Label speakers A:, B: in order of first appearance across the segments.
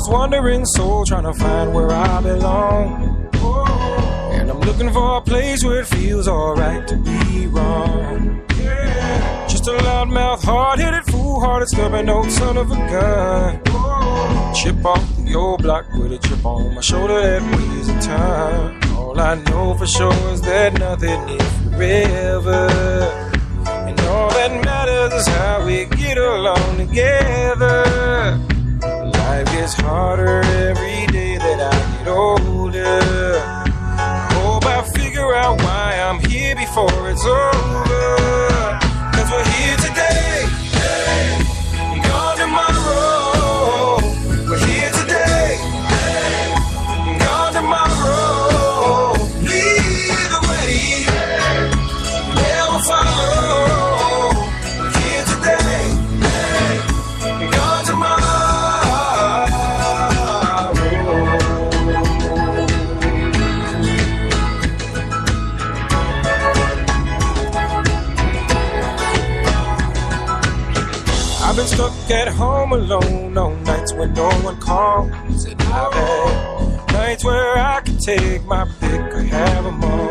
A: lost wandering soul trying to find where I belong. And I'm looking for a place where it feels alright to be wrong. Just a loudmouth, hard-headed, fool-hearted, stubborn old son of a gun. Chip off the old block with a chip on my shoulder that weighs a ton. All I know for sure is that nothing is forever. And all that matters is how we get along together. Life gets harder every day that I get older. I hope I figure out why I'm here before it's over. 'Cause we're here today, and gone tomorrow. We're here today, and gone tomorrow. Lead the way, never follow. We're here today, and gone tomorrow. I've been stuck at home alone on nights when no one calls. And I've had nights where I can take my pick or have them all.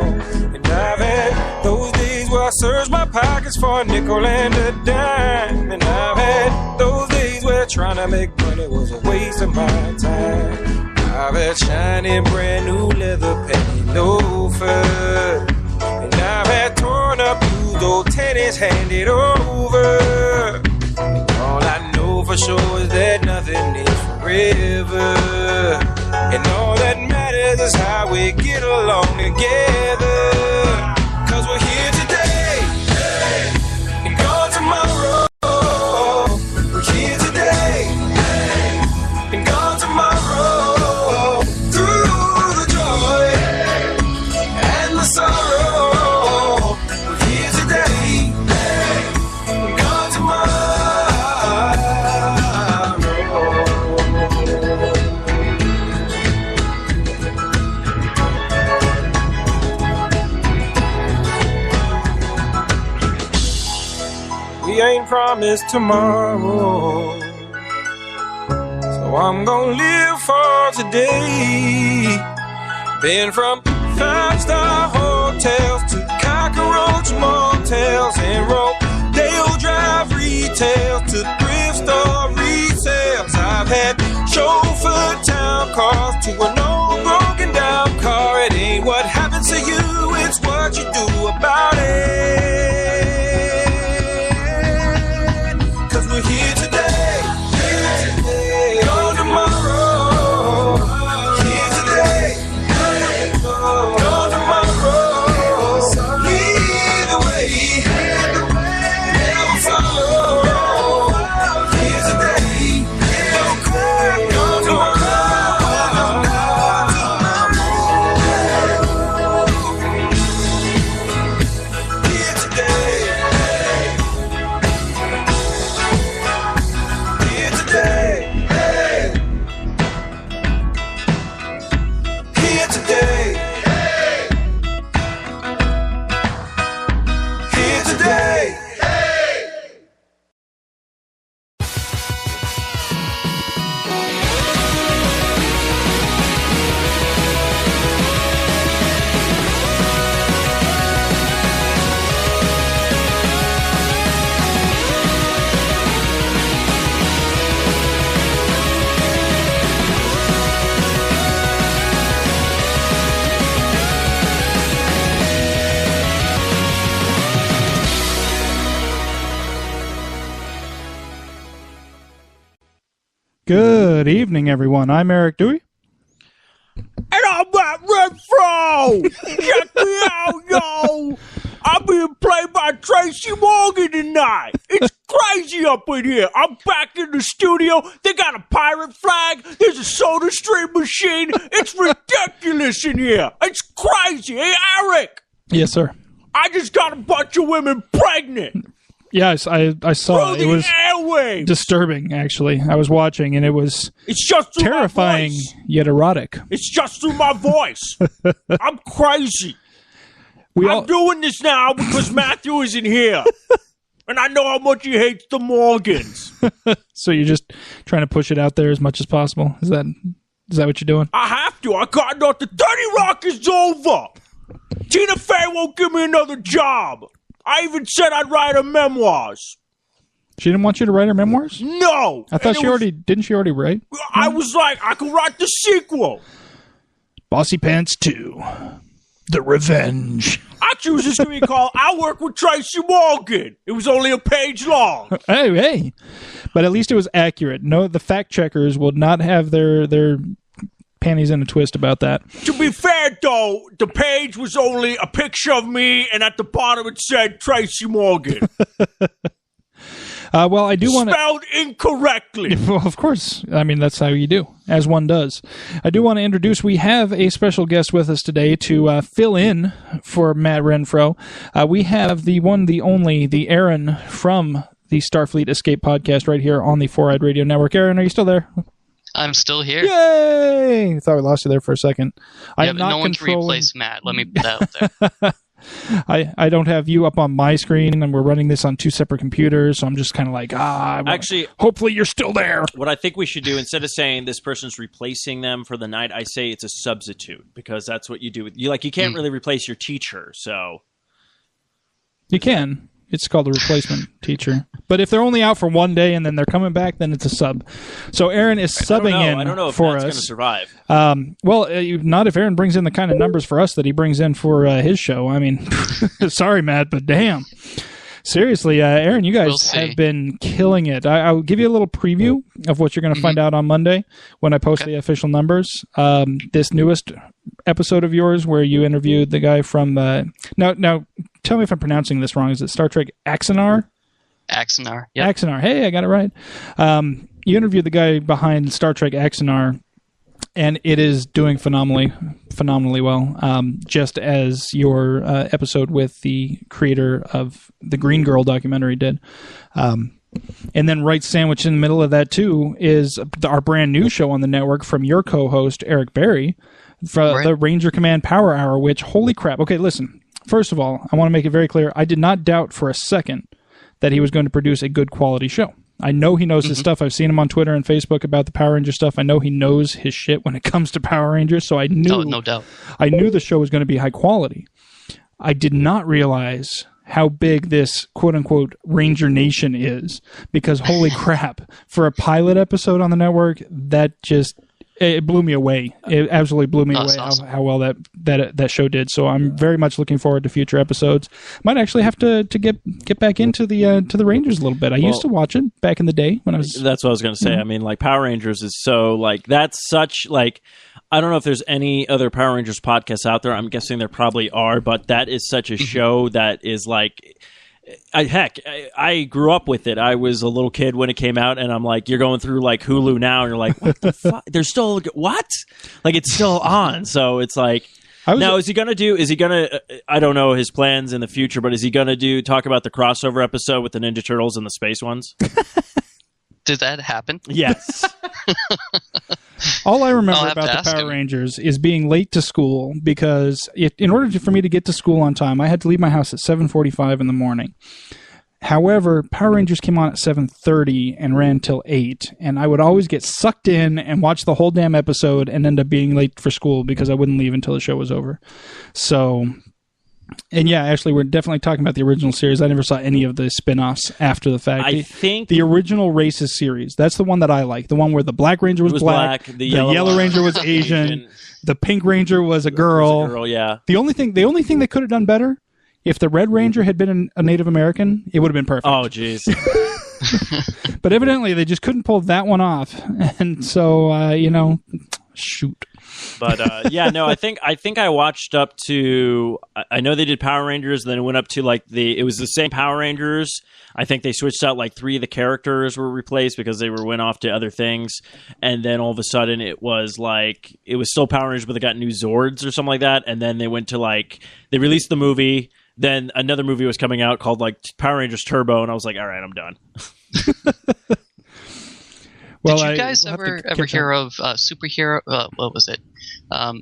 A: And I've had those days where I searched my pockets for a nickel and a dime. And I've had those days where trying to make money was a waste of my time. I've had shiny brand new leather penny loafers. And I've had torn up used old tennis handed over. All I know for sure is that nothing is forever. And all that matters is how we get along together. 'Cause we're here today, and gone tomorrow. We're here today, and gone tomorrow. Through the joy and the sorrow. We're here today, and gone tomorrow. We ain't promised tomorrow, so I'm gonna live for today. Been from 5-star hotels to cockroach motels and Rodeo Drive retail to thrift store resales. I've had chauffeur town cars to an old broken down car. It ain't what happens to you, it's what you do about it. 'Cause we're here today, gone tomorrow. Here today, gone tomorrow. Lead the way, never follow. Here today, gone tomorrow. Here today. Here today, here today, here today.
B: Good evening, everyone. I'm Eric Dewey.
C: And I'm that Renfro! Check me out, yo! I'm being played by Tracy Morgan tonight. It's crazy up in here. I'm back in the studio. They got a pirate flag. There's a soda stream machine. It's ridiculous in here. It's crazy. Hey, Eric!
B: Yes, sir.
C: I just got a bunch of women pregnant.
B: Yes, I saw it. It was
C: airwaves.
B: disturbing, actually. I was watching, and it was
C: It's just through
B: terrifying
C: my voice.
B: yet erotic.
C: It's just through my voice. I'm crazy.
B: We
C: I'm
B: all
C: doing this now because Matthew isn't here. And I know how much he hates the Morgans.
B: So you're just trying to push it out there as much as possible? Is that what you're doing?
C: I have to. I got nothing. 30 Rock is over. Tina Fey won't give me another job. I even said I'd write her memoirs.
B: She didn't want you to write her memoirs?
C: No.
B: I thought didn't she already write?
C: I was like, I could write the sequel.
B: Bossy Pants 2. The Revenge.
C: Actually, it was just going to be called I Work with Tracy Morgan. It was only a page long.
B: Hey. But at least it was accurate. No, the fact checkers will not have their panties in a twist about that.
C: To be fair, though, the page was only a picture of me, and at the bottom it said Tracy Morgan.
B: Well, I do want to...
C: Spelled incorrectly.
B: Well, of course. I mean, that's how you do, as one does. I do want to introduce, we have a special guest with us today to fill in for Matt Renfro. We have the one, the only, the Aaron from the Starfleet Escape Podcast right here on the Four Eyed Radio Network. Aaron, are you still there?
D: I'm still here.
B: Yay! I thought we lost you there for a second.
D: Yeah, but no one can replace Matt. Let me put that out there.
B: I don't have you up on my screen, and we're running this on two separate computers, so I'm just kind of like,
E: Actually,
B: hopefully you're still there.
E: What I think we should do, instead of saying this person's replacing them for the night, I say it's a substitute, because that's what you do. You can't really replace your teacher, so...
B: You can. It's called a replacement teacher. But if they're only out for one day and then they're coming back, then it's a sub. So Aaron is subbing in
E: I don't know if
B: for
E: that's
B: us.
E: going to survive.
B: Not if Aaron brings in the kind of numbers for us that he brings in for his show. I mean, sorry, Matt, but damn. Seriously, Aaron, you guys have been killing it. I'll give you a little preview of what you're going to find out on Monday when I post the official numbers. This newest episode of yours where you interviewed the guy from... Now, tell me if I'm pronouncing this wrong. Is it Star Trek Axanar?
D: Axanar, yeah.
B: Axanar. Hey, I got it right. You interviewed the guy behind Star Trek Axanar, and it is doing phenomenally well, just as your episode with the creator of the Green Girl documentary did. And then right sandwiched in the middle of that, too, is our brand new show on the network from your co-host, Eric Berry, for the Ranger Command Power Hour, which, holy crap. Okay, listen. First of all, I want to make it very clear, I did not doubt for a second that he was going to produce a good quality show. I know he knows his stuff. I've seen him on Twitter and Facebook about the Power Ranger stuff. I know he knows his shit when it comes to Power Rangers, so I knew...
D: no doubt.
B: I knew the show was going to be high quality. I did not realize how big this quote-unquote Ranger Nation is, because holy crap, for a pilot episode on the network, that just... It blew me away. It absolutely blew me away
D: awesome.
B: how well that show did. So I'm very much looking forward to future episodes. Might actually have to get back into the Rangers a little bit. I used to watch it back in the day when I was...
E: That's what I was going to say. I mean, like, Power Rangers is so, like, that's such, like... I don't know if there's any other Power Rangers podcasts out there. I'm guessing there probably are, but that is such a show that is, like... I grew up with it. I was a little kid when it came out, and I'm like, you're going through like Hulu now, and you're like, what the fuck? There's still what? Like, it's still on. So it's like, now is he gonna? I don't know his plans in the future, but is he gonna talk about the crossover episode with the Ninja Turtles and the space ones?
D: Did that happen?
E: Yes.
B: All I remember about the Power Rangers is being late to school, because in order for me to get to school on time, I had to leave my house at 7:45 in the morning. However, Power Rangers came on at 7:30 and ran till 8, and I would always get sucked in and watch the whole damn episode and end up being late for school because I wouldn't leave until the show was over. So... And yeah, actually, we're definitely talking about the original series. I never saw any of the spin-offs after the fact.
E: I think
B: the original Races series, that's the one that I like. The one where the Black Ranger was black, the Yellow Ranger was Asian, the Pink Ranger was a girl.
E: Yeah.
B: The only thing they could have done better, if the Red Ranger had been a Native American, it would have been perfect.
E: Oh, jeez.
B: But evidently, they just couldn't pull that one off. And so, shoot.
E: But yeah, no, I think I watched up to. I know they did Power Rangers, then it went up to like it was the same Power Rangers. I think they switched out like 3 of the characters were replaced because they went off to other things, and then all of a sudden it was still Power Rangers, but they got new Zords or something like that, and then they went to they released the movie. Then another movie was coming out called like Power Rangers Turbo, and I was like, all right, I'm done.
B: Well,
D: did you guys ever hear of superhero? What was it? I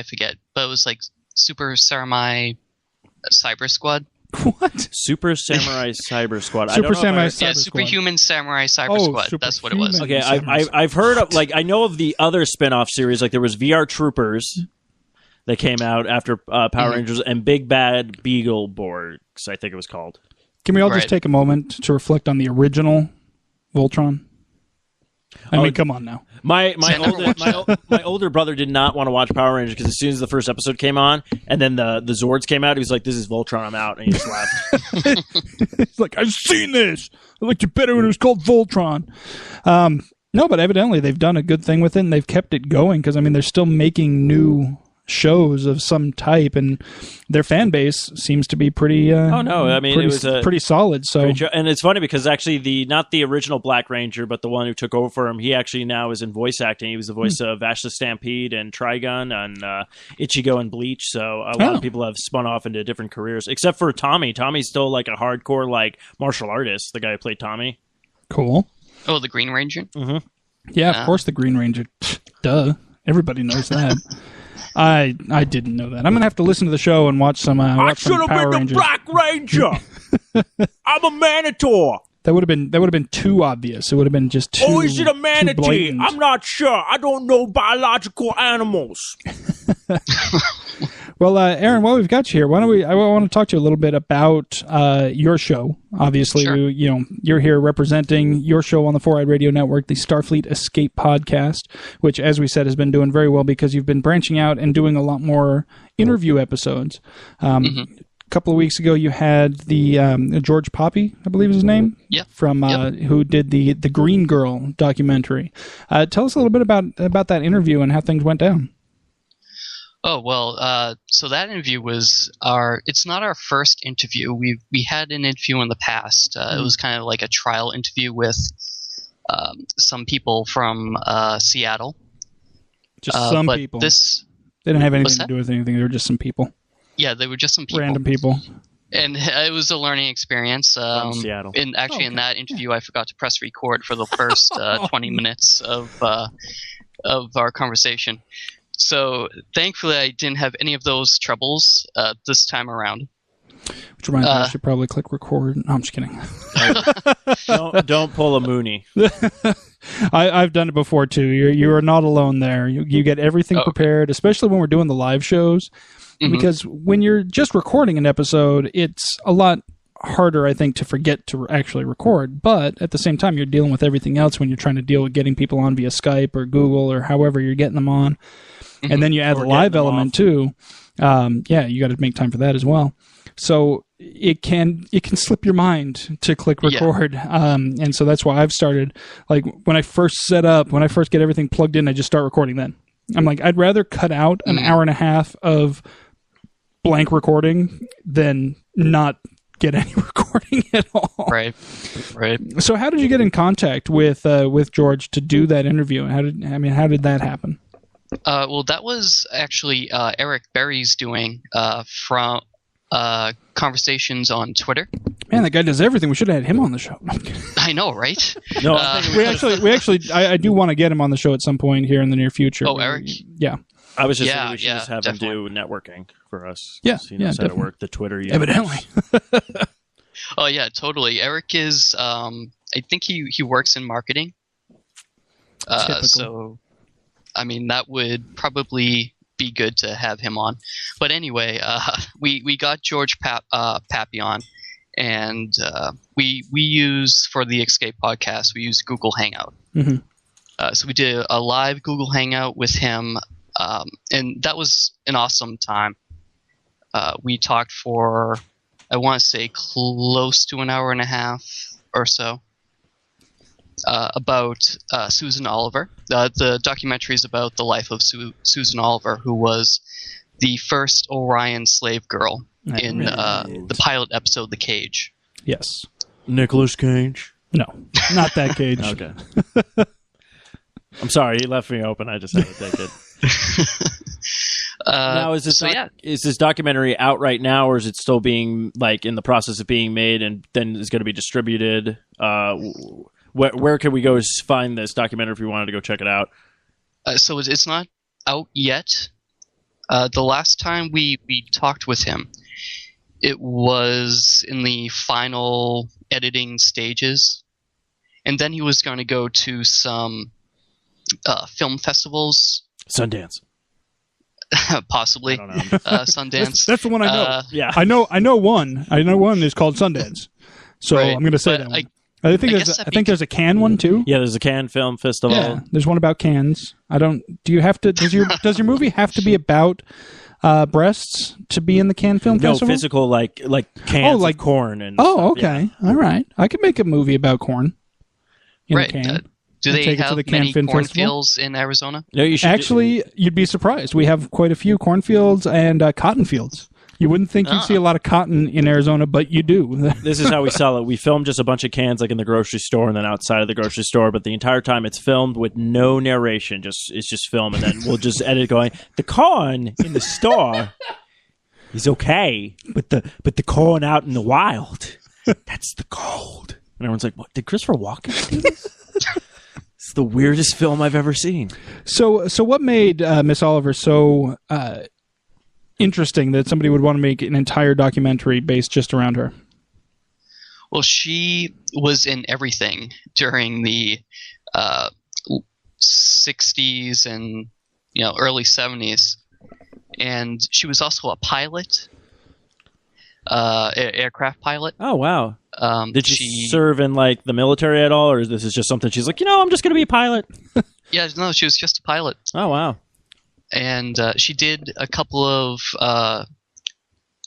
D: forget. But it was like Super Saramai Cyber Squad.
B: What?
E: Super Samurai Cyber Squad.
B: Super Samurai Cyber
D: Yeah,
B: Squad.
D: Superhuman Samurai Cyber Squad. That's what it was.
B: Superhuman.
E: Okay, I've heard of, like, I know of the other spin-off series. Like, there was VR Troopers that came out after Power Rangers, and Big Bad Beetleborgs, I think it was called.
B: Can we all just take a moment to reflect on the original Voltron? I mean, come on now.
E: My older brother did not want to watch Power Rangers because as soon as the first episode came on, and then the Zords came out, he was like, "This is Voltron, I'm out," and he just left.
B: He's like, "I've seen this. I liked it better when it was called Voltron." No, but evidently they've done a good thing with it, and they've kept it going because, I mean, they're still making new shows of some type, and their fan base seems to be pretty
E: it was
B: pretty solid. So,
E: and it's funny because actually not the original Black Ranger, but the one who took over for him, he actually now is in voice acting. He was the voice of Ash the Stampede and Trigun and Ichigo and Bleach. So a lot of people have spun off into different careers, except for Tommy. Tommy's still like a hardcore like martial artist. The guy who played Tommy.
B: Cool.
D: Oh, the Green Ranger.
E: Mm-hmm.
B: Yeah, of course, the Green Ranger. Duh, everybody knows that. I didn't know that. I'm gonna have to listen to the show and watch some.
C: I should have been the Black Ranger. I'm a Manitor.
B: That would have been too obvious. It would have been just too.
C: Or is it a manatee? I'm not sure. I don't know biological animals.
B: Well, Aaron, while we've got you here, I want to talk to you a little bit about your show. Obviously,
D: sure.
B: You're here representing your show on the 4-Eyed Radio Network, the Starfleet Escape Podcast, which, as we said, has been doing very well because you've been branching out and doing a lot more interview episodes. A couple of weeks ago, you had the George Poppy, I believe is his name, from who did the Green Girl documentary. Tell us a little bit about that interview and how things went down.
D: Oh, well, so that interview was it's not our first interview. We had an interview in the past. It was kind of like a trial interview with some people from Seattle.
B: Just some people. They didn't have anything to do with anything. They were just some people.
D: Yeah, they were just some people.
B: Random people.
D: And it was a learning experience.
E: From Seattle.
D: In that interview, I forgot to press record for the first 20 minutes of our conversation. So thankfully, I didn't have any of those troubles this time around.
B: Which reminds me, I should probably click record. No, I'm just kidding.
E: Don't pull a Mooney.
B: I've done it before too. You are not alone there. You get everything prepared, especially when we're doing the live shows. Because when you're just recording an episode, it's a lot harder, I think, to forget to actually record. But at the same time, you're dealing with everything else when you're trying to deal with getting people on via Skype or Google or however you're getting them on. And then you add the live element too. You got to make time for that as well. So it can slip your mind to click record. And so that's why I've started, like, when I first get everything plugged in, I just start recording then. I'm like, I'd rather cut out an hour and a half of blank recording than not get any recording at all. Right. So how did you get in contact with George to do that interview? How did that happen?
D: Well, that was actually Eric Berry's doing from conversations on Twitter.
B: Man, that guy does everything. We should have had him on the show.
D: I know, right?
E: No,
B: I do want to get him on the show at some point here in the near future.
D: Oh, Eric?
B: Yeah.
E: I was just saying we should just have him do networking for us.
B: Yeah,
E: he knows how to work the Twitter universe.
B: Evidently.
D: Oh yeah, totally. Eric is. I think he works in marketing. So, I mean, that would probably be good to have him on. But anyway, we got George Pappy on, and we use for the Escape Podcast. We use Google Hangout. So we did a live Google Hangout with him. And that was an awesome time. We talked for, I want to say, close to an hour and a half or so about Susan Oliver. The documentary is about the life of Susan Oliver, who was the first Orion slave girl in the pilot episode, The Cage.
B: Yes.
E: Nicolas Cage?
B: No, not that Cage.
E: Okay. I'm sorry, he left me open. I just had to take it. Now, is this documentary out right now, or is it still being in the process of being made, and then is going to be distributed? Where can we go find this documentary if we wanted to go check it out?
D: So it's not out yet. The last time we talked with him, it was in the final editing stages. And then he was going to go to some film festivals.
E: Sundance.
D: Possibly.
E: I don't know.
D: Sundance.
B: That's the one I know.
E: Yeah.
B: I know one. I know one is called Sundance. So
D: Right.
B: I'm going to say
D: But
B: that one. I think there's a Cannes one too.
E: Yeah, there's a Cannes Film Festival.
B: Yeah, there's one about cans. Do you have to? Does your movie have to be about breasts to be in the Cannes Film
E: No,
B: Festival?
E: physical like cans of corn and
B: Oh,
E: stuff, yeah.
B: okay, all right. I could make a movie about corn. In
D: Right.
B: a can.
D: Do
B: And
D: they
B: take it to
D: have
B: the Cannes
D: many
B: Film Festival?
D: cornfields in Arizona?
E: No, you should
B: Actually, you'd be surprised. We have quite a few cornfields and cotton fields. You wouldn't think you'd see a lot of cotton in Arizona, but you do.
E: This is how we sell it. We film just a bunch of cans like in the grocery store and then outside of the grocery store, but the entire time it's filmed with no narration. It's just film, and then we'll just edit going, the corn in the store is okay, but the corn out in the wild, that's the gold. And everyone's like, what? Did Christopher Walken do this? It's the weirdest film I've ever seen.
B: So what made Miss Oliver so interesting that somebody would want to make an entire documentary based just around her?
D: Well, she was in everything during the 60s and early 70s, and she was also a pilot, aircraft pilot.
E: Oh, wow. Did she
D: she
E: serve in like the military at all, or is this just something she's like, I'm just going to be a pilot?
D: Yeah, no, she was just a pilot.
E: Oh, wow.
D: And she did a couple of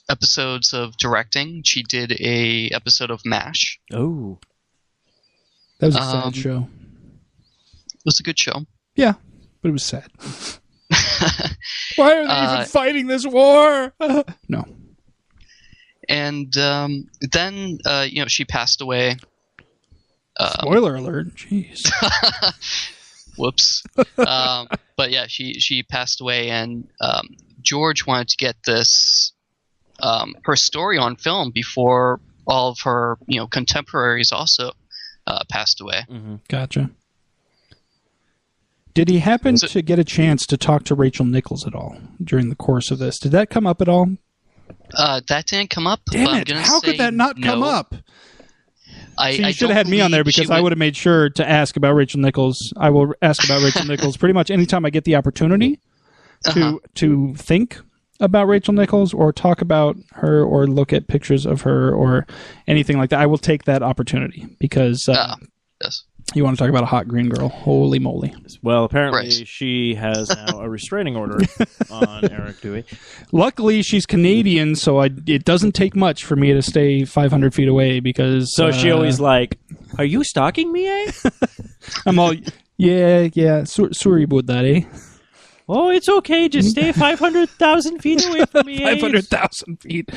D: episodes of directing. She did a episode of MASH.
E: Oh.
B: That was a sad show.
D: It was a good show.
B: Yeah, but it was sad. Why are they even fighting this war? No.
D: And then, she passed away.
B: Spoiler alert. Jeez.
D: Whoops. But yeah, she passed away, and George wanted to get this her story on film before all of her contemporaries also passed away.
E: Mm-hmm.
B: Gotcha. Did he happen to get a chance to talk to Rachel Nichols at all during the course of this? Did that come up at all?
D: That didn't come up.
B: Damn
D: but
B: it! How could that not come up? You should have had me on there because I would have made sure to ask about Rachel Nichols. I will ask about Rachel Nichols pretty much anytime I get the opportunity to think about Rachel Nichols or talk about her or look at pictures of her or anything like that. I will take that opportunity because
D: yes.
B: You want to talk about a hot green girl. Holy moly.
E: Well, apparently
D: Right.
E: she has now a restraining order on Eric Dewey.
B: Luckily, she's Canadian, so it doesn't take much for me to stay 500 feet away because...
E: So she always like, are you stalking me, eh?
B: I'm all, yeah, sorry about that, eh?
E: Oh, it's okay. Just stay 500,000 feet away from me, eh?
B: 500,000 feet.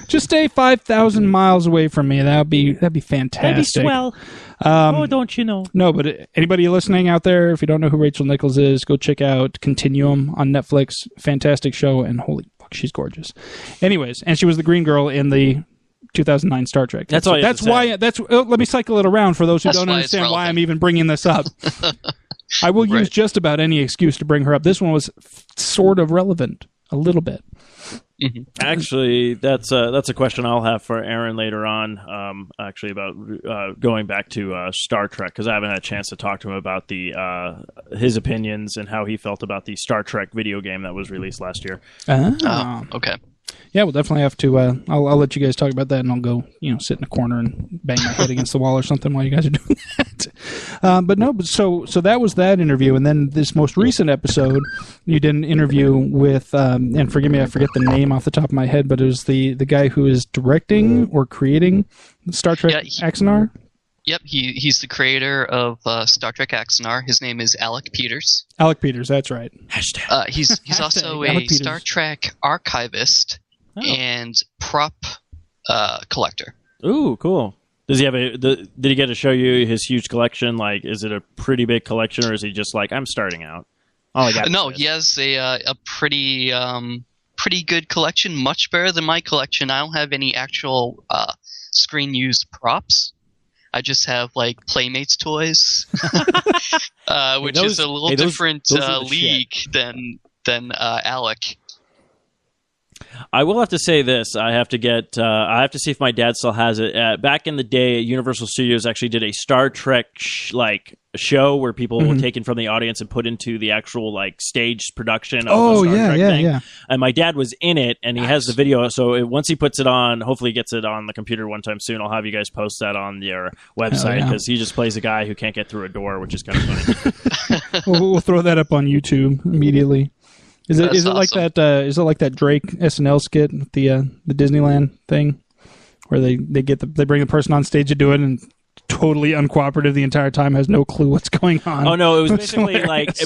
B: Just stay 5,000 miles away from me. That'd be fantastic.
E: That'd be swell. Don't you know?
B: No, but anybody listening out there, if you don't know who Rachel Nichols is, go check out Continuum on Netflix. Fantastic show, and holy fuck, she's gorgeous. Anyways, and she was the green girl in the 2009 Star Trek.
E: That's all.
B: That's why. Let me cycle it around for those who don't understand why I'm even bringing this up. I will use just about any excuse to bring her up. This one was sort of relevant, a little bit.
D: Mm-hmm.
E: Actually, that's a question I'll have for Aaron later on. Actually, about going back to Star Trek, because I haven't had a chance to talk to him about his opinions and how he felt about the Star Trek video game that was released last year.
D: Okay.
B: Yeah, we'll definitely have to. I'll let you guys talk about that, and I'll go, sit in a corner and bang my head against the wall or something while you guys are doing that. So that was that interview, and then this most recent episode, you did an interview with, and forgive me, I forget the name off the top of my head, but it was the guy who is directing or creating Star Trek Axanar.
D: Yep, he's the creator of Star Trek Axanar. His name is Alec Peters.
B: Alec Peters, that's right.
D: He's also a Star Trek archivist and prop collector.
E: Ooh, cool. Does he have did he get to show you his huge collection? Like, is it a pretty big collection, or is he just like, I'm starting out? All I got.
D: No, he has a pretty good collection, much better than my collection. I don't have any actual screen used props. I just have like Playmates toys, which is a little different league than Alec.
E: I will have to say this. I have to see if my dad still has it. Back in the day, Universal Studios actually did a Star Trek show where people were taken from the audience and put into the actual stage production of the Star Trek thing. Yeah. And my dad was in it, and he has the video. So once he puts it on, hopefully he gets it on the computer one time soon. I'll have you guys post that on your website because he just plays a guy who can't get through a door, which is kind of funny.
B: We'll throw that up on YouTube immediately. Is it awesome. Like that? Is it like that Drake SNL skit, the Disneyland thing, where they bring the person on stage to do it and totally uncooperative the entire time, has no clue what's going on?
E: Oh no, it was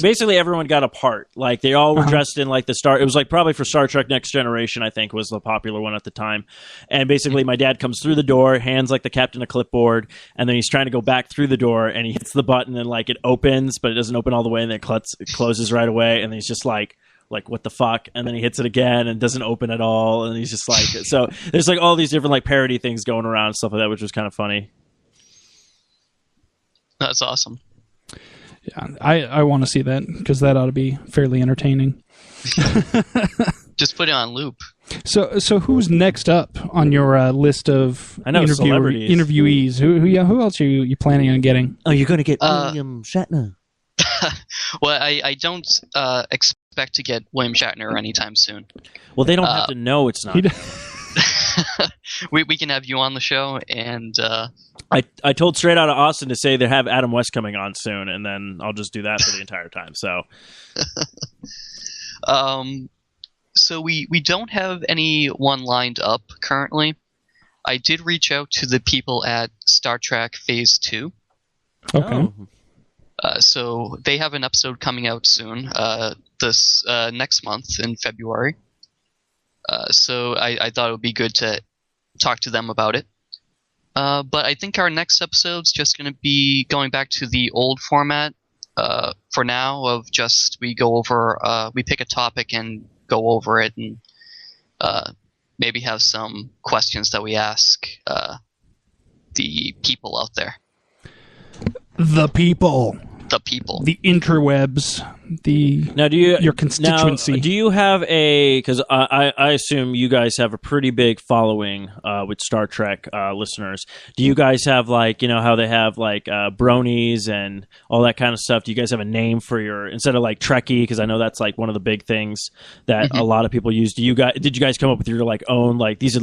E: basically everyone got a part. Like they all were dressed in the Star. It was probably for Star Trek Next Generation, I think, was the popular one at the time. And basically, my dad comes through the door, hands the captain a clipboard, and then he's trying to go back through the door, and he hits the button, and it opens, but it doesn't open all the way, and then it closes right away, and he's just like, what the fuck? And then he hits it again and doesn't open at all. And he's just so there's all these different parody things going around and stuff like that, which was kind of funny.
D: That's awesome.
B: Yeah, I want to see that because that ought to be fairly entertaining.
D: Just put it on loop.
B: So who's next up on your list of interviewees? Who else are you planning on getting?
E: Oh, you're going to get William Shatner.
D: Well, I don't expect to get William Shatner anytime soon.
E: Well, they don't have to know it's not.
D: We can have you on the show, and
E: I told Straight Outta Austin to say they have Adam West coming on soon, and then I'll just do that for the entire time. So,
D: so we don't have anyone lined up currently. I did reach out to the people at Star Trek Phase 2.
B: Okay.
D: So they have an episode coming out soon, this next month in February. So I thought it would be good to talk to them about it. But I think our next episode's just going to be going back to the old format for now of just we go over, we pick a topic and go over it and maybe have some questions that we ask the people out there.
B: The people. The interwebs. Your constituency.
E: Now, do you have because I assume you guys have a pretty big following with Star Trek listeners. Do you guys have how they have bronies and all that kind of stuff? Do you guys have a name for instead of Trekkie? Because I know that's one of the big things that a lot of people use. Did you guys come up with your own these are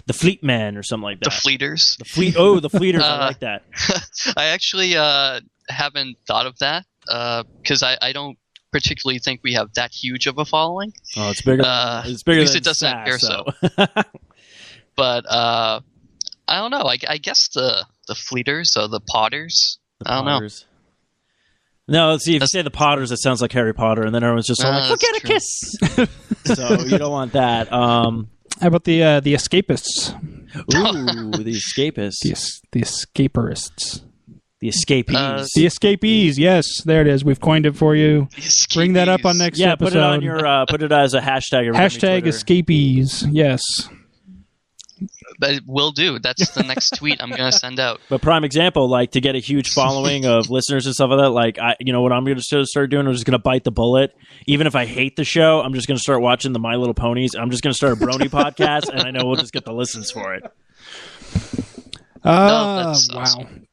E: the Fleet Men or something like that?
D: The Fleeters.
E: The Fleeters. I like that.
D: I actually haven't thought of that because I don't particularly think we have that huge of a following.
E: Oh, it's bigger. It's bigger.
D: At least
E: than
D: it doesn't appear so. But I don't know. I guess the Fleeters or the Potters. I don't know.
E: No, see, if you say the Potters, it sounds like Harry Potter, and then everyone's just look at a kiss. So you don't want that.
B: How about the escapists?
E: Ooh, the escapists.
B: The escaperists.
E: The escapees.
B: The escapees, yes. There it is. We've coined it for you. Bring that up on next episode.
E: Put it on your put it as a hashtag.
B: Hashtag escapees, yes.
D: But will do. That's the next tweet I'm going to send out.
E: But prime example, to get a huge following of listeners and stuff like that, what I'm going to start doing, I'm just going to bite the bullet. Even if I hate the show, I'm just going to start watching the My Little Ponies. I'm just going to start a brony podcast, and I know we'll just get the listens for it.
D: That's
B: wow.
D: Awesome.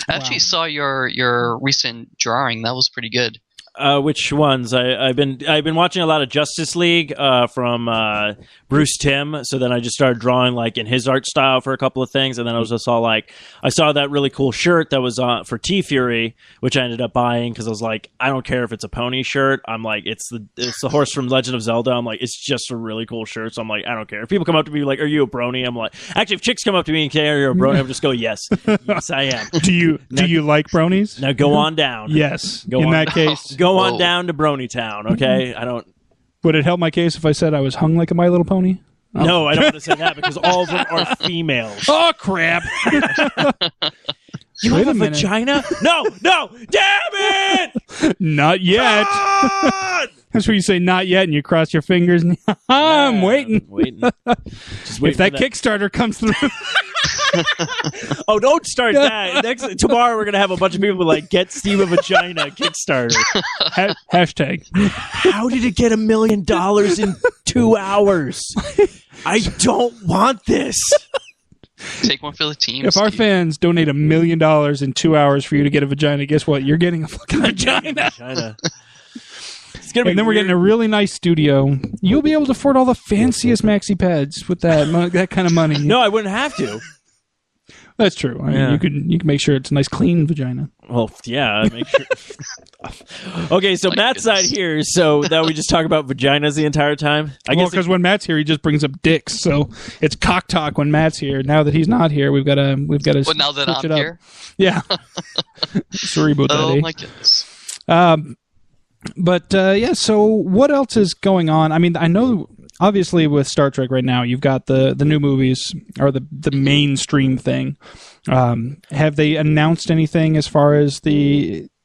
D: I actually saw your recent drawing. That was pretty good.
E: Which ones? I've been watching a lot of Justice League from Bruce Timm. So then I just started drawing in his art style for a couple of things, and then I was just all I saw that really cool shirt that was on for T Fury, which I ended up buying because I was I don't care if it's a pony shirt. I'm it's the horse from Legend of Zelda. I'm it's just a really cool shirt. So I'm I don't care if people come up to me are you a brony? I'm actually if chicks come up to me and say are you a brony, I'm just go yes, yes I am.
B: Do you like bronies?
E: Now go on down.
B: Yes.
E: Go
B: in
E: on,
B: that case.
E: Go on down to Brony Town, okay? I don't.
B: Would it help my case if I said I was hung like a My Little Pony? Oh.
E: No, I don't want to say that because all of them are females.
B: Oh crap!
E: You have a vagina? No, damn it!
B: Not yet. That's where you say not yet and you cross your fingers and I'm waiting.
E: Just wait
B: if that Kickstarter comes through.
E: Oh, don't start that. Tomorrow we're going to have a bunch of people like, get Steve a vagina Kickstarter.
B: Hashtag.
E: How did it get $1 million in 2 hours? I don't want this.
D: Take one for the team.
B: If our fans donate $1 million in 2 hours for you to get a vagina, guess what? You're getting a fucking vagina.
E: It's gonna be
B: and then we're getting a really nice studio. You'll be able to afford all the fanciest maxi pads with that kind of money.
E: No, I wouldn't have to.
B: That's true. I mean, you can make sure it's a nice, clean vagina.
E: Well, yeah, make sure. Okay, so Matt's not here, so now we just talk about vaginas the entire time. I guess
B: because when Matt's here, he just brings up dicks. So it's cock talk when Matt's here. Now that he's not here, we've got to.
D: Well, now that I'm here,
B: yeah. So reboot that.
D: Oh my goodness.
B: But yeah. So what else is going on? I mean, I know. Obviously, with Star Trek right now, you've got the new movies, or the mainstream thing. Have they announced anything as far as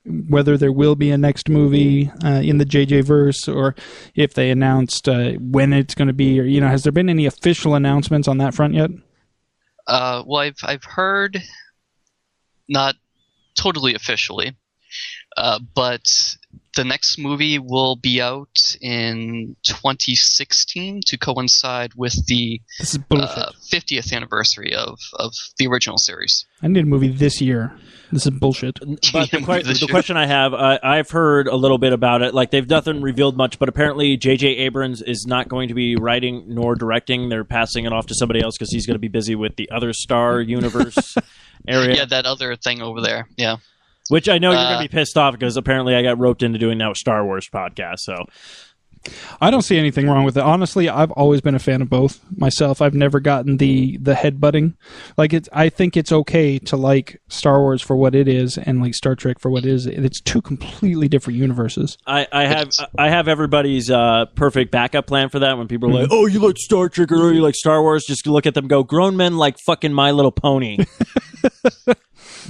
B: whether there will be a next movie in the JJ verse, or if they announced when it's going to be, or has there been any official announcements on that front yet?
D: Well, I've heard, not totally officially, but the next movie will be out in 2016 to coincide with the 50th anniversary of the original series.
B: I need a movie this year. This is bullshit.
E: But the question I have, I've heard a little bit about it. Like, they've nothing revealed much, but apparently J.J. Abrams is not going to be writing nor directing. They're passing it off to somebody else because he's going to be busy with the other Star Universe area.
D: Yeah, that other thing over there. Yeah.
E: Which I know you're going to be pissed off because apparently I got roped into doing that with Star Wars podcast. So
B: I don't see anything wrong with it. Honestly, I've always been a fan of both myself. I've never gotten the headbutting. Like, I think it's okay to like Star Wars for what it is and like Star Trek for what it is. It's two completely different universes.
E: I have everybody's perfect backup plan for that. When people are like, "Oh, you like Star Trek or you like Star Wars?" Just look at them, go, "Grown men like fucking My Little Pony."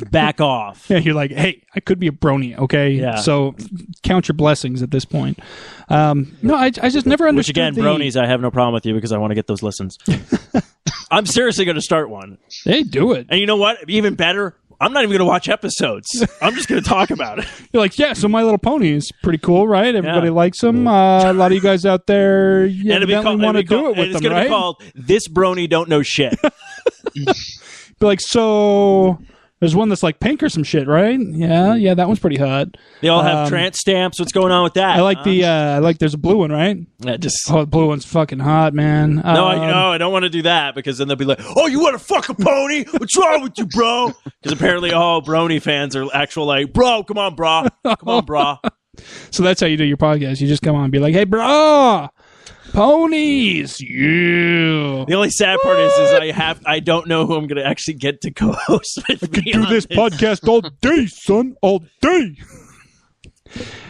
E: Back off.
B: Yeah, you're like, hey, I could be a brony, okay?
E: Yeah.
B: So count your blessings at this point. No, I just never understood.
E: Which again, bronies, I have no problem with you because I want to get those listens. I'm seriously going to start one.
B: Hey, do it.
E: And you know what? Even better, I'm not even going to watch episodes. I'm just going to talk about it.
B: You're like, yeah, so My Little Pony is pretty cool, right? Everybody likes them. A lot of you guys out there evidently want to do it with them, right?
E: It's going to be called This Brony Don't Know Shit.
B: Be like, so... There's one that's like pink or some shit, right? Yeah, that one's pretty hot.
E: They all have trance stamps. What's going on with that?
B: I like there's a blue one, right?
E: Yeah,
B: the blue one's fucking hot, man.
E: No, I don't want to do that because then they'll be like, "Oh, you want to fuck a pony? What's wrong with you, bro?" Because apparently all brony fans are actual like, "Bro, come on, bro. Come on, bro."
B: So that's how you do your podcast. You just come on and be like, "Hey, bro. Ponies, yeah."
E: The only sad part is I don't know who I'm going to actually get to co-host with.
B: I could do this podcast all day, son, all day.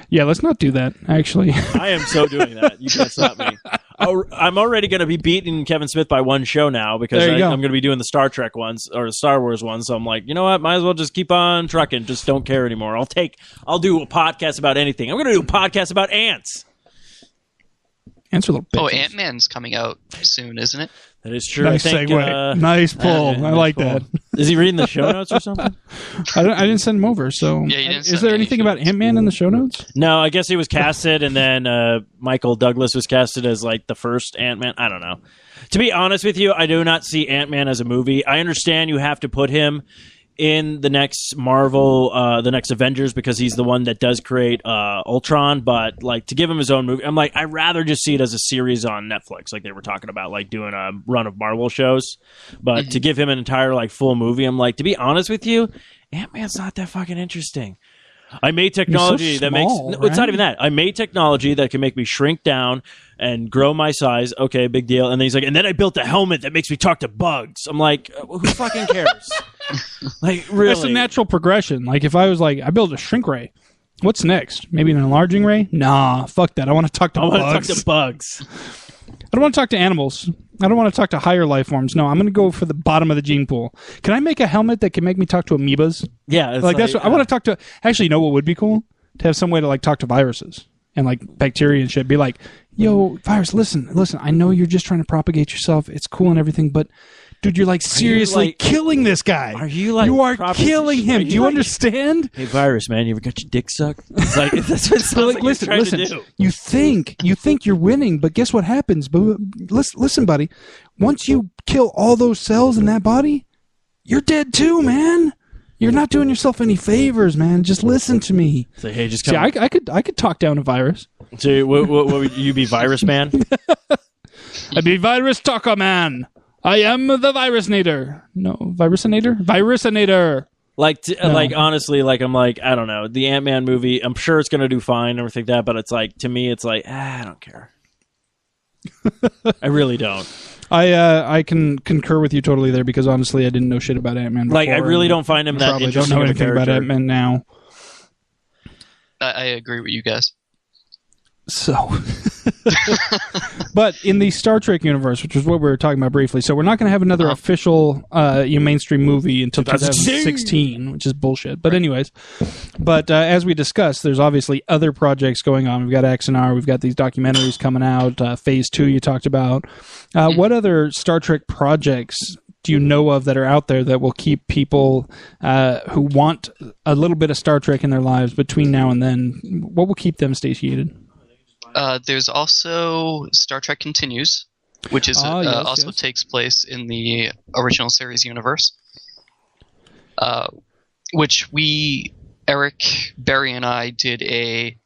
B: Yeah, let's not do that. Actually,
E: I am so doing that. You can't stop me. I'm already going to be beating Kevin Smith by one show now because I'm going to be doing the Star Trek ones or the Star Wars ones. So I'm like, you know what? Might as well just keep on trucking. Just don't care anymore. I'll do a podcast about anything. I'm going to do a podcast about ants.
B: Ants are little bitches.
D: Oh, Ant-Man's coming out soon, isn't it?
E: That is true.
B: Nice segue. Nice pull. I like that.
E: Is he reading the show notes or something?
B: I didn't send him over. So, is there anything about Ant-Man in the show notes?
E: No, I guess he was casted, and then Michael Douglas was casted as like the first Ant-Man. I don't know. To be honest with you, I do not see Ant-Man as a movie. I understand you have to put him in the next Marvel, the next Avengers, because he's the one that does create Ultron, but like to give him his own movie, I'm like, I'd rather just see it as a series on Netflix, like they were talking about, like doing a run of Marvel shows. But to give him an entire like full movie, I'm like, to be honest with you, Ant-Man's not that fucking interesting. I made technology that makes... It's not even that. I made technology that can make me shrink down and grow my size. Okay, big deal. And then he's like, and then I built a helmet that makes me talk to bugs. I'm like, who fucking cares? Like, really?
B: That's a natural progression. Like, if I was like, I built a shrink ray. What's next? Maybe an enlarging ray? Nah, fuck that. I want to talk to bugs.
E: I want to talk to bugs.
B: I don't want to talk to animals. I don't want to talk to higher life forms. No, I'm going to go for the bottom of the gene pool. Can I make a helmet that can make me talk to amoebas?
E: Yeah.
B: Like that's what I want to talk to. Actually, you know what would be cool? To have some way to like talk to viruses. and like bacteria and shit. Be like, yo, virus, listen. I know you're just trying to propagate yourself. It's cool and everything, but dude, you're like seriously killing this guy.
E: Are you like
B: you are killing him? Do you understand?
E: Hey, virus, man, you ever got your dick sucked? It's like that's what it sounds like
B: listen.
E: to do.
B: You think you're winning, but guess what happens? But listen, buddy. Once you kill all those cells in that body, you're dead too, man. You're not doing yourself any favors, man. Just listen to me.
E: Say, hey, just
B: come. See, I could talk down a virus.
E: So, what would you be, virus man?
B: I'd be virus talker man. I am the virusinator. No, virusinator.
E: Like, like honestly, like I'm like, I don't know. The Ant-Man movie, I'm sure it's gonna do fine and everything like that, but it's like, to me, it's like, I don't care. I really don't.
B: I can concur with you totally there because honestly, I didn't know shit about Ant-Man before.
E: Like, I really don't find him that
B: probably
E: interesting.
B: Don't know anything about Ant-Man now.
D: I agree with you guys.
B: So, but in the Star Trek universe, which is what we were talking about briefly, so we're not going to have another official mainstream movie until 2016, which is bullshit. But anyways, as we discussed, there's obviously other projects going on. We've got Axanar, we've got these documentaries coming out, Phase 2 you talked about. What other Star Trek projects do you know of that are out there that will keep people who want a little bit of Star Trek in their lives between now and then? What will keep them satiated?
D: There's also Star Trek Continues, which is takes place in the original series universe, which Eric, Barry, and I did a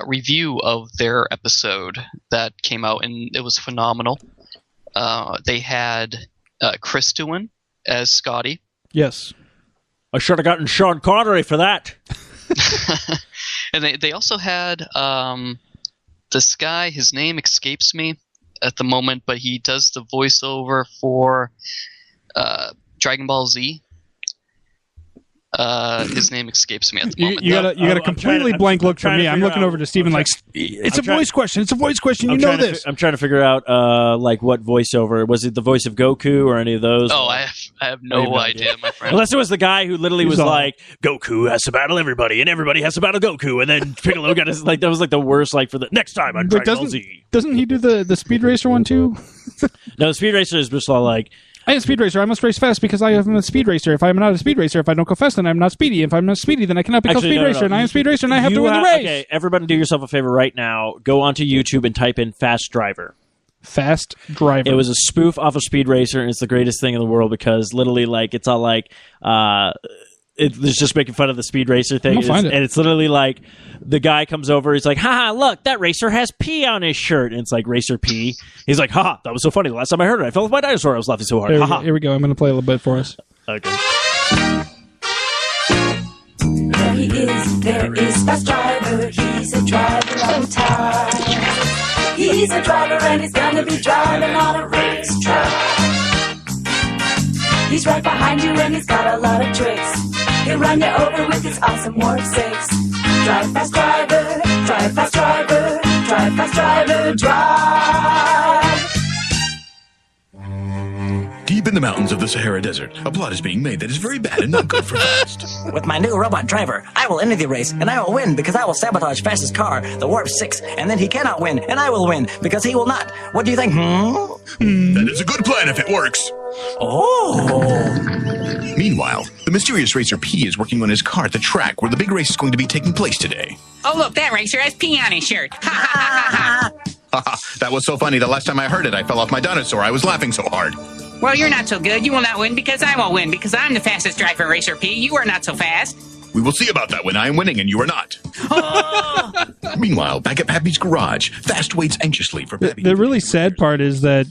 D: review of their episode that came out, and it was phenomenal. They had Chris Doohan as Scotty.
B: Yes.
E: I should have gotten Sean Connery for that.
D: And they also had... this guy, his name escapes me at the moment, but he does the voiceover for Dragon Ball Z. His name escapes me at the moment.
B: You got a completely blank look from me. I'm looking over to Steven like, it's a voice question. It's a voice question. You know this.
E: I'm trying to figure out like what voiceover. Was it the voice of Goku or any of those?
D: Oh, I have no idea, my friend.
E: Unless it was the guy who literally was like, Goku has to battle everybody, and everybody has to battle Goku, and then Piccolo got his, like, that was like the worst, like, for the next time on Dragon Ball Z.
B: Doesn't he do the Speed Racer one too?
E: No, the Speed Racer is just all like,
B: I am a speed racer. I must race fast because I am a speed racer. If I am not a speed racer, if I don't go fast, then I'm not speedy. If I'm not speedy, then I cannot become speed racer. And I am a speed racer, and I have to win the race.
E: Okay, everybody do yourself a favor right now. Go onto YouTube and type in Fast Driver.
B: Fast Driver.
E: It was a spoof off of Speed Racer, and it's the greatest thing in the world because literally, like, it's all like... it's just making fun of the Speed Racer thing. And it's literally like the guy comes over. He's like, haha, look, that racer has pee on his shirt. And it's like Racer P. He's like, haha, that was so funny. The last time I heard it, I fell with my dinosaur. I was laughing so hard.
B: Here we go. I'm going to play a little bit for us.
E: Okay.
F: There is Fast Driver. He's a driver on time. He's a driver and he's going to be driving on a racetrack. He's right behind you and he's got a lot of tricks. He'll run you over with his awesome Warp 6. Drive fast, driver. Drive fast, driver. Drive fast, driver. Drive.
G: Deep in the mountains of the Sahara Desert, a plot is being made that is very bad and not good for Fast.
H: With my new robot driver, I will enter the race, and I will win because I will sabotage Fast's car, the Warp 6, and then he cannot win, and I will win because he will not. What do you think?
G: That is a good plan if it works.
H: Oh.
G: Meanwhile, the mysterious Racer P is working on his car at the track where the big race is going to be taking place today.
I: Oh, look, that racer has pee on his shirt. Ha ha ha ha ha.
G: That was so funny. The last time I heard it, I fell off my dinosaur. I was laughing so hard.
I: Well, you're not so good. You will not win because I won't win because I'm the fastest driver, Racer P. You are not so fast.
G: We will see about that when I am winning and you are not.
I: Oh.
G: Meanwhile, back at Pappy's garage, Fast waits anxiously for Pappy.
B: The really sad part is that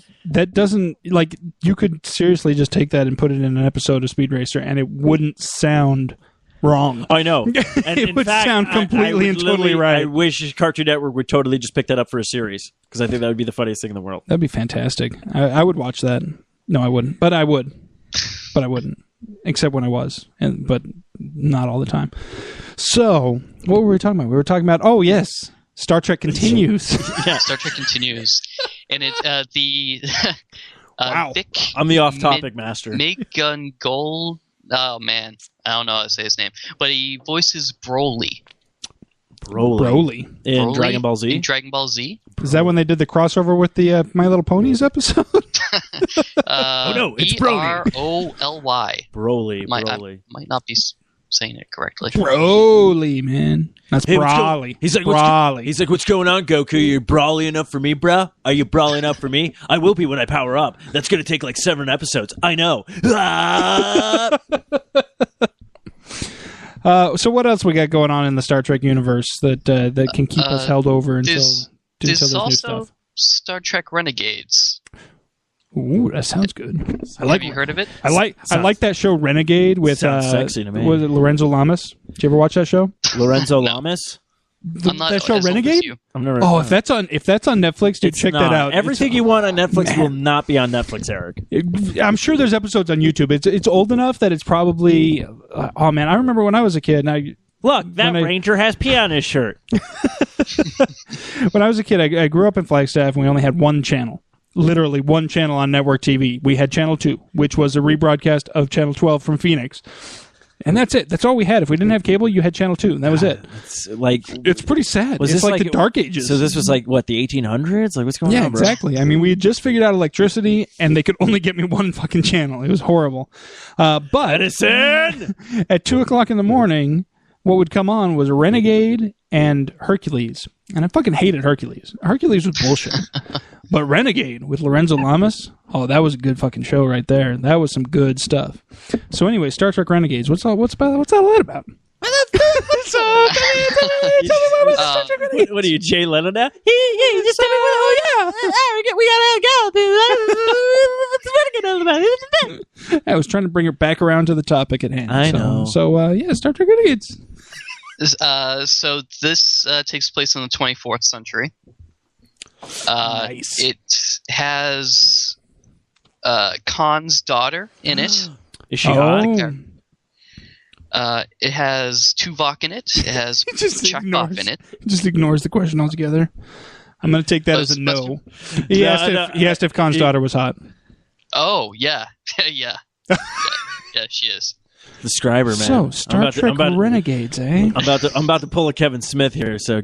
B: doesn't, like, you could seriously just take that and put it in an episode of Speed Racer and it wouldn't sound wrong.
E: I know. And
B: it would sound completely and totally right.
E: I wish Cartoon Network would totally just pick that up for a series because I think that would be the funniest thing in the world.
B: That'd be fantastic. I would watch that. No, I wouldn't. But I would. But I wouldn't. Except when I was. But not all the time. So, what were we talking about? We were talking about, oh, yes, Star Trek Continues.
D: Yeah, Star Trek Continues. And it's the...
B: wow.
D: Vic
E: I'm the off-topic master.
D: Megan Gold... Oh, man. I don't know how to say his name. But he voices Broly.
B: Broly.
E: In
D: Broly
E: Dragon Ball Z.
D: In Dragon Ball Z.
B: Is that when they did the crossover with the My Little Ponies episode?
E: Oh no, it's Broly.
D: Broly.
E: Broly.
D: Might not be saying it correctly.
B: Broly, man. That's
E: Hey,
B: Broly.
E: He's like,
B: Broly.
E: what's going on, Goku? You're brawly enough for me, bro? Are you brawly enough for me? I will be when I power up. That's going to take like 7 episodes. I know. Ah!
B: So what else we got going on in the Star Trek universe that can keep us held over until
D: there's
B: there's new
D: also
B: stuff?
D: Star Trek Renegades.
B: Ooh, that sounds good.
D: Have you heard of it?
B: I like that show Renegade with
E: Sounds sexy to me.
B: Was it Lorenzo Lamas? Did you ever watch that show?
E: Lorenzo Lamas?
D: I'm not
B: that show
D: as old as
B: Renegade?
D: you.
E: I've never.
B: Oh, if that's on Netflix, dude, check that out.
E: Everything you want on Netflix will not be on Netflix, Eric.
B: I'm sure there's episodes on YouTube. It's old enough that it's probably. Oh man, I remember when I was a kid. And
E: Look, that Ranger has pee on his shirt.
B: when I was a kid, I grew up in Flagstaff, and we only had one channel. Literally one channel on network TV. We had Channel 2, which was a rebroadcast of Channel 12 from Phoenix. And that's it. That's all we had. If we didn't have cable, you had Channel 2, and that was it. It's pretty sad. It's like the Dark Ages.
E: So this was like, what, the 1800s? Like, what's going on,
B: Yeah,
E: bro?
B: exactly. I mean, we had just figured out electricity, and they could only get me one fucking channel. It was horrible. But
E: Medicine!
B: At 2 o'clock in the morning, what would come on was Renegade and Hercules. And I fucking hated Hercules. Hercules was bullshit. But Renegade with Lorenzo Lamas, oh, that was a good fucking show right there. That was some good stuff. So anyway, Star Trek Renegades. What's all that about?
E: What are you, Jay Leno now?
B: Yeah, just tell me what. Oh yeah, we gotta go. I was trying to bring it back around to the topic at hand.
E: I know.
B: So yeah, Star Trek Renegades.
D: So this takes place in the 24th century.
B: Nice.
D: It has Khan's daughter in it.
E: Is she hot?
D: It has Tuvok in it. It has Chekhov in it.
B: Just ignores the question altogether. I'm going to take that as a no. He asked if Khan's daughter was hot.
D: Oh, yeah. Yeah, she is.
E: Describe her, man.
B: So, Star Trek Renegades, eh?
E: I'm about to pull a Kevin Smith here, so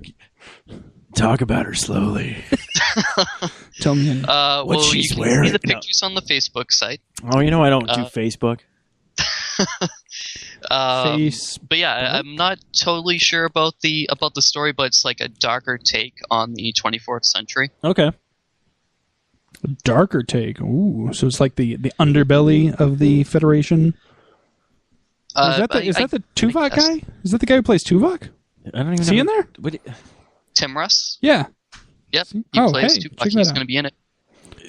E: talk about her slowly.
B: Tell me
E: what she's
D: you can
E: wearing.
D: see the pictures on the Facebook site.
E: Oh, you know I don't do Facebook.
D: But yeah, I'm not totally sure about the story, but it's like a darker take on the 24th century.
E: Okay.
B: A darker take. Ooh, so it's like the underbelly of the Federation. Is that the Tuvok guy? Is that the guy who plays Tuvok?
E: I don't even know.
B: Is he in there?
D: Tim Russ?
B: Yeah.
D: Yep. He plays Tuvok. He's going to be in it.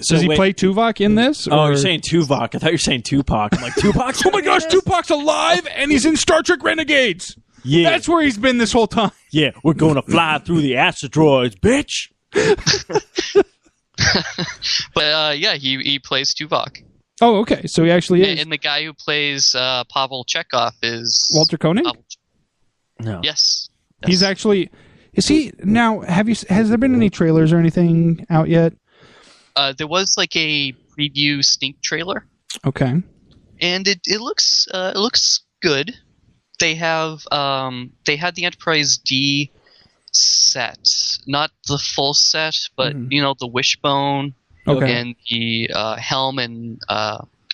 B: So does he play Tuvok in this?
E: Oh, you're saying Tuvok. I thought you were saying Tupac. I'm like, Tupac?
B: Oh my gosh, Tupac's alive and he's in Star Trek Renegades.
E: Yeah.
B: That's where he's been this whole time.
E: Yeah, we're going to fly through the asteroids, bitch.
D: But yeah, he plays Tuvok.
B: Oh, okay. So he actually is.
D: And the guy who plays Pavel Chekhov is
B: Walter Koenig?
E: No.
D: Yes.
B: He's actually. Is he now? Has there been any trailers or anything out yet?
D: There was like a preview sneak trailer.
B: Okay.
D: And it looks good. They had the Enterprise D set, not the full set, but the wishbone and the helm and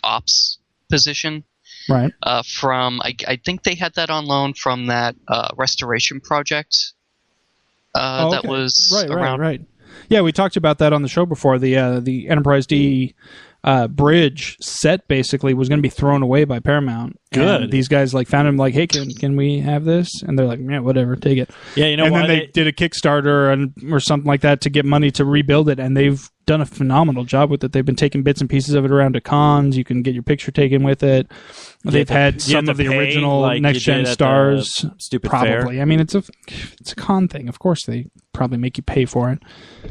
D: ops position.
B: Right.
D: From I think they had that on loan from that restoration project that was around.
B: Right. Yeah, we talked about that on the show before. The Enterprise D bridge set basically was going to be thrown away by Paramount.
E: Good.
B: And these guys found him hey, can we have this? And they're like, yeah, whatever, take it.
E: Yeah, you know.
B: And then they did a Kickstarter or something like that to get money to rebuild it, and they've done a phenomenal job with it. They've been taking bits and pieces of it around to cons. You can get your picture taken with it. They've had some of the original next gen stars.
E: Stupid
B: probably.
E: fair.
B: I mean, it's a con thing. Of course, they probably make you pay for it.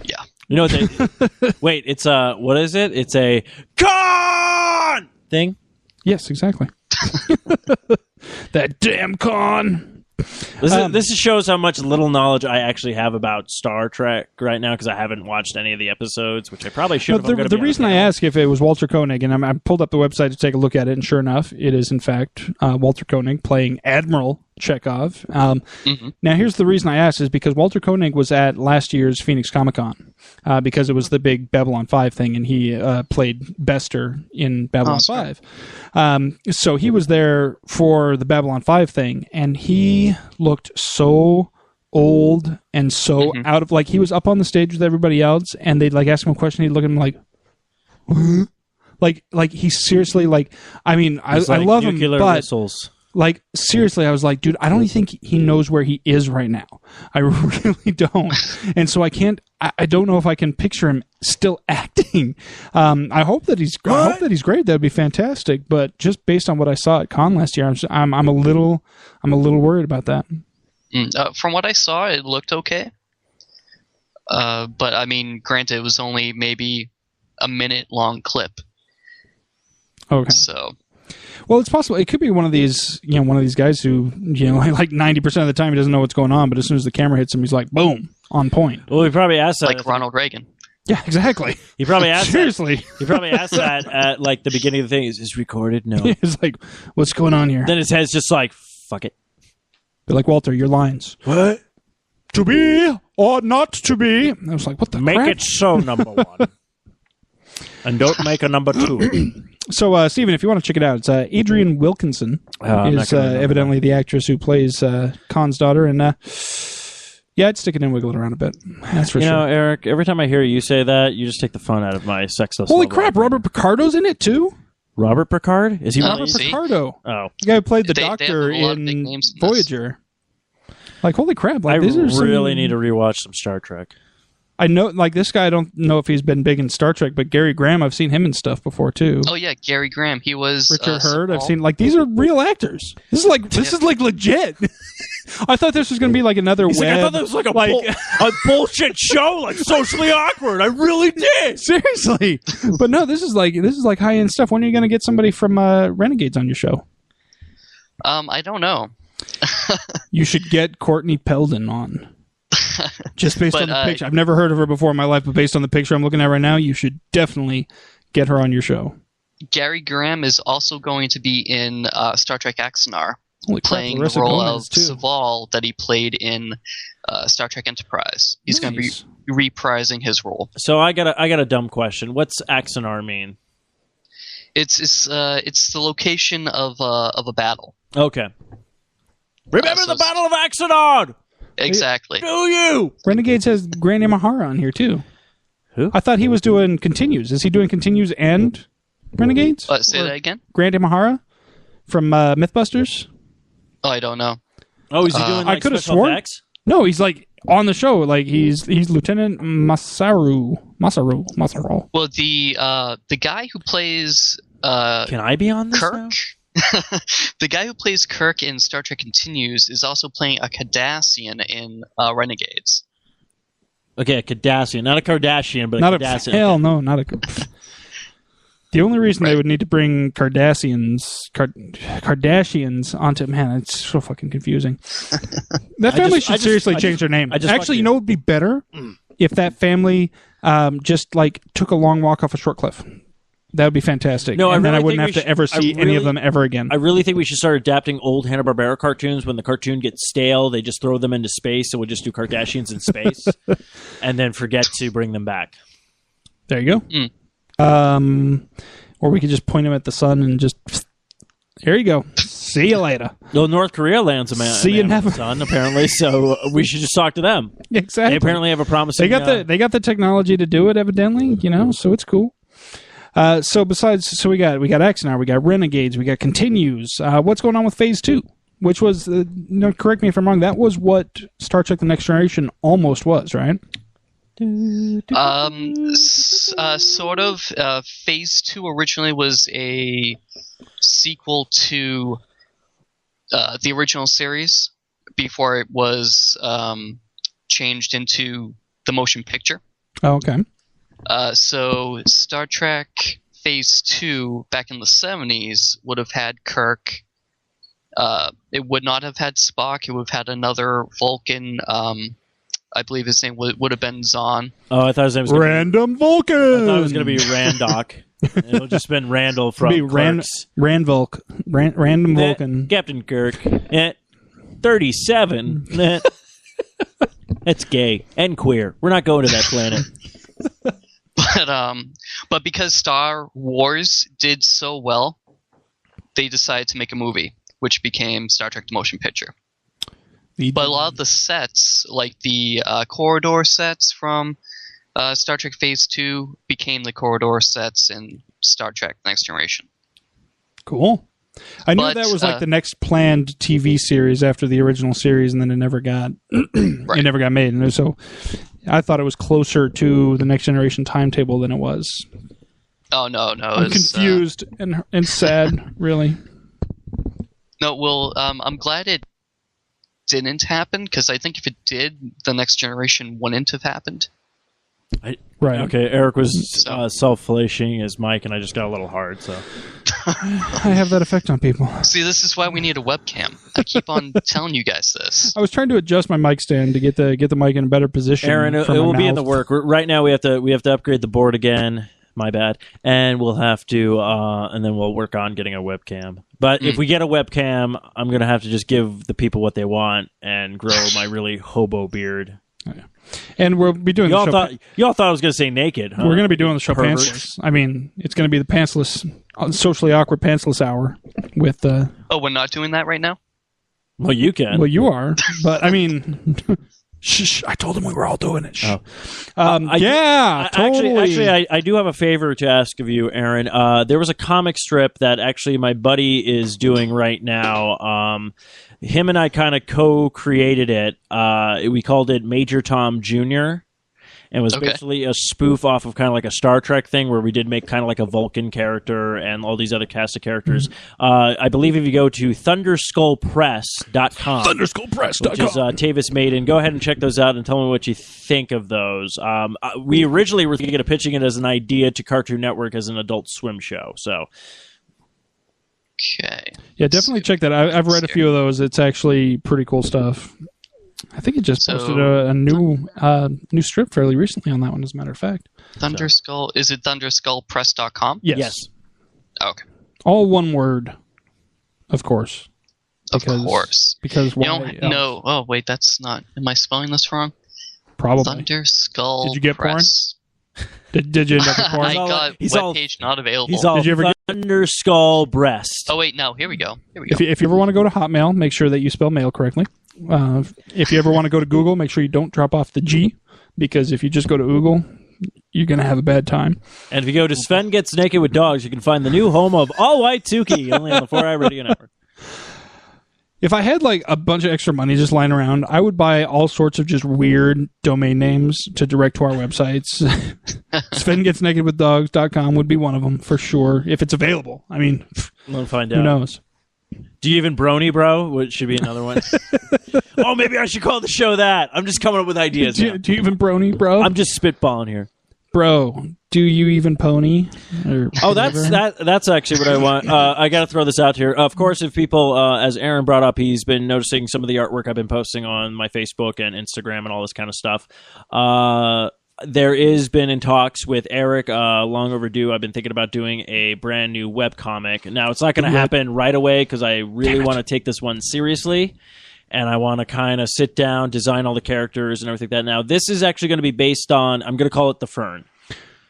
D: Yeah.
E: You know what wait, it's what is it? It's a con thing?
B: Yes, exactly. That damn con.
E: This shows how much little knowledge I actually have about Star Trek right now because I haven't watched any of the episodes, which I probably should have.
B: The reason I ask if it was Walter Koenig, and I pulled up the website to take a look at it, and sure enough, it is in fact Walter Koenig playing Admiral Chekhov. Now, here's the reason I asked is because Walter Koenig was at last year's Phoenix Comic-Con because it was the big Babylon 5 thing, and he played Bester in Babylon 5. So he was there for the Babylon 5 thing, and he looked so old and so out of, like, he was up on the stage with everybody else, and they'd like ask him a question, he'd look at him like, huh? like he seriously, like, I mean, I love him, but
E: missiles.
B: Like, seriously, I was like, dude, I don't even think he knows where he is right now. I really don't. And so I don't know if I can picture him still acting. I hope that he's great. That'd be fantastic. But just based on what I saw at Con last year, I'm a little worried about that.
D: From what I saw, it looked okay. But I mean, granted, it was only maybe a minute-long clip.
B: Okay.
D: So,
B: well, it's possible. It could be one of these guys who, like 90% of the time he doesn't know what's going on, but as soon as the camera hits him, he's like, boom, on point.
E: Well, he probably asked that.
D: Like Ronald Reagan.
B: Yeah, exactly.
E: He probably asked
B: seriously.
E: He probably asked that at like the beginning of the thing. Is this recorded? No.
B: It's like, what's going on here?
E: Then his head's just like, fuck it.
B: Be like, Walter, your lines.
E: What?
B: To be or not to be. I was like, what the
E: Make
B: crap?
E: it so, number one. And don't make a number two.
B: So, Stephen, if you want to check it out, it's Adrienne Wilkinson is evidently the actress who plays Khan's daughter. And, yeah, I'd stick it in and wiggle it around a bit. That's for sure.
E: You know, Eric, every time I hear you say that, you just take the fun out of my sexless
B: Holy
E: level.
B: crap, Robert Picardo's in it, too?
E: Robert Picard? Is he
B: Robert Picardo.
E: Oh.
B: The guy who played the
D: They
B: Doctor
D: have a lot of
B: in
D: big names in
B: Voyager. Like, holy crap. Like,
E: I
B: these are
E: really need to rewatch some Star Trek.
B: I know, like, this guy, I don't know if he's been big in Star Trek, but Gary Graham, I've seen him in stuff before, too.
D: Oh, yeah, Gary Graham. He was...
B: Richard Hurd, I've seen, like, these are real actors. This is like legit. I thought this was going to be like another web.
E: I thought this was like a bullshit show, like Socially Awkward. I really did.
B: Seriously. But no, this is like high-end stuff. When are you going to get somebody from Renegades on your show?
D: I don't know.
B: You should get Courtney Peldon on. Just based on the picture. I've never heard of her before in my life, but based on the picture I'm looking at right now, you should definitely get her on your show.
D: Gary Graham is also going to be in Star Trek Axanar, playing
B: Larissa
D: the role
B: Gomez,
D: of
B: too.
D: Saval that he played in Star Trek Enterprise. He's going to be reprising his role.
E: So I got a dumb question. What's Axanar mean?
D: It's the location of a battle.
E: Okay. Remember the Battle of Axanar!
D: Exactly.
E: Do you?
B: Renegades has Grand Imahara on here, too.
E: Who?
B: I thought he was doing Continues. Is he doing Continues and Renegades?
D: Say that again?
B: Grand Imahara from Mythbusters?
D: Oh, I don't know.
E: Oh, is he doing like
B: I could have
E: special
B: sworn.
E: effects?
B: No, he's like on the show. Like he's Lieutenant Masaru.
D: Well, the guy who plays
E: Can I be on this
D: Kirk?
E: now?
D: The guy who plays Kirk in Star Trek Continues is also playing a Cardassian in Renegades.
E: Okay, a Cardassian. Not a Kardashian, but
B: Not
E: a Cardassian.
B: Hell no, not a. The only reason they would need to bring Kardashians onto, man, it's so fucking confusing. That family should seriously change their name. Actually, you know what would be better? If that family just like took a long walk off a short cliff. That would be fantastic.
E: No,
B: and then I wouldn't have to ever see any of them ever again.
E: I really think we should start adapting old Hanna-Barbera cartoons. When the cartoon gets stale, they just throw them into space, and we'll just do Kardashians in space, and then forget to bring them back.
B: There you go. Or we could just point them at the sun and just... There you go. See you later.
E: Well, North Korea lands a man.
B: See you never.
E: Son, apparently, so we should just talk to them.
B: Exactly.
E: They apparently have a promising...
B: They got the technology to do it, evidently, so it's cool. So we got Axanar, we got Renegades, we got Continues. What's going on with Phase 2? Which was, correct me if I'm wrong, that was what Star Trek The Next Generation almost was, right?
D: Sort of. Phase 2 originally was a sequel to the original series before it was changed into the motion picture.
B: Oh, okay.
D: So Star Trek Phase 2 back in the 70s would have had Kirk. It would not have had Spock. It would have had another Vulcan. I believe his name would have been Zahn.
E: Oh, I thought his name was
B: Random Vulcan.
E: I thought it was going to be Randock. It would just been Randall from Clerks.
B: Random Vulcan.
E: Captain Kirk. 37? That's gay and queer. We're not going to that planet.
D: But because Star Wars did so well, they decided to make a movie, which became Star Trek: The Motion Picture. But a lot of the sets, like the corridor sets from Star Trek Phase 2, became the corridor sets in Star Trek Next Generation.
B: Cool. I knew that was like the next planned TV series after the original series, and then it never got it never got made. And so I thought it was closer to the Next Generation timetable than it was.
D: Oh no!
B: I'm confused and sad, really.
D: No, well, I'm glad it didn't happen, because I think if it did, the Next Generation wouldn't have happened.
B: Right.
E: Okay, Eric was self-fellatiating his mic, and I just got a little hard, so...
B: I have that effect on people.
D: See, this is why we need a webcam. I keep on telling you guys this.
B: I was trying to adjust my mic stand to get the mic in a better position.
E: Aaron, it will be in the work. Right now, we have to upgrade the board again. My bad. And we'll have to, and then we'll work on getting a webcam. But if we get a webcam, I'm going to have to just give the people what they want and grow my really hobo beard.
B: And we'll be doing
E: y'all thought I was going to say naked, huh?
B: We're going to be doing the show pantsless. I mean, it's going to be the pantsless, socially awkward pantsless hour with...
D: Oh, we're not doing that right now?
E: Well, you can.
B: Well, you are. But, I mean... Shh, I told him we were all doing it.
E: Oh.
B: Totally.
E: Actually, I do have a favor to ask of you, Aaron. There was a comic strip that actually my buddy is doing right now. Him and I kind of co-created it. We called it Major Tom Jr., and it was basically a spoof off of kind of like a Star Trek thing where we did make kind of like a Vulcan character and all these other cast of characters. I believe if you go to thunderskullpress.com, which is Tavis Maiden, go ahead and check those out and tell me what you think of those. We originally were thinking of pitching it as an idea to Cartoon Network as an Adult Swim show, so...
D: Okay.
B: Yeah, definitely check that. I've read a few of those. It's actually pretty cool stuff. I think it just posted a new strip fairly recently on that one, as a matter of fact.
D: Thunderskull, is it thunderskullpress.com?
B: Yes.
D: Okay.
B: All one word, of course.
D: Of course.
B: Because why?
D: You don't know. Oh, wait, that's not... Am I spelling this wrong?
B: Probably.
D: Thunderskull
B: Did you get
D: Press.
B: porn? Did you end up with porn?
D: I got webpage not available.
E: He's all
B: Did you ever get
E: Thunderskull breast.
D: Oh, wait, no. Here we go.
B: If you ever want to go to Hotmail, make sure that you spell mail correctly. If you ever want to go to Google, make sure you don't drop off the G, because if you just go to Google, you're going to have a bad time.
E: And if you go to Sven Gets Naked with Dogs, you can find the new home of All White Tukey, only on the 4i Radio Network.
B: If I had like a bunch of extra money just lying around, I would buy all sorts of just weird domain names to direct to our websites. SvenGetsNakedWithDogs.com would be one of them for sure, if it's available. I mean,
E: we'll find out.
B: Who knows?
E: Do you even brony, bro? What should be another one? Oh, maybe I should call the show that. I'm just coming up with ideas.
B: Do you even brony, bro?
E: I'm just spitballing here.
B: Bro, do you even pony?
E: That's actually what I want. I got to throw this out here. Of course, if people, as Aaron brought up, he's been noticing some of the artwork I've been posting on my Facebook and Instagram and all this kind of stuff. There is been in talks with Eric, long overdue. I've been thinking about doing a brand new webcomic. Now, it's not going to happen right away because I really want to take this one seriously. And I want to kind of sit down, design all the characters and everything like that. Now, this is actually going to be based on, I'm going to call it The Fern.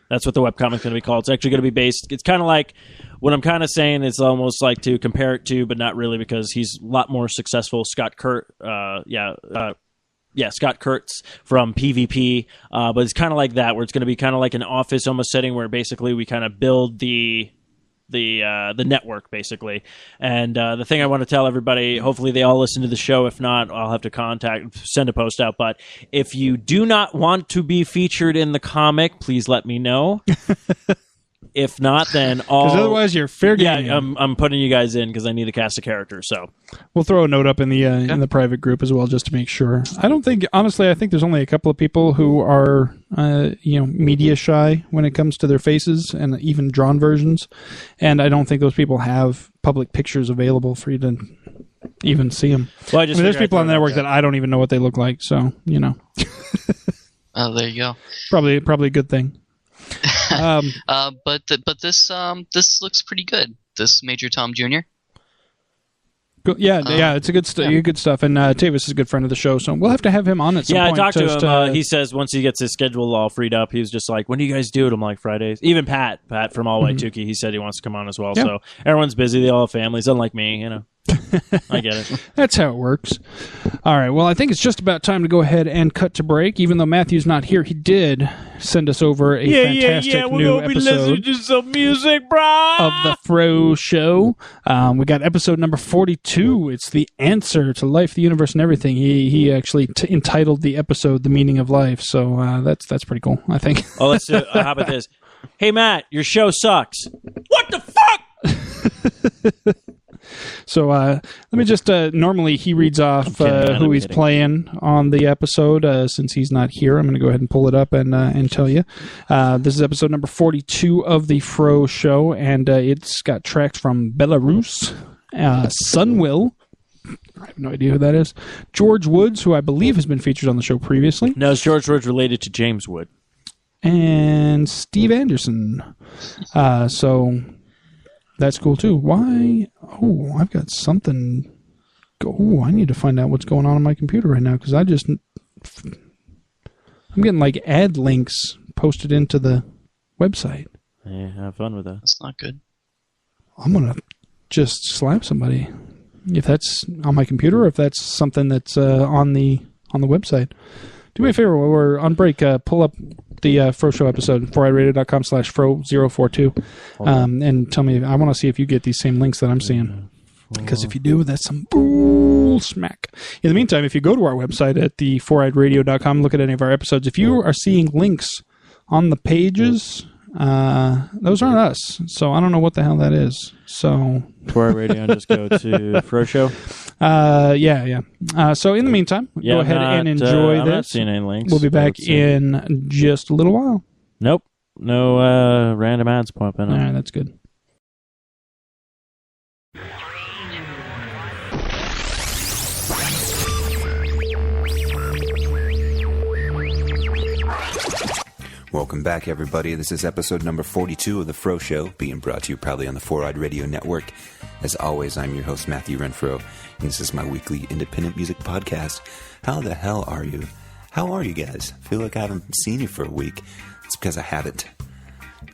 E: That's what the webcomic is going to be called. It's actually going to be based, it's kind of like, what I'm kind of saying is almost like to compare it to, but not really, because he's a lot more successful. Scott Kurtz from PvP. But it's kind of like that, where it's going to be kind of like an office almost setting where basically we kind of build the network, basically. And the thing I want to tell everybody, hopefully they all listen to the show. If not, I'll have to send a post out. But if you do not want to be featured in the comic, please let me know. If not, then
B: because otherwise you're fair game.
E: Yeah, I'm putting you guys in because I need a cast of characters. So
B: we'll throw a note up in the private group as well, just to make sure. I think there's only a couple of people who are media shy when it comes to their faces and even drawn versions, and I don't think those people have public pictures available for you to even see them.
E: Well,
B: there's people on the network that I don't even know what they look like, so
D: Oh, there you go.
B: Probably a good thing.
D: But this looks pretty good. This Major Tom Jr.
B: Yeah, it's a good good stuff. And Tavis is a good friend of the show, so we'll have to have him on at some point.
E: Yeah, I talked to him. He says once he gets his schedule all freed up, he was just like, when do you guys do it? I'm like, Fridays. Even Pat from All White Tukey, he said he wants to come on as well. Yeah. So everyone's busy. They all have families, unlike me, you know. I get it.
B: That's how it works. All right. Well, I think it's just about time to go ahead and cut to break. Even though Matthew's not here, he did send us over a fantastic new episode. We're going to be listening
C: to some music, bro.
B: Of the Fro Show. We got episode number 42. It's the answer to life, the universe, and everything. He actually entitled the episode "The Meaning of Life." So that's pretty cool, I think.
E: Oh, let's do it. How about this? Hey, Matt, your show sucks.
C: What the fuck?
B: So let me just normally he reads off who he's playing on the episode. Since he's not here, I'm going to go ahead and pull it up and tell you. This is episode number 42 of the Fro Show, and it's got tracks from Belarus, Sunwill. I have no idea who that is. George Woods, who I believe has been featured on the show previously.
E: No, is George Woods related to James Wood?
B: And Steve Anderson. So that's cool too. Why? Oh, I've got something. Oh, I need to find out what's going on my computer right now because I'm getting like ad links posted into the website.
E: Yeah, have fun with that.
D: That's not good.
B: I'm gonna just slap somebody if that's on my computer or if that's something that's on the website. Do me a favor while we're on break. Pull up the Fro Show episode, 4iRadio.com/Fro042, and tell me. I want to see if you get these same links that I'm seeing. Because if you do, that's some bull smack. In the meantime, if you go to our website at the 4iRadio.com, look at any of our episodes. If you are seeing links on the pages, those aren't us. So I don't know what the hell that is. So
E: 4iRadio and just go to Fro Show.
B: Yeah. So in the meantime, go ahead and enjoy
E: I'm
B: this.
E: Not seeing any links.
B: We'll be back in just a little while.
E: Nope. No random ads popping up.
B: All right, that's good.
J: Welcome back, everybody. This is episode number 42 of The Fro Show, being brought to you proudly on the 4i Radio Network. As always, I'm your host, Matthew Renfro, and this is my weekly independent music podcast. How the hell are you? How are you guys? I feel like I haven't seen you for a week. It's because I haven't.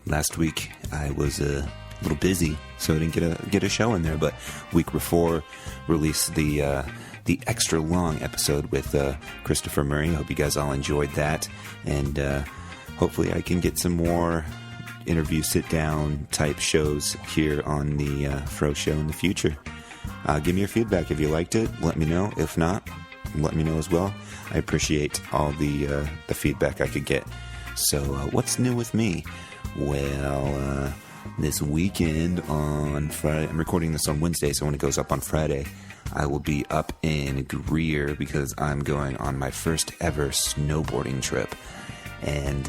J: Last week, I was a little busy, so I didn't get a show in there, but week before, released the extra long episode with Christopher Murray. I hope you guys all enjoyed that, and hopefully I can get some more interview sit-down type shows here on the Fro Show in the future. Give me your feedback. If you liked it, let me know. If not, let me know as well. I appreciate all the feedback I could get. So what's new with me? Well, this weekend on Friday, I'm recording this on Wednesday, so when it goes up on Friday, I will be up in Greer because I'm going on my first ever snowboarding trip. And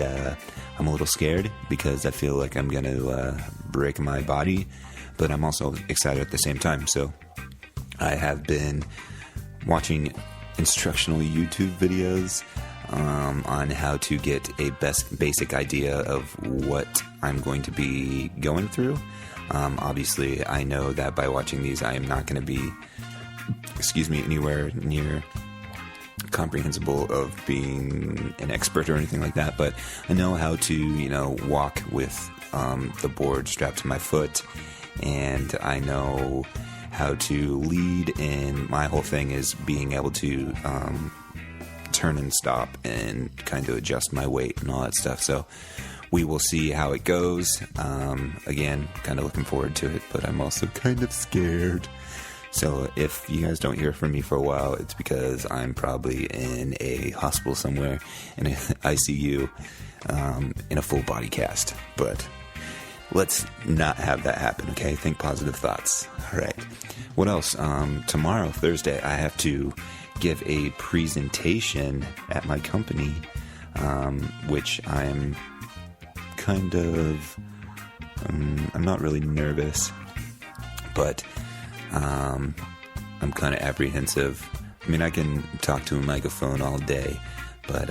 J: I'm a little scared because I feel like I'm going to break my body, but I'm also excited at the same time. So I have been watching instructional YouTube videos on how to get a basic idea of what I'm going to be going through. Obviously, I know that by watching these, I am not going to be, anywhere near comprehensible of being an expert or anything like that, but I know how to, walk with the board strapped to my foot, and I know how to lead, and my whole thing is being able to turn and stop and kind of adjust my weight and all that stuff. So we will see how it goes. Again, kind of looking forward to it, but I'm also kind of scared. So if you guys don't hear from me for a while, it's because I'm probably in a hospital somewhere in an ICU in a full body cast. But let's not have that happen, okay? Think positive thoughts. All right. What else? Tomorrow, Thursday, I have to give a presentation at my company, which I'm kind of... I'm not really nervous, but... I'm kind of apprehensive. I mean, I can talk to a microphone all day, but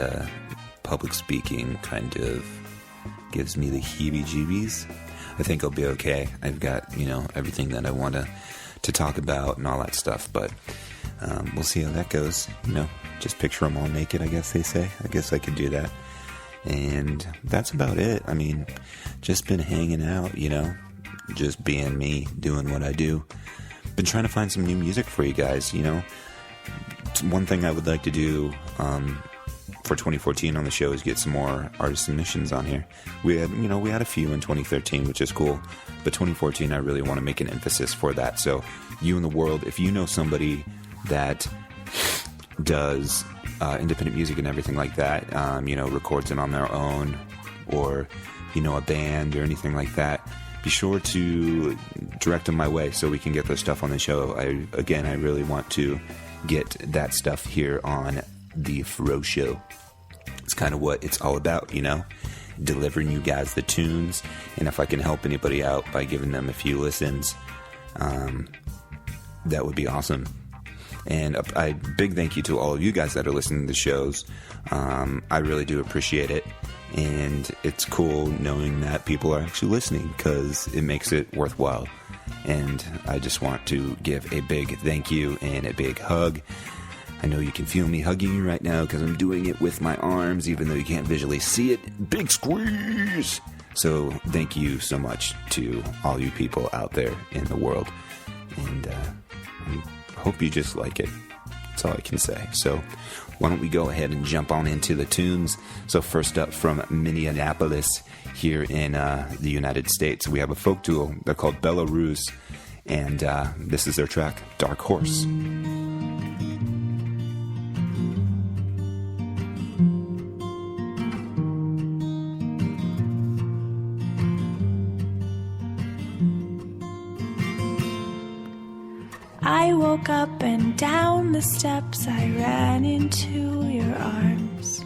J: public speaking kind of gives me the heebie-jeebies. I think I'll be okay. I've got, everything that I want to to talk about and all that stuff. But we'll see how that goes. Just picture them all naked, I guess they say. I guess I could do that. And that's about it. I mean, just been hanging out, just being me, doing what I do. Been trying to find some new music for you guys, One thing I would like to do for 2014 on the show is get some more artist submissions on here. We had a few in 2013, which is cool. But 2014, I really want to make an emphasis for that. So you in the world, if you know somebody that does independent music and everything like that, records it on their own, or, a band or anything like that, be sure to direct them my way so we can get their stuff on the show. I really want to get that stuff here on the Fro Show. It's kind of what it's all about, delivering you guys the tunes. And if I can help anybody out by giving them a few listens, that would be awesome. And a big thank you to all of you guys that are listening to the shows. I really do appreciate it. And it's cool knowing that people are actually listening, because it makes it worthwhile. And I just want to give a big thank you and a big hug. I know you can feel me hugging you right now because I'm doing it with my arms, even though you can't visually see it. Big squeeze! So thank you so much to all you people out there in the world. And I hope you just like it. That's all I can say. So why don't we go ahead and jump on into the tunes. So first up, from Minneapolis here in the United States, we have a folk duo. They're called Belarus, and this is their track, Dark Horse.
K: I woke up and down the steps I ran into your arms.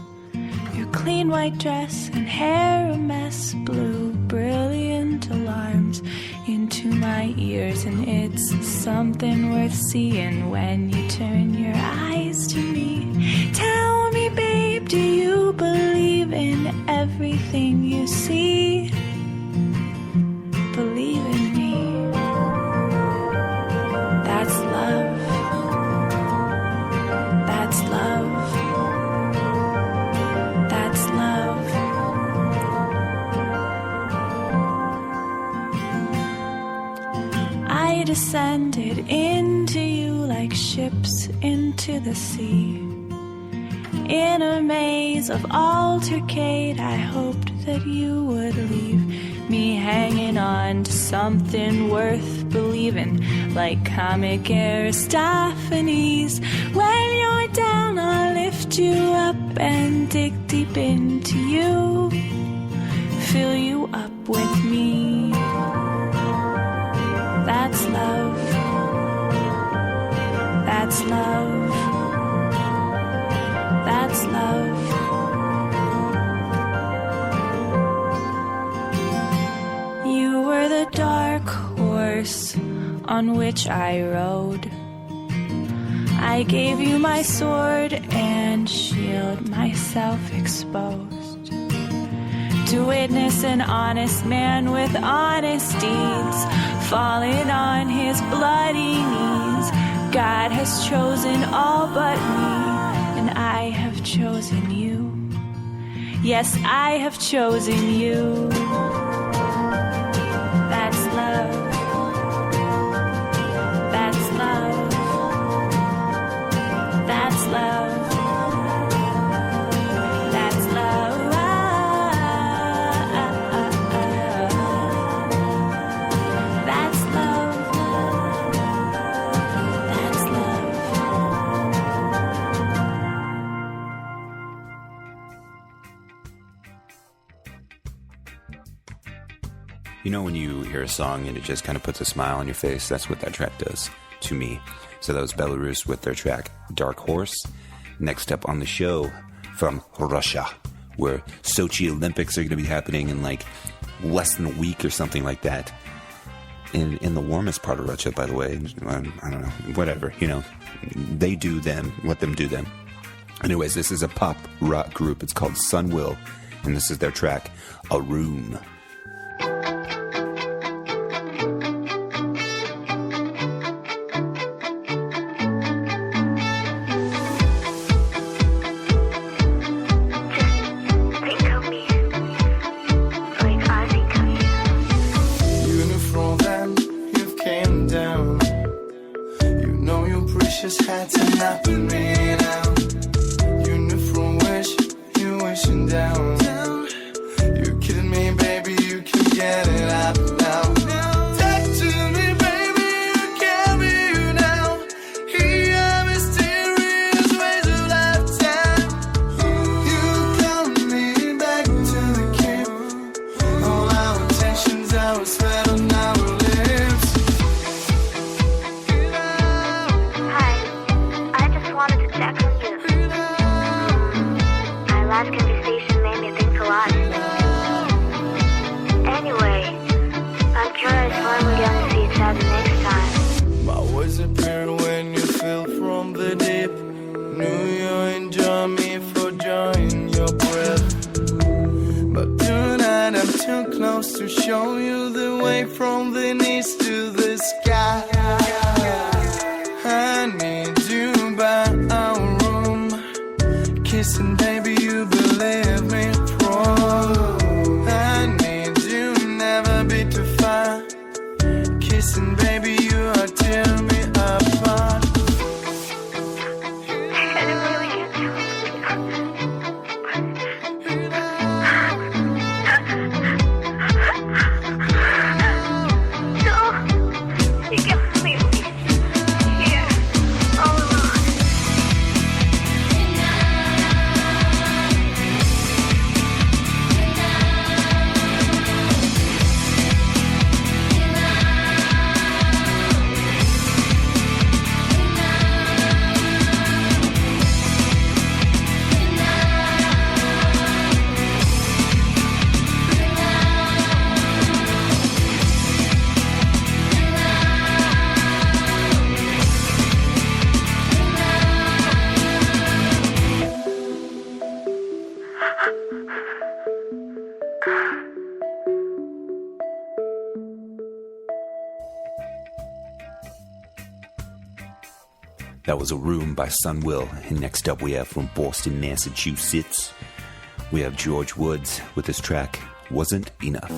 K: Your clean white dress and hair a mess blew brilliant alarms into my ears, and it's something worth seeing when you turn your eyes to me. Tell me, babe, do you believe in everything you see? Believe in me. That's love. That's love. That's love. I descended into you like ships into the sea. In a maze of altercate, I hoped that you would leave me hanging on to something worth believing, like comic Aristophanes. When you're down, I'll lift you up and dig deep into you, fill you up with me. That's love. That's love. That's love. You were the dark horse on which I rode. I gave you my sword and shield, myself exposed to witness an honest man with honest deeds, falling on his bloody knees. God has chosen all but me, and I have chosen you. Yes, I have chosen you. That's love. That's love. That's love. That's love. That's love. That's love.
J: You know when you hear a song and it just kind of puts a smile on your face? That's what that track does to me. So that was Belarus with their track Dark Horse. Next up on the show, from Russia, where Sochi Olympics are going to be happening in like less than a week or something like that. In the warmest part of Russia, by the way. I don't know, whatever, they do them, let them do them. Anyways, this is a pop rock group. It's called Sunwill, and this is their track, A Room.
L: too close to show you the way from the knees to the sky. I need you by our room, kissing, baby, you believe me, wrong. I need you, never be too far, kissing, baby, you are tearing me apart.
J: That was A Room by Sunwill. And next up we have from Boston, Massachusetts, we have George Woods with his track, Wasn't Enough.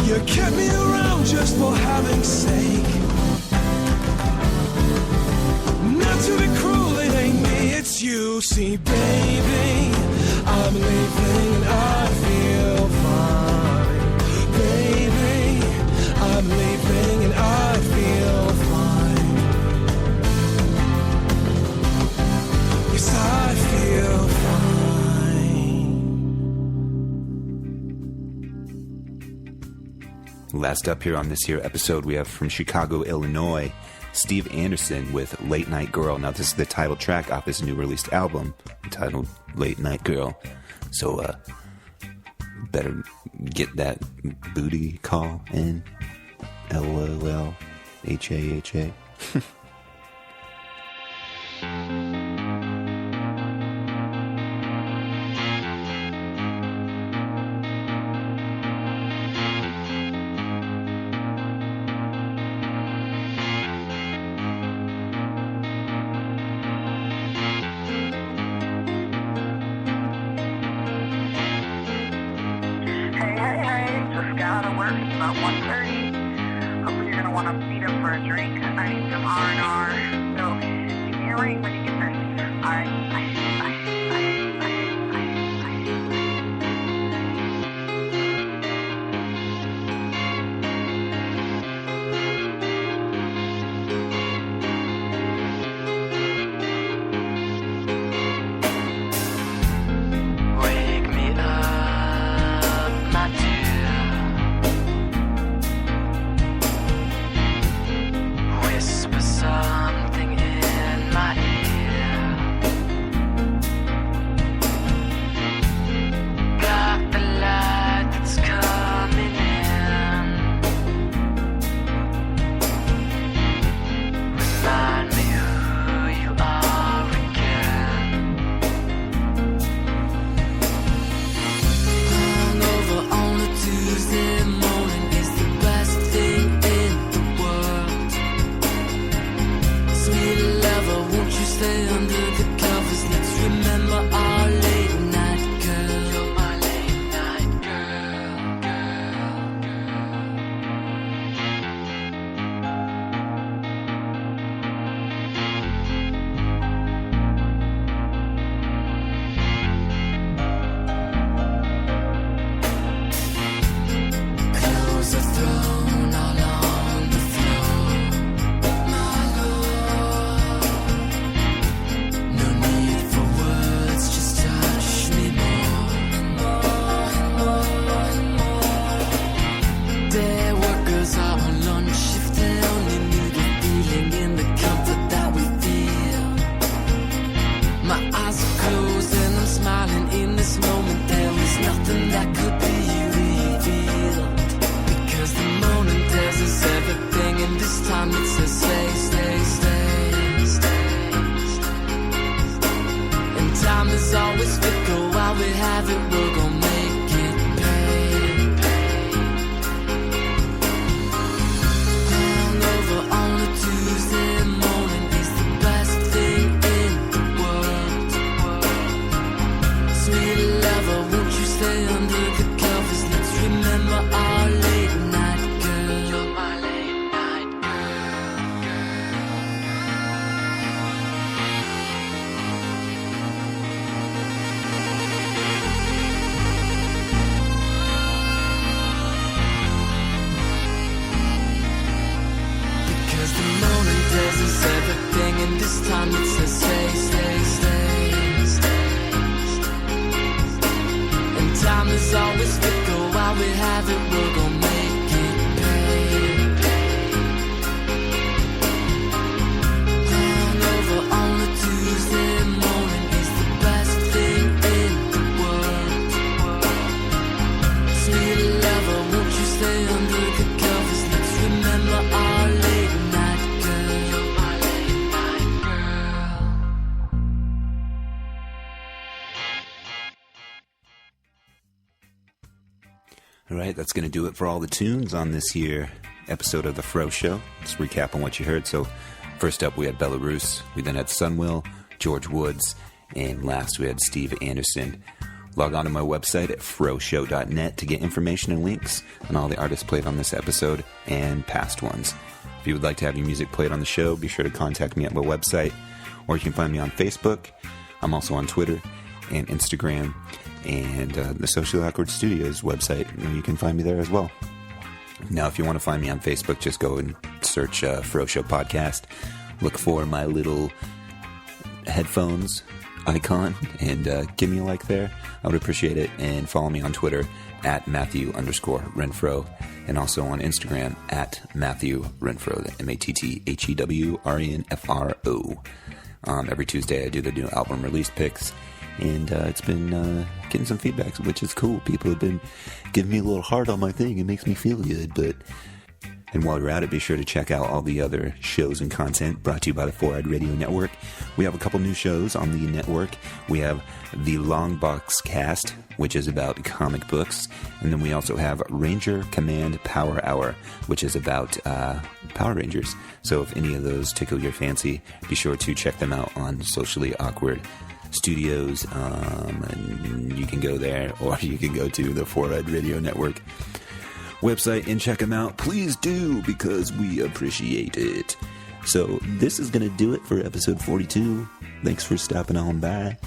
A: You kept me around just for having sake. Not to be cruel, it ain't me, it's you. See, baby, I'm leaving and I feel fine. Baby, I'm leaving and I feel fine. Yes, I feel fine.
J: Last up here on this here episode, we have from Chicago, Illinois, Steve Anderson with Late Night Girl. Now, this is the title track off his new released album entitled Late Night Girl. So, better get that booty call in. LOLHAHA.
M: Gotta work. It's about 1:30. Hopefully you're gonna want to meet up for a drink. I need some R&R. So give me a ring when you get there. All right. Bye.
L: Something in my ear.
J: All right, that's going to do it for all the tunes on this here episode of The Fro Show. Let's recap on what you heard. So, first up, we had Belarus. We then had Sunwill, George Woods, and last we had Steve Anderson. Log on to my website at froshow.net to get information and links on all the artists played on this episode and past ones. If you would like to have your music played on the show, be sure to contact me at my website, or you can find me on Facebook. I'm also on Twitter and Instagram, and the Socially Awkward Studios website. You can find me there as well. Now, if you want to find me on Facebook, just go and search Fro Show Podcast. Look for my little headphones icon and give me a like there. I would appreciate it. And follow me on Twitter at Matthew_Renfro, and also on Instagram at Matthew Renfro, MATTHEWRENFRO. Every Tuesday I do the new album release picks, and it's been getting some feedback, which is cool. People have been giving me a little heart on my thing. It makes me feel good. And while you're at it, be sure to check out all the other shows and content brought to you by the 4-Eyed Radio Network. We have a couple new shows on the network. We have the Long Box Cast, which is about comic books. And then we also have Ranger Command Power Hour, which is about Power Rangers. So if any of those tickle your fancy, be sure to check them out on Socially Awkward Studios. And you can go there, or you can go to the 4-Eyed Radio Network website and check them out. Please do, because we appreciate it. So this is going to do it for episode 42. Thanks for stopping on by.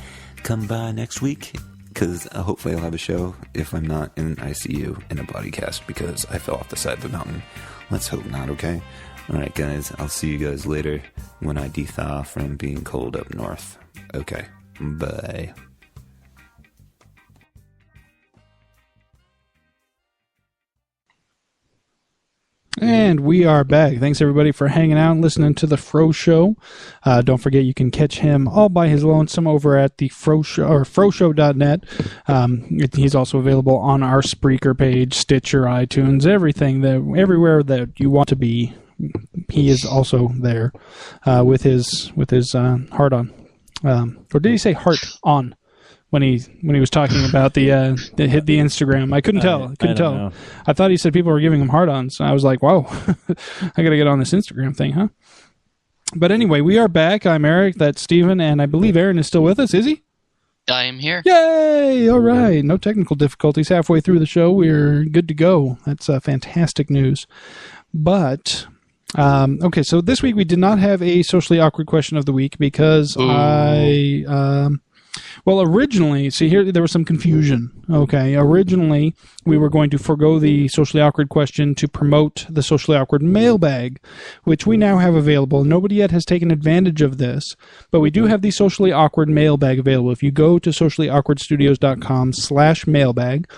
J: Come by next week, because hopefully I'll have a show. If I'm not in ICU in a body cast because I fell off the side of the mountain. Let's hope not, okay? Alright guys, I'll see you guys later when I de-thaw from being cold up north. Okay, bye.
B: And we are back. Thanks, everybody, for hanging out and listening to the Fro Show. Don't forget, you can catch him all by his lonesome over at the Fro Show, or froshow.net. He's also available on our Spreaker page, Stitcher, iTunes, everywhere that you want to be. He is also there with his heart on. Or did he say heart on? When he was talking about the hit the Instagram, I couldn't tell.
E: Know.
B: I thought he said people were giving him hard-ons. I was like, "Whoa, I got to get on this Instagram thing, huh?" But anyway, we are back. I'm Eric. That's Steven, and I believe Aaron is still with us. Is he?
D: I am here.
B: Yay! All right, no technical difficulties. Halfway through the show, we're good to go. That's fantastic news. But okay, so this week we did not have a socially awkward question of the week because well, originally, see here, there was some confusion. Okay, originally, we were going to forego the socially awkward question to promote the socially awkward mailbag, which we now have available. Nobody yet has taken advantage of this, but we do have the socially awkward mailbag available. If you go to sociallyawkwardstudios.com/mailbag,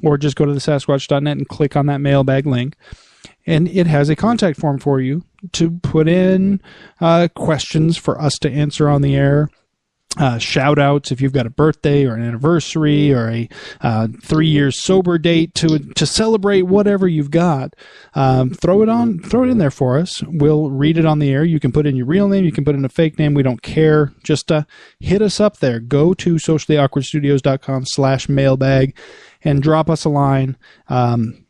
B: or just go to the Sasquatch.net and click on that mailbag link, and it has a contact form for you to put in questions for us to answer on the air. Shout outs if you've got a birthday or an anniversary or a 3 years sober date to celebrate whatever you've got. Throw it in there for us. We'll read it on the air. You can put in your real name. You can put in a fake name. We don't care. Just hit us up there. Go to sociallyawkwardstudios.com/mailbag and drop us a line.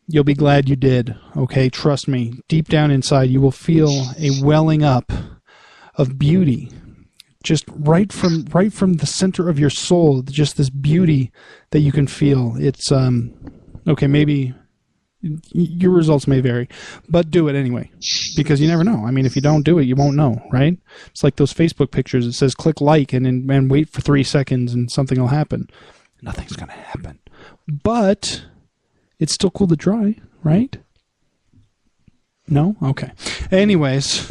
B: You'll be glad you did. Okay, trust me. Deep down inside, you will feel a welling up of beauty. Just right from the center of your soul, just this beauty that you can feel. It's okay. Maybe your results may vary, but do it anyway, because you never know. I mean, if you don't do it, you won't know, right? It's like those Facebook pictures. It says click like and wait for 3 seconds and something will happen. Nothing's gonna happen, but it's still cool to try, right? No? Okay. Anyways.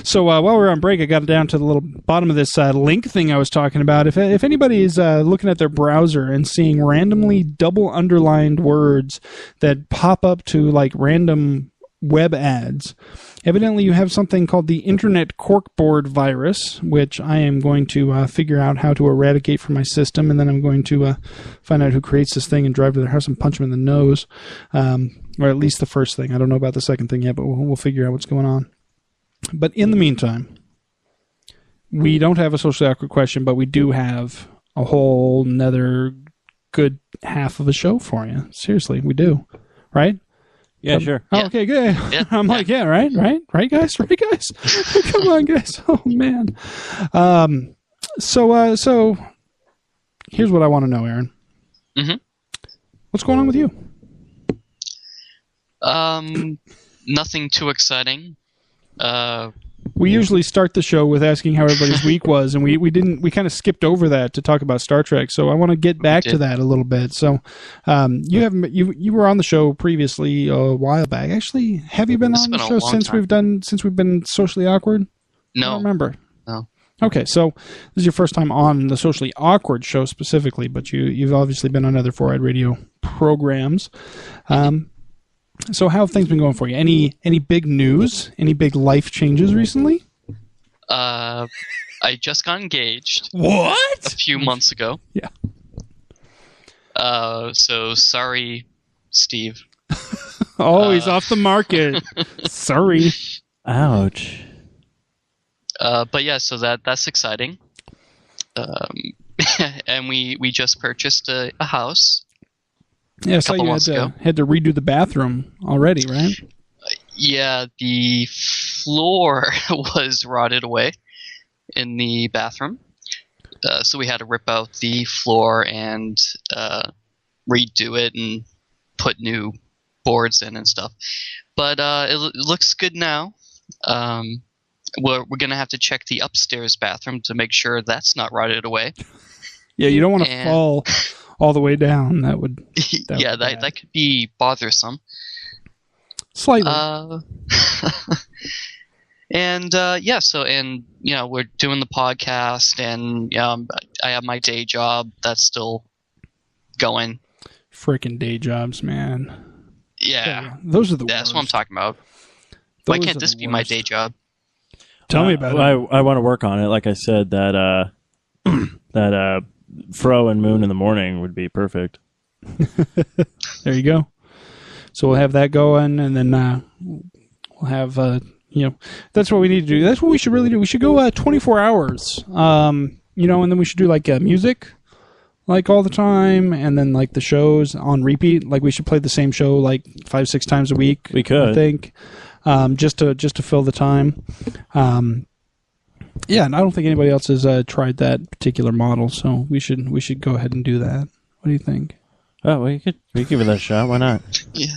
B: So while we're on break, I got down to the little bottom of this link thing I was talking about. If anybody is looking at their browser and seeing randomly double underlined words that pop up to like random web ads, evidently you have something called the Internet Corkboard virus, which I am going to figure out how to eradicate from my system, and then I'm going to find out who creates this thing and drive to their house and punch them in the nose. Or at least the first thing. I don't know about the second thing yet, but we'll figure out what's going on. But in the meantime, we don't have a socially awkward question, but we do have a whole nother good half of a show for you. Seriously, we do. Right?
E: Yeah, sure.
B: Oh, okay, good.
D: Yeah.
B: I'm like, yeah, right, guys? Right, guys? Come on, guys. Oh, man. So here's what I want to know, Aaron.
D: Mm-hmm.
B: What's going on with you?
D: Nothing too exciting.
B: We usually start the show with asking how everybody's week was, and we kind of skipped over that to talk about Star Trek. So I want to get back to that a little bit. So you were on the show previously a while back. Actually, have you been on the show since we've been socially awkward?
D: No,
B: I don't remember.
D: No.
B: Okay, so this is your first time on the Socially Awkward show specifically, but you've obviously been on other 4-Eyed Radio programs. So how have things been going for you? Any big news? Any big life changes recently?
D: I just got engaged.
B: What?
D: A few months ago.
B: Yeah.
D: So sorry, Steve.
B: He's off the market. Sorry.
E: Ouch.
D: But yeah, so that's exciting. And we just purchased a house.
B: Yeah, so you had to redo the bathroom already, right?
D: Yeah, the floor was rotted away in the bathroom. So we had to rip out the floor and redo it and put new boards in and stuff. But it looks good now. We're going to have to check the upstairs bathroom to make sure that's not rotted away.
B: Yeah, you don't want to fall all the way down. That would
D: that could be bothersome.
B: Slightly.
D: And we're doing the podcast, and I have my day job that's still going.
B: Freaking day jobs, man.
D: Yeah.
B: Those are the worst.
D: That's what I'm talking about. Why can't this be my day job?
B: Tell me about it.
E: I want to work on it. Like I said, that Fro and Moon in the morning would be perfect.
B: There you go. So we'll have that going, and then we'll have that's what we need to do. That's what we should really do. We should go 24 hours. And then we should do like music, like all the time, and then like the shows on repeat. Like we should play the same show like 5-6 times a week.
E: We could,
B: I think, just to fill the time. Yeah, and I don't think anybody else has tried that particular model, so we should go ahead and do that. What do you think?
E: Oh, well, we could give it a shot. Why not?
D: Yeah.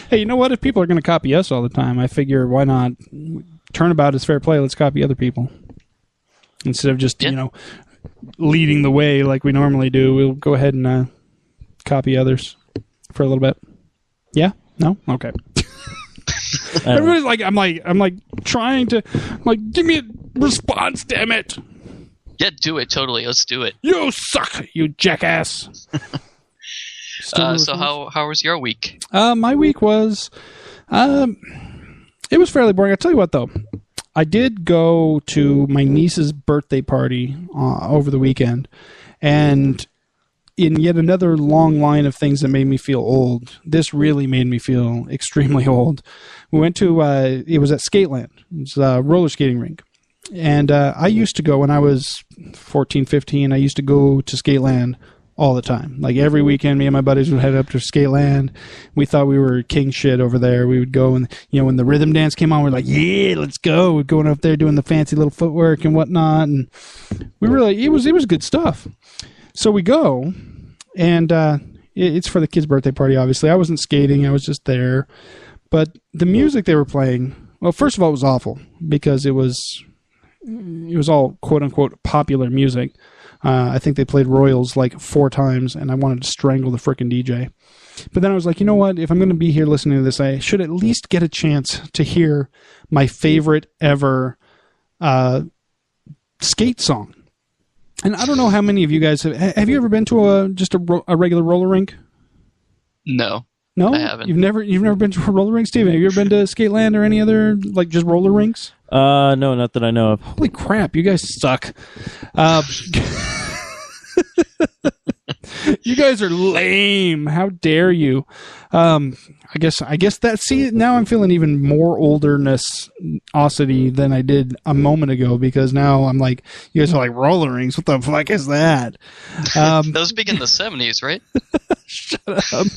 B: Hey, you know what? If people are going to copy us all the time, I figure why not? Turnabout is fair play. Let's copy other people instead of just leading the way like we normally do. We'll go ahead and copy others for a little bit. Yeah? No? Okay. Everybody's like, I'm like trying to, give me a response, damn it.
D: Yeah, do it, totally. Let's do it.
B: You suck, you jackass.
D: So how was your week?
B: My week was, it was fairly boring. I'll tell you what, though. I did go to my niece's birthday party over the weekend, and in yet another long line of things that made me feel old, this really made me feel extremely old. We went to, it was at Skateland. It's a roller skating rink. And I used to go when I was 14, 15, I used to go to Skateland all the time. Like every weekend, me and my buddies would head up to Skateland. We thought we were king shit over there. We would go and, when the rhythm dance came on, we're like, yeah, let's go. We're going up there doing the fancy little footwork and whatnot. And we really, it was good stuff. So we go, and it's for the kid's birthday party, obviously. I wasn't skating. I was just there. But the music they were playing, well, first of all, it was awful because it was all quote-unquote popular music. I think they played Royals like 4 times, and I wanted to strangle the frickin' DJ. But then I was like, you know what? If I'm going to be here listening to this, I should at least get a chance to hear my favorite ever skate song. And I don't know how many of you guys have you ever been to a regular roller rink?
D: No.
B: No?
D: I haven't.
B: You've never been to a roller rink, Steven? Have you ever been to Skateland or any other, like, just roller rinks?
E: No, not that I know of.
B: Holy crap, you guys suck. You guys are lame. How dare you? I guess that's, see, now I'm feeling even more olderness-osity than I did a moment ago, because now I'm like, you guys are like, roller rinks? What the fuck is that?
D: Those big in the 70s, right?
B: Shut up.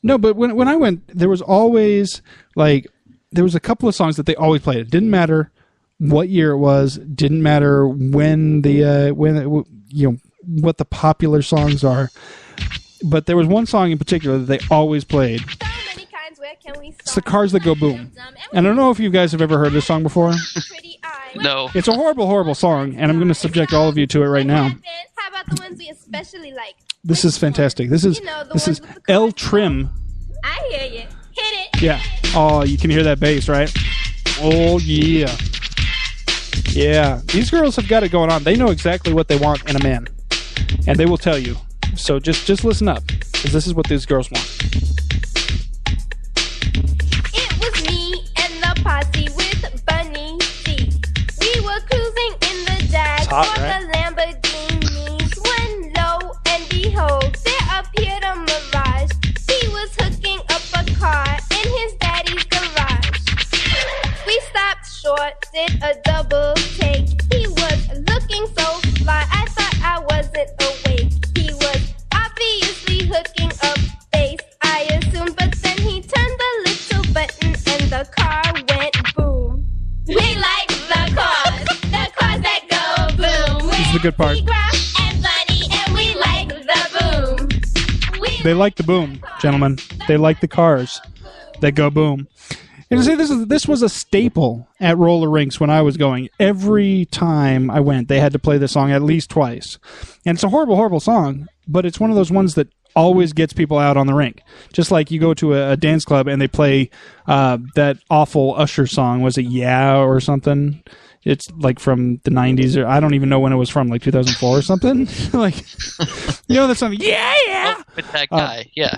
B: No, but when I went, there was always, like, there was a couple of songs that they always played. It didn't matter what year it was. Didn't matter when what the popular songs are. But there was one song in particular that they always played. It's the Cars That Go Boom. And I don't know if you guys have ever heard this song before.
D: No.
B: It's a horrible, horrible song, and I'm going to subject all of you to it right now.
K: How about the ones we especially like?
B: This is fantastic. This is L Trim.
K: I hear you. Hit it.
B: Yeah. Oh, you can hear that bass, right? Oh, yeah. Yeah. These girls have got it going on. They know exactly what they want in a man. And they will tell you. So just listen up, because this is what these girls want.
K: It was me and the posse with Bunny C. We were cruising in the Jag
B: hot,
K: for
B: right?
K: the Lamborghinis. When lo and behold, there appeared a Mirage. He was hooking up a car in his daddy's garage. We stopped short, did a double take. He was looking so fly, I thought I wasn't awake. He was obviously hooking up bass, I assumed, but then he turned the little button and the car went boom. We like the cars that go boom.
B: This is the good part.
K: And Bunny, and we like the boom.
B: They like the boom, gentlemen. They like the cars that go boom. And see, this was a staple at roller rinks when I was going. Every time I went, they had to play this song at least twice. And it's a horrible, horrible song, but it's one of those ones that always gets people out on the rink. Just like you go to a dance club and they play that awful Usher song. Was it Yeah or something? It's like from the 90s, or I don't even know when it was from, like 2004 or something. Like, you know that song? Yeah, yeah.
D: Oh, with that guy, yeah.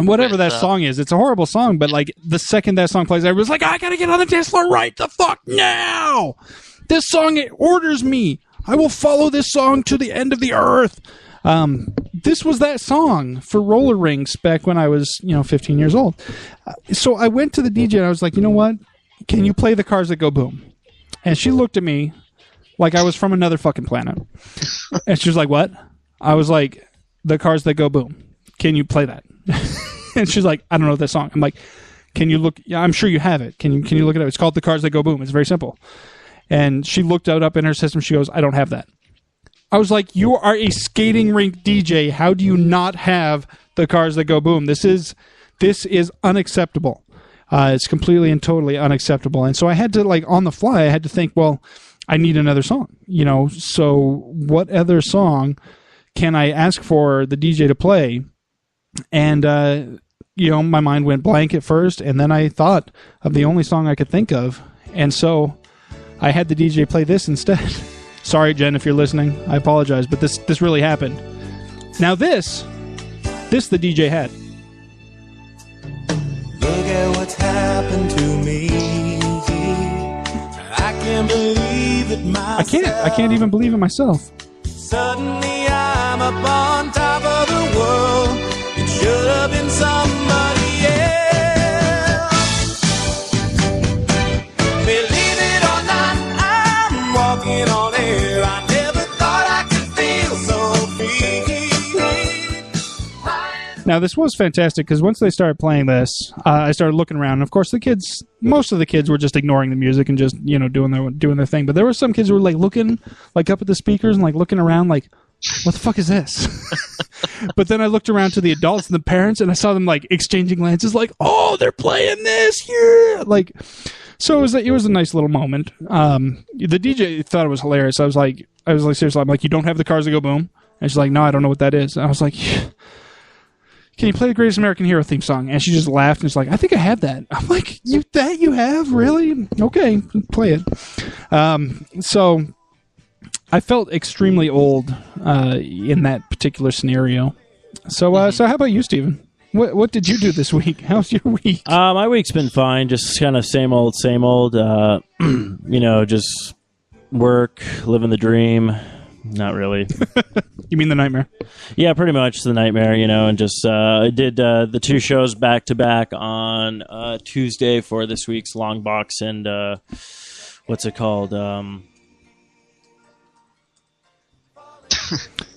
B: Whatever that song is, it's a horrible song, but like the second that song plays, everybody's like, I gotta get on the dance floor right the fuck now! This song, it orders me. I will follow this song to the end of the earth. This was that song for roller rinks back when I was, 15 years old. So I went to the DJ and I was like, you know what? Can you play the Cars That Go Boom? And she looked at me like I was from another fucking planet. And she was like, what? I was like, the Cars That Go Boom. Can you play that? And she's like, I don't know that song. I'm like, can you look? Yeah, I'm sure you have it. Can you look it up? It's called The Cars That Go Boom. It's very simple. And she looked it up in her system. She goes, I don't have that. I was like, you are a skating rink DJ. How do you not have The Cars That Go Boom? This is unacceptable. It's completely and totally unacceptable. And so I had to, like, on the fly, I had to think, well, I need another song. So what other song can I ask for the DJ to play? And, my mind went blank at first, and then I thought of the only song I could think of. And so I had the DJ play this instead. Sorry, Jen, if you're listening. I apologize, but this really happened. Now this the DJ had.
L: Look at what's happened to me. I can't believe it myself.
B: I can't even believe it myself.
L: Suddenly I'm up on top of the world. It should have been somebody else. Believe it or not, I'm walking on air. I never thought I could feel so free.
B: Now, this was fantastic because once they started playing this, I started looking around. Of course, most of the kids were just ignoring the music and just, doing their thing. But there were some kids who were like looking like up at the speakers and like looking around like, what the fuck is this? But then I looked around to the adults and the parents and I saw them like exchanging glances like, oh, they're playing this. Yeah. Like, so it was a nice little moment. The DJ thought it was hilarious. I was like, seriously, I'm like, you don't have The Cars That Go Boom? And she's like, no, I don't know what that is. And I was like, yeah. Can you play the Greatest American Hero theme song? And she just laughed and she's like, I think I have that. I'm like, you have? Really? Okay, play it. So I felt extremely old in that particular scenario. So how about you, Steven? What did you do this week? How's your week?
E: My week's been fine. Just kind of same old. Just work, living the dream. Not really.
B: You mean the nightmare?
E: Yeah, pretty much the nightmare, and just I did the two shows back-to-back on Tuesday for this week's long box and what's it called?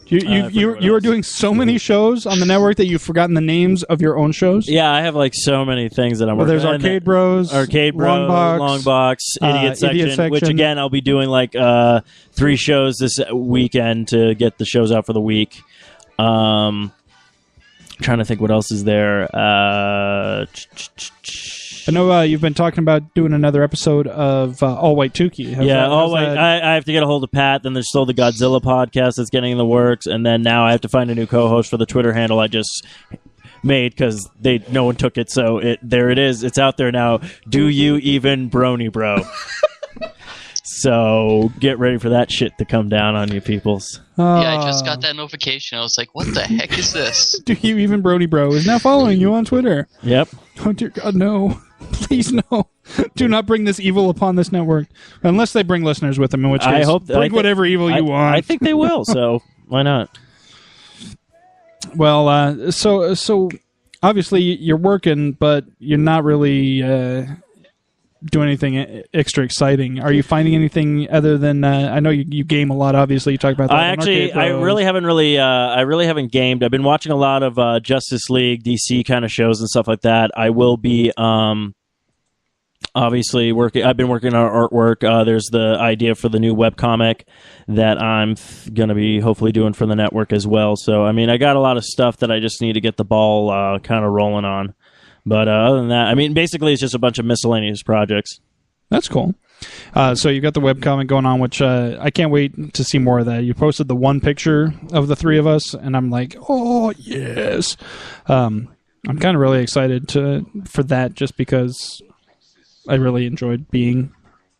B: Did You are doing so many shows on the network that you've forgotten the names of your own shows?
E: Yeah, I have like so many things that I'm working on.
B: There's Arcade Bros,
E: Longbox, Idiot Section, which again I'll be doing like 3 shows this weekend to get the shows out for the week. Trying to think what else is there.
B: I know you've been talking about doing another episode of All White Tukey.
E: All White. I have to get a hold of Pat. Then there's still the Godzilla podcast that's getting in the works, and then now I have to find a new co-host for the Twitter handle I just made because no one took it. So there it is. It's out there now. Do you even brony bro? So get ready for that shit to come down on you peoples.
D: Yeah, I just got that notification. I was like, what the heck is this?
B: Do you even brony bro is now following you on Twitter?
E: Yep.
B: Oh dear God, no. Please no. Do not bring this evil upon this network. Unless they bring listeners with them, in which case bring whatever evil you want.
E: I think they will, so why not?
B: Well, so obviously you're working, but you're not really doing anything extra exciting. Are you finding anything other than I know you game a lot, obviously you talked about that.
E: I really haven't gamed. I've been watching a lot of Justice League, DC kind of shows and stuff like that. I will be obviously I've been working on artwork. There's the idea for the new webcomic that I'm going to be hopefully doing for the network as well. So I mean, I got a lot of stuff that I just need to get the ball kind of rolling on. But other than that, I mean, basically it's just a bunch of miscellaneous projects.
B: That's cool. So you got the webcomic going on, which I can't wait to see more of that. You posted the one picture of the 3 of us, and I'm like, oh, yes. I'm kind of really excited for that just because I really enjoyed being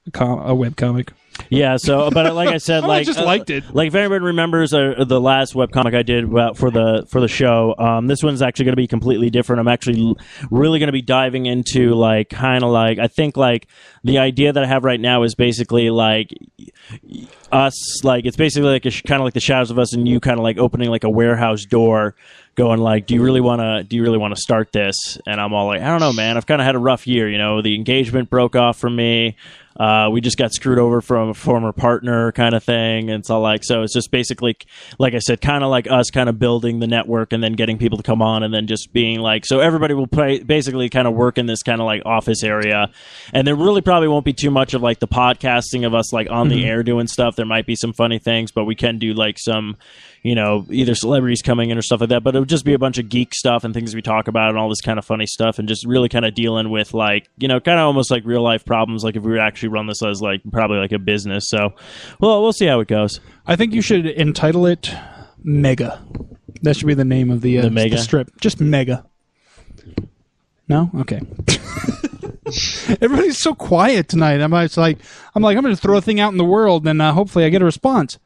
B: a webcomic.
E: Yeah, so but like I said,
B: I just liked it.
E: Like if anybody remembers the last webcomic I did for the show, this one's actually going to be completely different. I'm actually really going to be diving into like kind of like I think like the idea that I have right now is basically like us, like it's basically like kind of like the Shadows of Us and you kind of like opening like a warehouse door, going like, do you really want to start this? And I'm all like, I don't know, man. I've kind of had a rough year. You know, the engagement broke off from me. We just got screwed over from a former partner kind of thing. And it's all like, so it's just basically, like I said, kind of like us kind of building the network and then getting people to come on and then just being like, so everybody will basically kind of work in this kind of like office area. And there really probably won't be too much of like the podcasting of us like on the air doing stuff. There might be some funny things, but we can do like some, you know, either celebrities coming in or stuff like that, but it would just be a bunch of geek stuff and things we talk about and all this kind of funny stuff and just really kind of dealing with like, you know, kind of almost like real life problems, like if we were actually run this as like probably like a business. So, well, we'll see how it goes. I think you should entitle it Mega. That should be the name of the Mega strip. Just Mega. No? Okay. Everybody's so quiet tonight. I'm going to throw a thing out in the world and hopefully I get a response.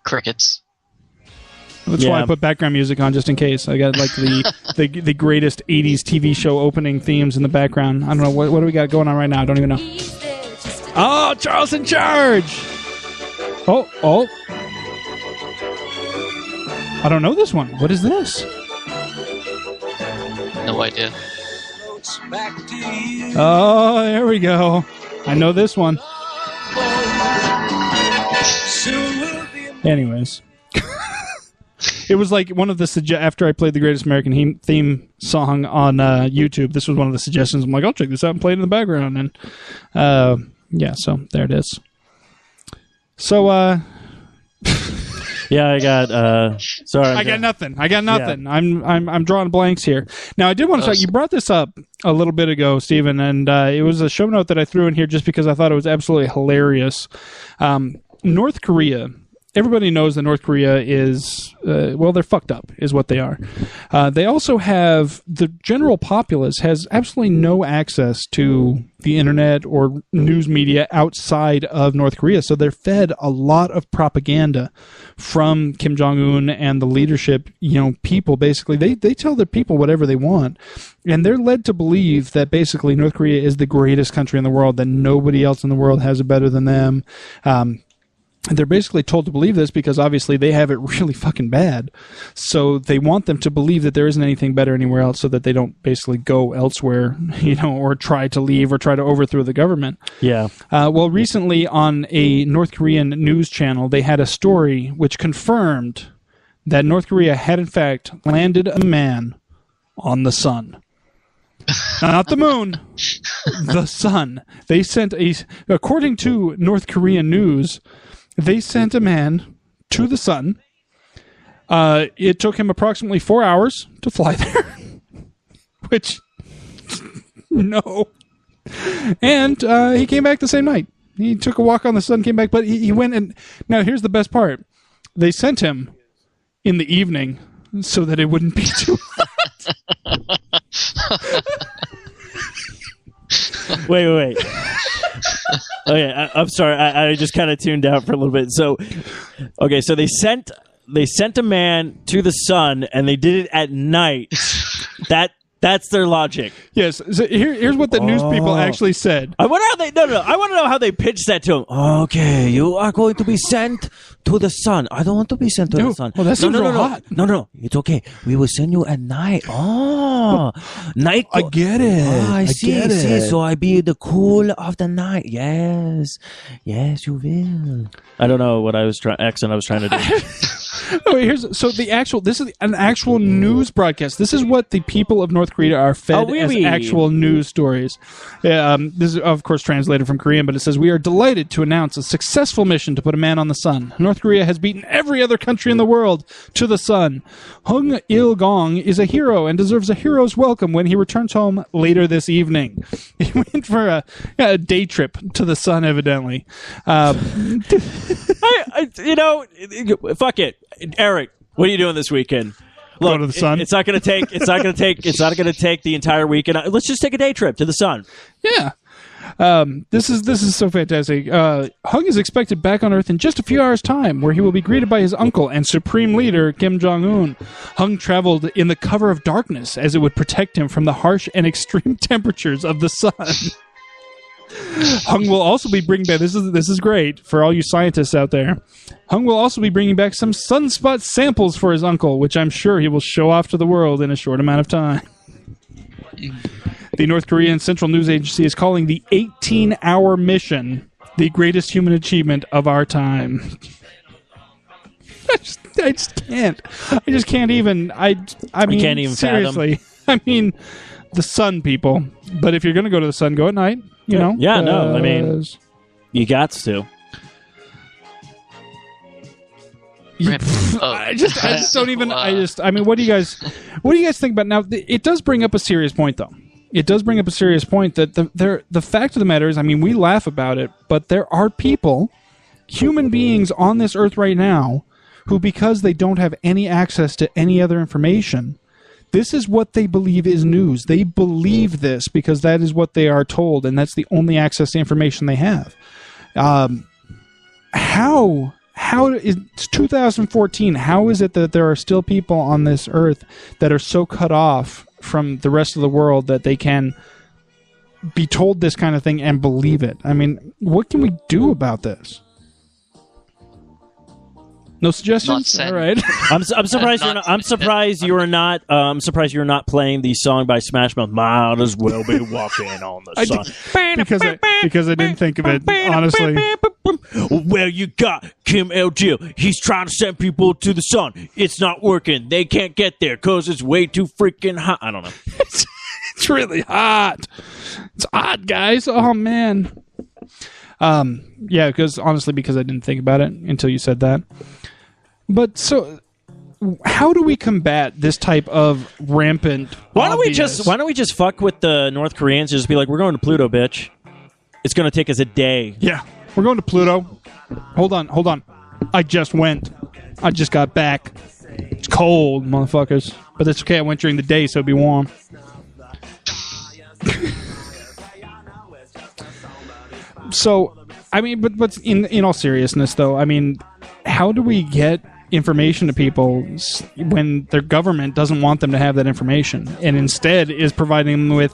D: Crickets.
B: That's why I put background music on just in case. I got like the greatest 80s TV show opening themes in the background. I don't know. What do we got going on right now? I don't even know. Oh, Charles in Charge! Oh. I don't know this one. What is this?
D: No idea.
B: Oh, there we go. I know this one. Anyways. It was like one of the after I played the Greatest American theme song on YouTube, this was one of the suggestions. I'm like, I'll check this out and play it in the background. And yeah, so there it is. So yeah, I got sorry. I got nothing. Yeah. I'm drawing blanks here. Now I did want to talk. You brought this up a little bit ago, Stephen, and it was a show note that I threw in here just because I thought it was absolutely hilarious. North Korea. Everybody knows that North Korea is, they're fucked up, is what they are. They also have, the general populace has absolutely no access to the internet or news media outside of North Korea. So they're fed a lot of propaganda from Kim Jong-un and the leadership, people basically. They tell their people whatever they want. And they're led to believe that basically North Korea is the greatest country in the world, that nobody else in the world has it better than them. they're basically told to believe this because obviously they have it really fucking bad. So they want them to believe that there isn't anything better anywhere else so that they don't basically go elsewhere, or try to leave or try to overthrow the government.
E: Yeah.
B: Well, recently on a North Korean news channel, they had a story which confirmed that North Korea had in fact landed a man on the sun. Not the moon, the sun. They sent according to North Korean news, they sent a man to the sun. It took him approximately 4 hours to fly there, which, no. And he came back the same night. He took a walk on the sun, came back, but he went and... Now, here's the best part. They sent him in the evening so that it wouldn't be too hot.
E: Wait. Okay, I'm sorry. I just kind of tuned out for a little bit. So they sent a man to the sun, and they did it at night. That's their logic.
B: Yes. So here's what the news people actually said.
E: I wonder how they. No. I want to know how they pitched that to him. Okay, you are going to be sent to the sun. I don't want to be sent to the sun.
B: Well, that seems real hot.
E: No. It's okay. We will send you at night. Oh, night.
B: I get it.
E: Oh, I see. So I be the cool of the night. Yes, you will. I don't know what accent I was trying to do.
B: This is an actual news broadcast. This is what the people of North Korea are fed as actual news stories. This is, of course, translated from Korean, but it says, "We are delighted to announce a successful mission to put a man on the sun. North Korea has beaten every other country in the world to the sun. Hung Il-gong is a hero and deserves a hero's welcome when he returns home later this evening." He went for a day trip to the sun, evidently.
E: Fuck it. Eric, what are you doing this weekend?
B: Look, go to the sun.
E: It's not going to take the entire weekend. Let's just take a day trip to the sun.
B: Yeah. This is so fantastic. Hung is expected back on Earth in just a few hours' time, where he will be greeted by his uncle and supreme leader, Kim Jong-un. Hung traveled in the cover of darkness, as it would protect him from the harsh and extreme temperatures of the sun. Hung will also be bringing back... This is great for all you scientists out there. Hung will also be bringing back some sunspot samples for his uncle, which I'm sure he will show off to the world in a short amount of time. The North Korean Central News Agency is calling the 18-hour mission the greatest human achievement of our time. I just can't. I just can't even. I mean,
E: you can't even
B: seriously.
E: Fathom.
B: I mean, the sun, people. But if you're going to go to the sun, go at night. You know.
E: Yeah. No. I mean, you got to.
B: I just don't even. I mean, what do you guys think about now? It does bring up a serious point, though. It does bring up a serious point that the fact of the matter is, I mean, we laugh about it, but there are people, human beings on this earth right now, who, because they don't have any access to any other information, this is what they believe is news. They believe this because that is what they are told, and that's the only access to information they have. How it's 2014? How is it that there are still people on this earth that are so cut off from the rest of the world that they can be told this kind of thing and believe it? I mean, what can we do about this? No suggestions? All right.
E: I'm surprised you're not. I'm surprised you're not. I'm surprised you're not playing the song by Smash Mouth. Might as well be walking on the sun.
B: because I didn't think of it, honestly.
E: Well, you got Kim Il-jill. He's trying to send people to the sun. It's not working. They can't get there because it's way too freaking hot. I don't know.
B: It's really hot. It's hot, guys. Oh man. Yeah, because I didn't think about it until you said that. But so, how do we combat this type of rampant?
E: Why don't we just fuck with the North Koreans and just be like, we're going to Pluto, bitch. It's going to take us a day.
B: Yeah, we're going to Pluto. Hold on. I just went. I just got back. It's cold, motherfuckers. But that's okay. I went during the day, so it'll be warm. So, I mean, but in all seriousness, though, I mean, how do we get information to people when their government doesn't want them to have that information and instead is providing them with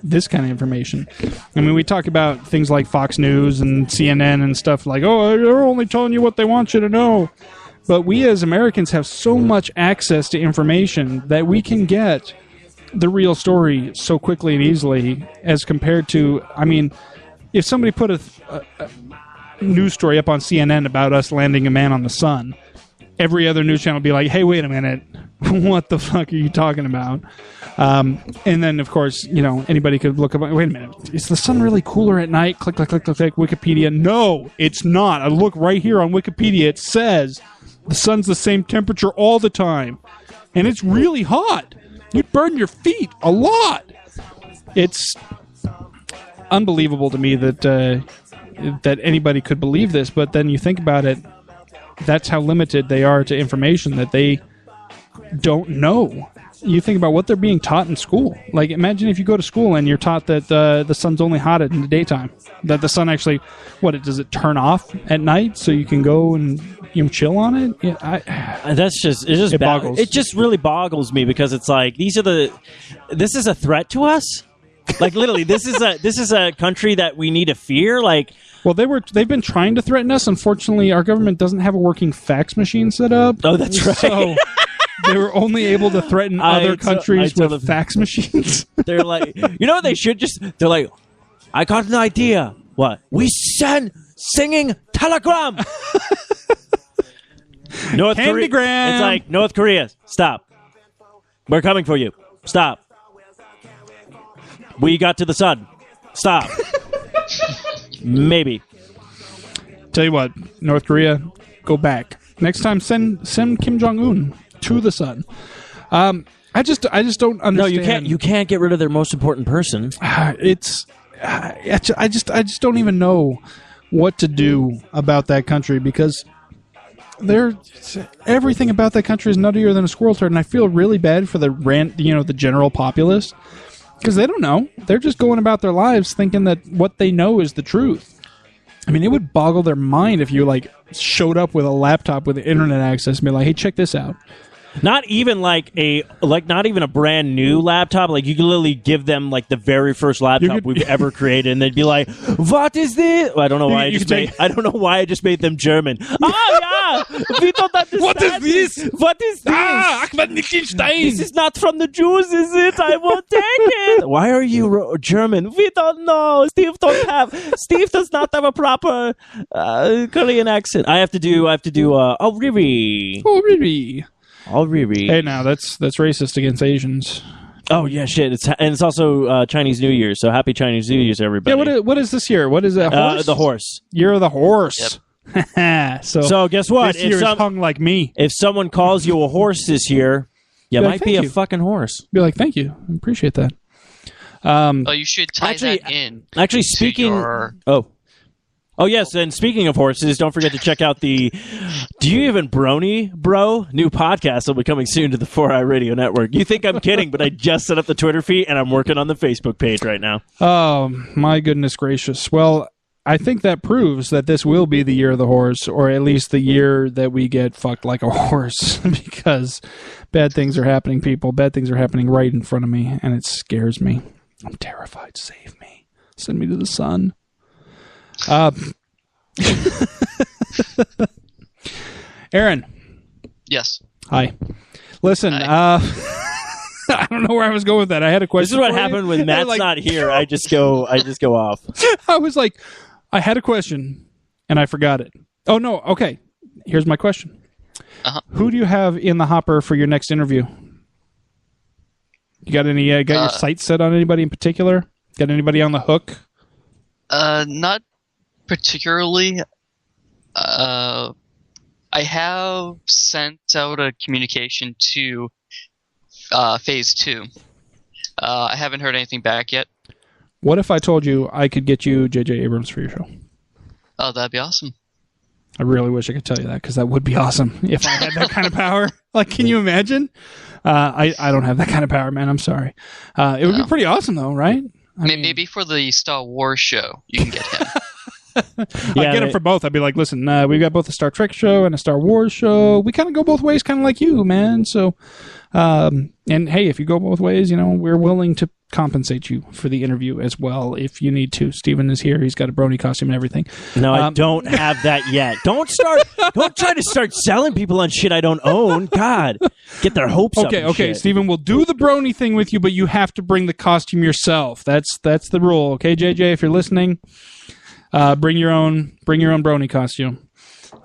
B: this kind of information. I mean, we talk about things like Fox News and CNN and stuff like, oh, they're only telling you what they want you to know. But we as Americans have so much access to information that we can get the real story so quickly and easily as compared to, I mean, if somebody put a news story up on CNN about us landing a man on the sun, every other news channel would be like, hey, wait a minute, what the fuck are you talking about? And then, of course, you know, anybody could look up, wait a minute, is the sun really cooler at night? Click, click, click, click, click, Wikipedia. No, it's not. I look right here on Wikipedia. It says the sun's the same temperature all the time. And it's really hot. You'd burn your feet a lot. It's unbelievable to me that that anybody could believe this, but then you think about it, that's how limited they are to information that they don't know. You think about what they're being taught in school. Like, imagine if you go to school and you're taught that the sun's only hot in the daytime. That the sun actually, does it turn off at night so you can go and chill on it? Yeah,
E: it boggles. It just really boggles me because it's like this is a threat to us. Like, literally, this is a country that we need to fear. Like,
B: well, they've been trying to threaten us. Unfortunately, our government doesn't have a working fax machine set up.
E: Oh, that's right.
B: So they were only able to threaten other countries with fax machines.
E: They're like, you know what they should just... They're like, I got an idea. What? We send singing telegram. North Korea. It's like, North Korea, stop. We're coming for you. Stop. We got to the sun. Stop. Maybe.
B: Tell you what, North Korea, go back. Next time, send Kim Jong-un to the sun. I just don't understand.
E: No, you can't get rid of their most important person.
B: I just don't even know what to do about that country because everything about that country is nuttier than a squirrel turd, and I feel really bad for the general populace because they don't know. They're just going about their lives thinking that what they know is the truth. I mean, it would boggle their mind if you showed up with a laptop with internet access and be like, "Hey, check this out."
E: Not even not even a brand new laptop. Like, you can literally give them the very first laptop we've ever created, and they'd be like, "What is this?" Well, I don't know why I don't know why I just made them German. Oh yeah, we don't understand.
B: What is this?
E: What is this?
B: Ahmed Lichtenstein.
E: This is not from the Jews, is it? I won't take it. Why are you German? We don't know. Steve does not have a proper Korean accent. I have to do. Oh really?
B: Oh really?
E: I'll reread.
B: Hey, now that's racist against Asians.
E: Oh yeah, shit! It's also Chinese New Year, so happy Chinese New Year to everybody.
B: Yeah, what is this year? What is that? Horse?
E: The horse.
B: Year of the horse.
E: Yep. so guess what?
B: This year is hung like me.
E: If someone calls you a horse this year, you might be a fucking horse.
B: Be like, thank you, I appreciate that.
D: You should tie that in.
E: Actually, speaking. Oh, yes, and speaking of horses, don't forget to check out the Do You Even Brony, Bro? New podcast will be coming soon to the 4i Radio Network. You think I'm kidding, but I just set up the Twitter feed, and I'm working on the Facebook page right now.
B: Oh, my goodness gracious. Well, I think that proves that this will be the year of the horse, or at least the year that we get fucked like a horse, because bad things are happening, people. Bad things are happening right in front of me, and it scares me. I'm terrified. Save me. Send me to the sun. Aaron.
D: Yes.
B: Hi. Listen, I don't know where I was going with that. I had a question.
E: This is what happened when Matt's not here. I just go off.
B: I was like, I had a question and I forgot it. Oh no. Okay. Here's my question.
D: Uh-huh.
B: Who do you have in the hopper for your next interview? You got any? Got your sights set on anybody in particular? Got anybody on the hook?
D: Not particularly. I have sent out a communication to Phase 2. I haven't heard anything back yet.
B: What if I told you I could get you J.J. Abrams for your show?
D: Oh, that'd be awesome.
B: I really wish I could tell you that, because that would be awesome if I had that kind of power. Can you imagine? I don't have that kind of power, man. I'm sorry. It would be pretty awesome, though, right?
D: Maybe for the Star Wars show, you can get him.
B: I'd get him for both. I'd be like, listen, we've got both a Star Trek show and a Star Wars show. We kind of go both ways, kind of like you, man. So, and hey, if you go both ways, we're willing to compensate you for the interview as well if you need to. Steven is here. He's got a brony costume and everything.
E: No, I don't have that yet. Don't try to start selling people on shit I don't own. God, get their hopes up.
B: Okay, Steven, we'll do the brony thing with you, but you have to bring the costume yourself. That's the rule. Okay, JJ, if you're listening, bring your own brony costume.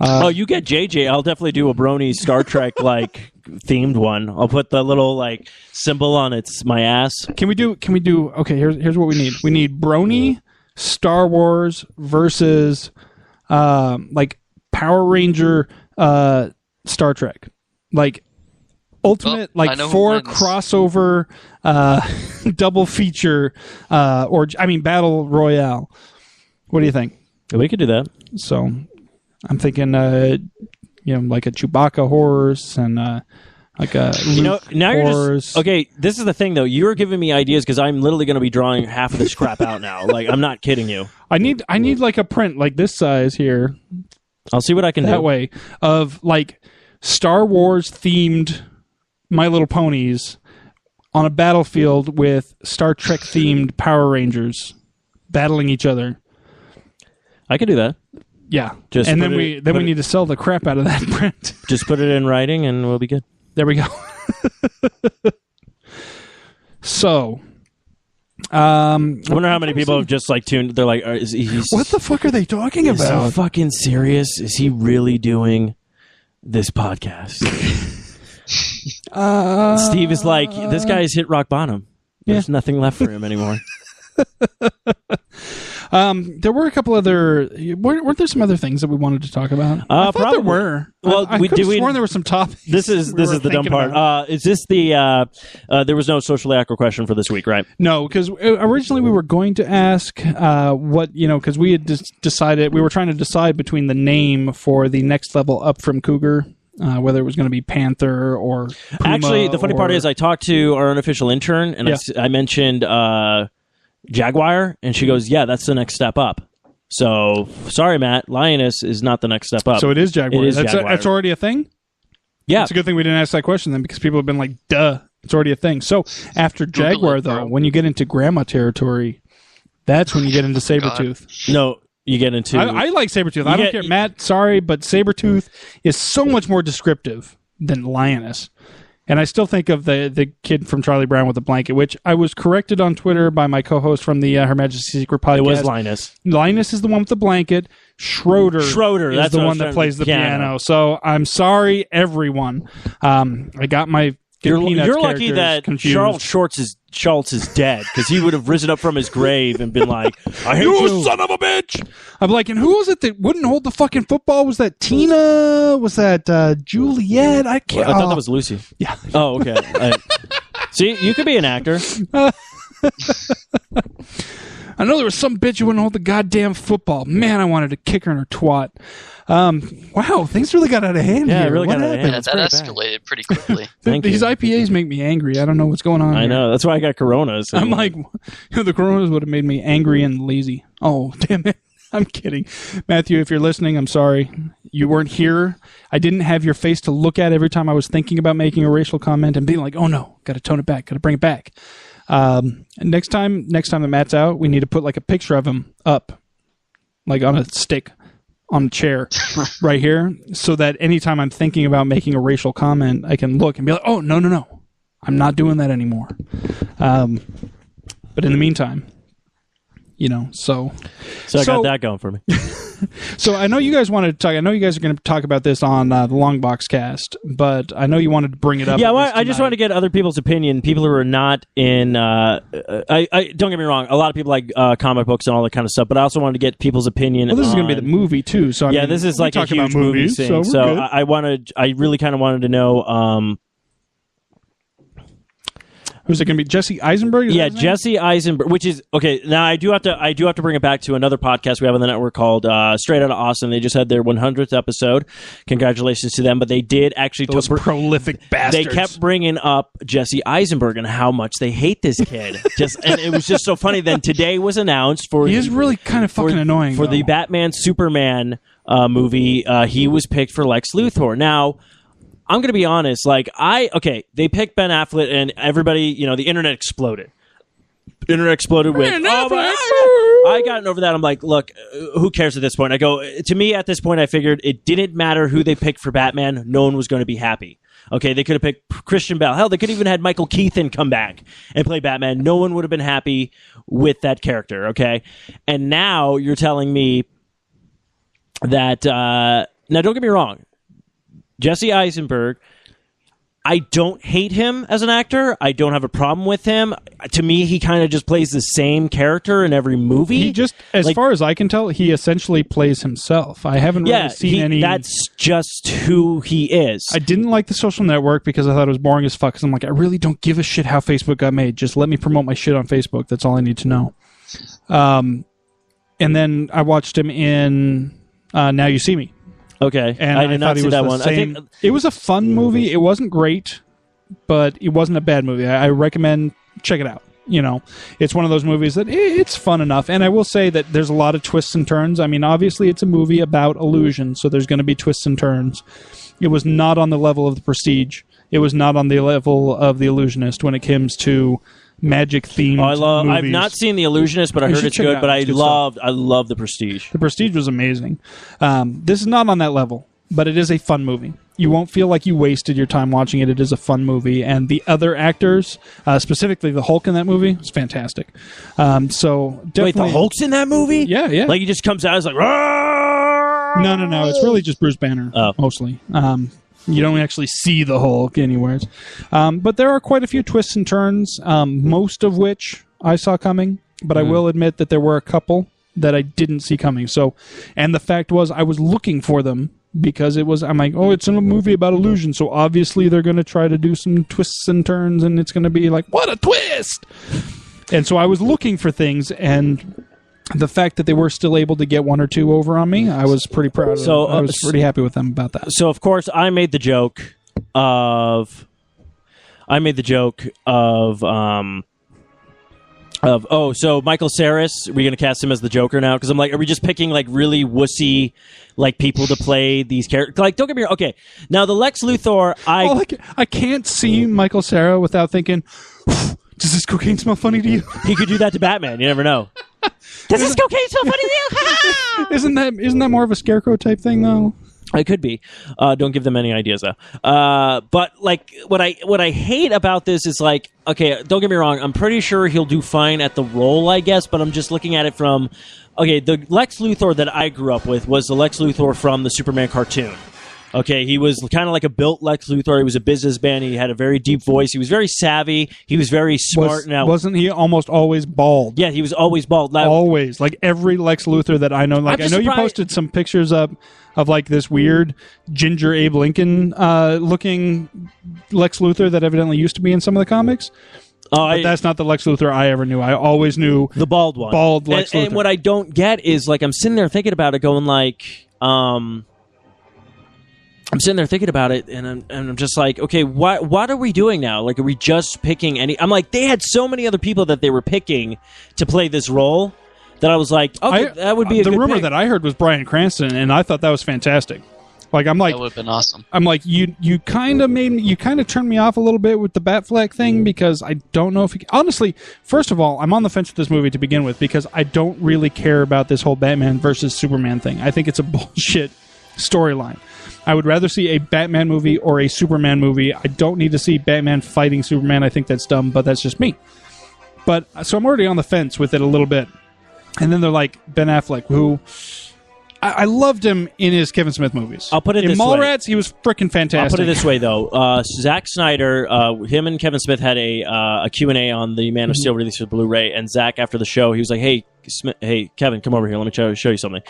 E: You get JJ. I'll definitely do a brony Star Trek themed one. I'll put the little symbol on my ass.
B: Can we do okay, here's what we need. We need brony Star Wars versus Power Ranger Star Trek. Ultimate 4 crossover double feature battle royale. What do you think?
E: We could do that.
B: So I'm thinking, like a Chewbacca horse and like a Luke
E: now
B: horse.
E: Okay, this is the thing, though. You're giving me ideas because I'm literally going to be drawing half of this crap out now. I'm not kidding you.
B: I need a print like this size here.
E: I'll see what I can do.
B: That way of Star Wars themed My Little Ponies on a battlefield with Star Trek themed Power Rangers battling each other.
E: I could do that.
B: Yeah, we need to sell the crap out of that print.
E: Just put it in writing, and we'll be good.
B: There we go. So,
E: I wonder how many people have just tuned. They're like,
B: "What the fuck are they talking about?
E: Is he fucking serious? Is he really doing this podcast?" Steve is like, "This guy has hit rock bottom. There's nothing left for him anymore."
B: There were a couple other. Weren't there some other things that we wanted to talk about? I thought there were.
E: Well,
B: I could have sworn there were some topics.
E: This is the dumb part. Is this the? There was no socially awkward question for this week, right?
B: No, because originally we were going to ask because we had decided we were trying to decide between the name for the next level up from Cougar. Whether it was going to be Panther or Puma.
E: Actually, the funny part is I talked to our unofficial intern and I mentioned Jaguar, and she goes, "Yeah, that's the next step up." So sorry, Matt, Lioness is not the next step up.
B: So it is Jaguar.
E: It is Jaguar.
B: That's already a thing.
E: Yeah,
B: it's a good thing we didn't ask that question then, because people have been like, "Duh, it's already a thing." So after Jaguar, though, when you get into grandma territory, that's when you get into Sabretooth.
E: No. You get into...
B: I like Sabretooth. I don't care. Matt, sorry, but Sabretooth is so much more descriptive than Lioness. And I still think of the kid from Charlie Brown with the blanket, which I was corrected on Twitter by my co-host from the Her Majesty's Secret podcast.
E: It was Linus.
B: Linus is the one with the blanket. Schroeder is the one that plays the piano. So I'm sorry, everyone. I got my...
E: You're lucky that
B: confused.
E: Schultz is dead, because he would have risen up from his grave and been like, "I hate you,
B: son of a bitch!" I'm like, and who was it that wouldn't hold the fucking football? Was that Tina? Was that Juliet? I can't.
E: I thought that was Lucy.
B: Yeah.
E: Oh, okay. See, you could be an actor.
B: I know there was some bitch who wouldn't hold the goddamn football. Man, I wanted to kick her in her twat. Wow, things really got out of hand here.
E: Yeah, it really got out of hand.
D: Yeah, that escalated pretty quickly.
B: These IPAs make me angry. I don't know what's going on.
E: I know. That's why I got Coronas.
B: I'm like, the Coronas would have made me angry and lazy. Oh, damn it. I'm kidding. Matthew, if you're listening, I'm sorry. You weren't here. I didn't have your face to look at every time I was thinking about making a racial comment and being like, oh no, got to tone it back, got to bring it back. Next time that Matt's out, we need to put like a picture of him up, like on a stick, on a chair right here, so that anytime I'm thinking about making a racial comment, I can look and be like, oh, no. I'm not doing that anymore. But in the meantime, so
E: I got that going for me.
B: So I know you guys wanted to talk. I know you guys are going to talk about this on the Long Box Cast, but I know you wanted to bring it up.
E: Yeah, I just want to get other people's opinion. People who are not in. I don't get me wrong. A lot of people like comic books and all that kind of stuff, but I also wanted to get people's opinion.
B: Well, this is going to be the movie too. So I mean,
E: this is like a huge movie thing. So I really kind of wanted to know.
B: Who's it going to be? Jesse Eisenberg? Is
E: Yeah,
B: that his name?
E: Jesse Eisenberg, which is okay. Now I do have to bring it back to another podcast we have on the network called Straight Outta Austin. They just had their 100th episode. Congratulations to them. But they did actually
B: Those prolific bastards.
E: They kept bringing up Jesse Eisenberg and how much they hate this kid. And it was just so funny. Then today was announced for
B: He is really kind of fucking annoying
E: for the
B: though.
E: Batman Superman movie. He was picked for Lex Luthor. Now, I'm going to be honest. They picked Ben Affleck, and everybody, the internet exploded. The internet exploded with, I gotten over that. I'm like, look, who cares at this point? I go, to me, at this point, I figured it didn't matter who they picked for Batman. No one was going to be happy. Okay, they could have picked Christian Bale. Hell, they could have even had Michael Keaton come back and play Batman. No one would have been happy with that character, okay? And now you're telling me that, now don't get me wrong, Jesse Eisenberg, I don't hate him as an actor. I don't have a problem with him. To me, he kind of just plays the same character in every movie.
B: He just, as far as I can tell, he essentially plays himself. I haven't really seen any...
E: That's just who he is.
B: I didn't like The Social Network because I thought it was boring as fuck. Because I'm like, I really don't give a shit how Facebook got made. Just let me promote my shit on Facebook. That's all I need to know. And then I watched him in Now You See Me.
E: Okay,
B: and
E: I did not see that one. I think
B: it was a fun movie. It wasn't great, but it wasn't a bad movie. I recommend check it out. It's one of those movies that it's fun enough. And I will say that there's a lot of twists and turns. I mean, obviously it's a movie about illusion, so there's going to be twists and turns. It was not on the level of The Prestige. It was not on the level of The Illusionist when it comes to magic themed movies.
E: I've not seen The Illusionist, but I heard it's good. But I love The Prestige.
B: The Prestige was amazing. This is not on that level, but it is a fun movie. You won't feel like you wasted your time watching it. It is a fun movie, and the other actors, specifically the Hulk in that movie, is fantastic. So definitely,
E: wait, the Hulk's in that movie?
B: Yeah.
E: Like he just comes out as like,
B: no. It's really just Bruce Banner mostly. You don't actually see the Hulk anywhere. But there are quite a few twists and turns, most of which I saw coming. But I will admit that there were a couple that I didn't see coming. So, and the fact was, I was looking for them because I'm like, oh, it's in a movie about illusion. So obviously they're going to try to do some twists and turns, and it's going to be like, what a twist! And so I was looking for things, and the fact that they were still able to get one or two over on me, I was pretty proud of them. I was pretty happy with them about that.
E: So, of course, I made the joke of so Michael Cera's, are we going to cast him as the Joker now? Because I'm like, are we just picking like really wussy like people to play these characters? Like, don't get me wrong. Okay, now the Lex Luthor,
B: I can't see Michael Cera without thinking, does this cocaine smell funny to you?
E: He could do that to Batman. You never know.
I: Does this cocaine smell funny to you?
B: Isn't that more of a Scarecrow type thing though?
E: It could be. Don't give them any ideas though. But like what I hate about this is like, okay, don't get me wrong. I'm pretty sure he'll do fine at the role, I guess. But I'm just looking at it from, okay, the Lex Luthor that I grew up with was the Lex Luthor from the Superman cartoon. Okay, he was kind of like a built Lex Luthor. He was a businessman. He had a very deep voice. He was very savvy. He was very smart.
B: Wasn't he almost always bald?
E: Yeah, he was always bald.
B: Always. Like every Lex Luthor that I know. Like I know you posted some pictures up of like this weird Ginger Abe Lincoln looking Lex Luthor that evidently used to be in some of the comics. But that's not the Lex Luthor I ever knew. I always knew
E: the bald one.
B: Bald Lex Luthor.
E: And what I don't get is like I'm sitting there thinking about it going like I'm sitting there thinking about it, and I'm just like, okay, what are we doing now? Like, are we just picking any... I'm like, they had so many other people that they were picking to play this role that I was like, okay, that would be a good
B: The rumor
E: pick.
B: that I heard was Bryan Cranston, and I thought that was fantastic. Like, I'm like...
D: That would have been awesome.
B: I'm like, you kind of turned me off a little bit with the Batfleck thing because I don't know if... Honestly, first of all, I'm on the fence with this movie to begin with because I don't really care about this whole Batman versus Superman thing. I think it's a bullshit storyline. I would rather see a Batman movie or a Superman movie. I don't need to see Batman fighting Superman. I think that's dumb, but that's just me. But so I'm already on the fence with it a little bit. And then they're like Ben Affleck, who I loved him in his Kevin Smith movies.
E: I'll put it this way.
B: In Mallrats, he was freaking fantastic.
E: I'll put it this way, though. Zack Snyder, him and Kevin Smith had a Q&A on the Man of Steel release for Blu-ray, and Zack, after the show, he was like, hey, Kevin, come over here. Let me show you something.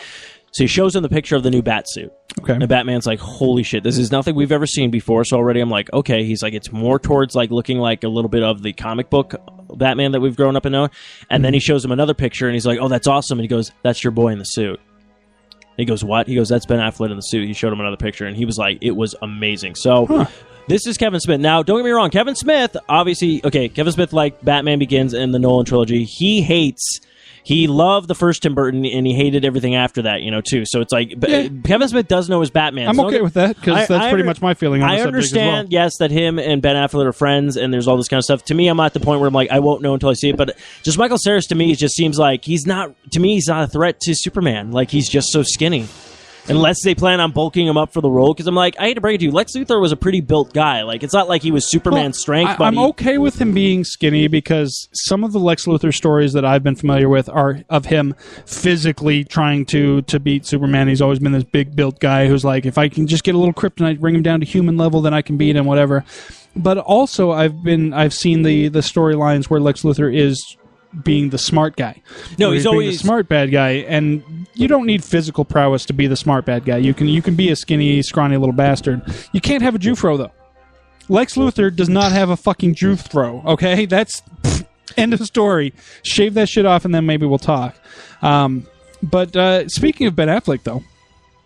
E: So he shows him the picture of the new bat suit.
B: Okay.
E: And Batman's like, holy shit, this is nothing we've ever seen before. So already I'm like, okay. He's like, it's more towards like looking like a little bit of the comic book Batman that we've grown up and known. And then he shows him another picture and he's like, oh, that's awesome. And he goes, that's your boy in the suit. And he goes, what? He goes, that's Ben Affleck in the suit. He showed him another picture and he was like, it was amazing. So this is Kevin Smith. Now, don't get me wrong. Kevin Smith, obviously, okay, Kevin Smith, like Batman Begins and the Nolan trilogy, he loved the first Tim Burton, and he hated everything after that, too. So it's like, Kevin Smith does know his Batman.
B: I'm okay with that, because that's pretty much my feeling on the subject as well. I understand,
E: yes, that him and Ben Affleck are friends, and there's all this kind of stuff. To me, I'm at the point where I'm like, I won't know until I see it, but just Michael Cera's, to me, it just seems like he's not a threat to Superman. Like, he's just so skinny. Unless they plan on bulking him up for the role, because I'm like, I hate to break it to you, Lex Luthor was a pretty built guy. Like, it's not like he was Superman's strength.
B: I'm okay with him being skinny, because some of the Lex Luthor stories that I've been familiar with are of him physically trying to beat Superman. He's always been this big built guy who's like, if I can just get a little kryptonite, bring him down to human level, then I can beat him, whatever. But also, I've seen the storylines where Lex Luthor is being the smart guy.
E: No, he's always
B: the smart bad guy, and you don't need physical prowess to be the smart bad guy. You can be a skinny, scrawny little bastard. You can't have a Jufro, though. Lex Luthor does not have a fucking Jufro, okay? That's end of story. Shave that shit off, and then maybe we'll talk. But speaking of Ben Affleck, though,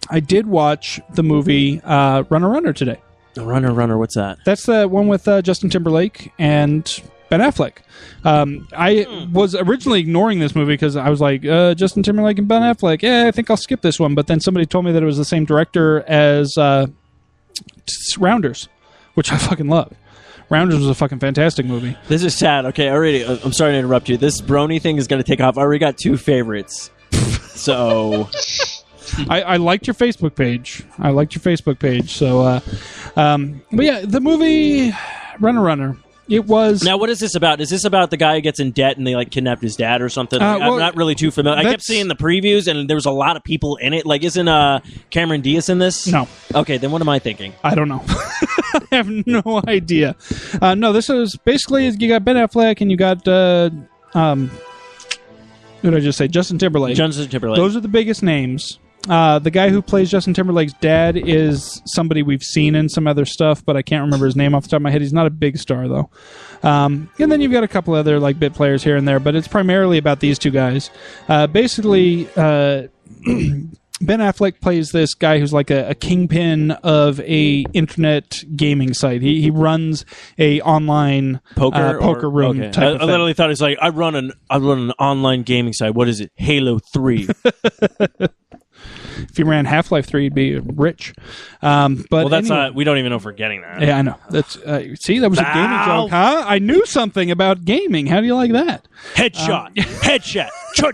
B: I did watch the movie Runner Runner today.
E: Runner, what's that?
B: That's the one with Justin Timberlake and Ben Affleck. I was originally ignoring this movie because I was like, Justin Timberlake and Ben Affleck, I think I'll skip this one. But then somebody told me that it was the same director as Rounders, which I fucking love. Rounders was a fucking fantastic movie.
E: This is sad. Okay, I'm sorry to interrupt you. This brony thing is going to take off. I already got 2 favorites. So...
B: I liked your Facebook page. So, but yeah, the movie Runner. It was...
E: Now, what is this about? Is this about the guy who gets in debt and they, like, kidnapped his dad or something? I'm not really too familiar. I kept seeing the previews, and there was a lot of people in it. Like, isn't Cameron Diaz in this?
B: No.
E: Okay, then what am I thinking?
B: I don't know. I have no idea. No, this is basically, you got Ben Affleck, and you got... who did I just say? Justin Timberlake. Those are the biggest names. The guy who plays Justin Timberlake's dad is somebody we've seen in some other stuff, but I can't remember his name off the top of my head. He's not a big star, though. And then you've got a couple other like bit players here and there, but it's primarily about these two guys. Basically, Ben Affleck plays this guy who's like a kingpin of a internet gaming site. He runs a online poker room type of thing.
E: I literally thought he's like, I run an online gaming site. What is it? Halo 3.
B: If you ran Half-Life 3, you'd be rich. But
E: well, that's not. We don't even know if we're getting that.
B: Yeah, I know. That's see, that was a gaming joke, huh? I knew something about gaming. How do you like that?
E: Headshot,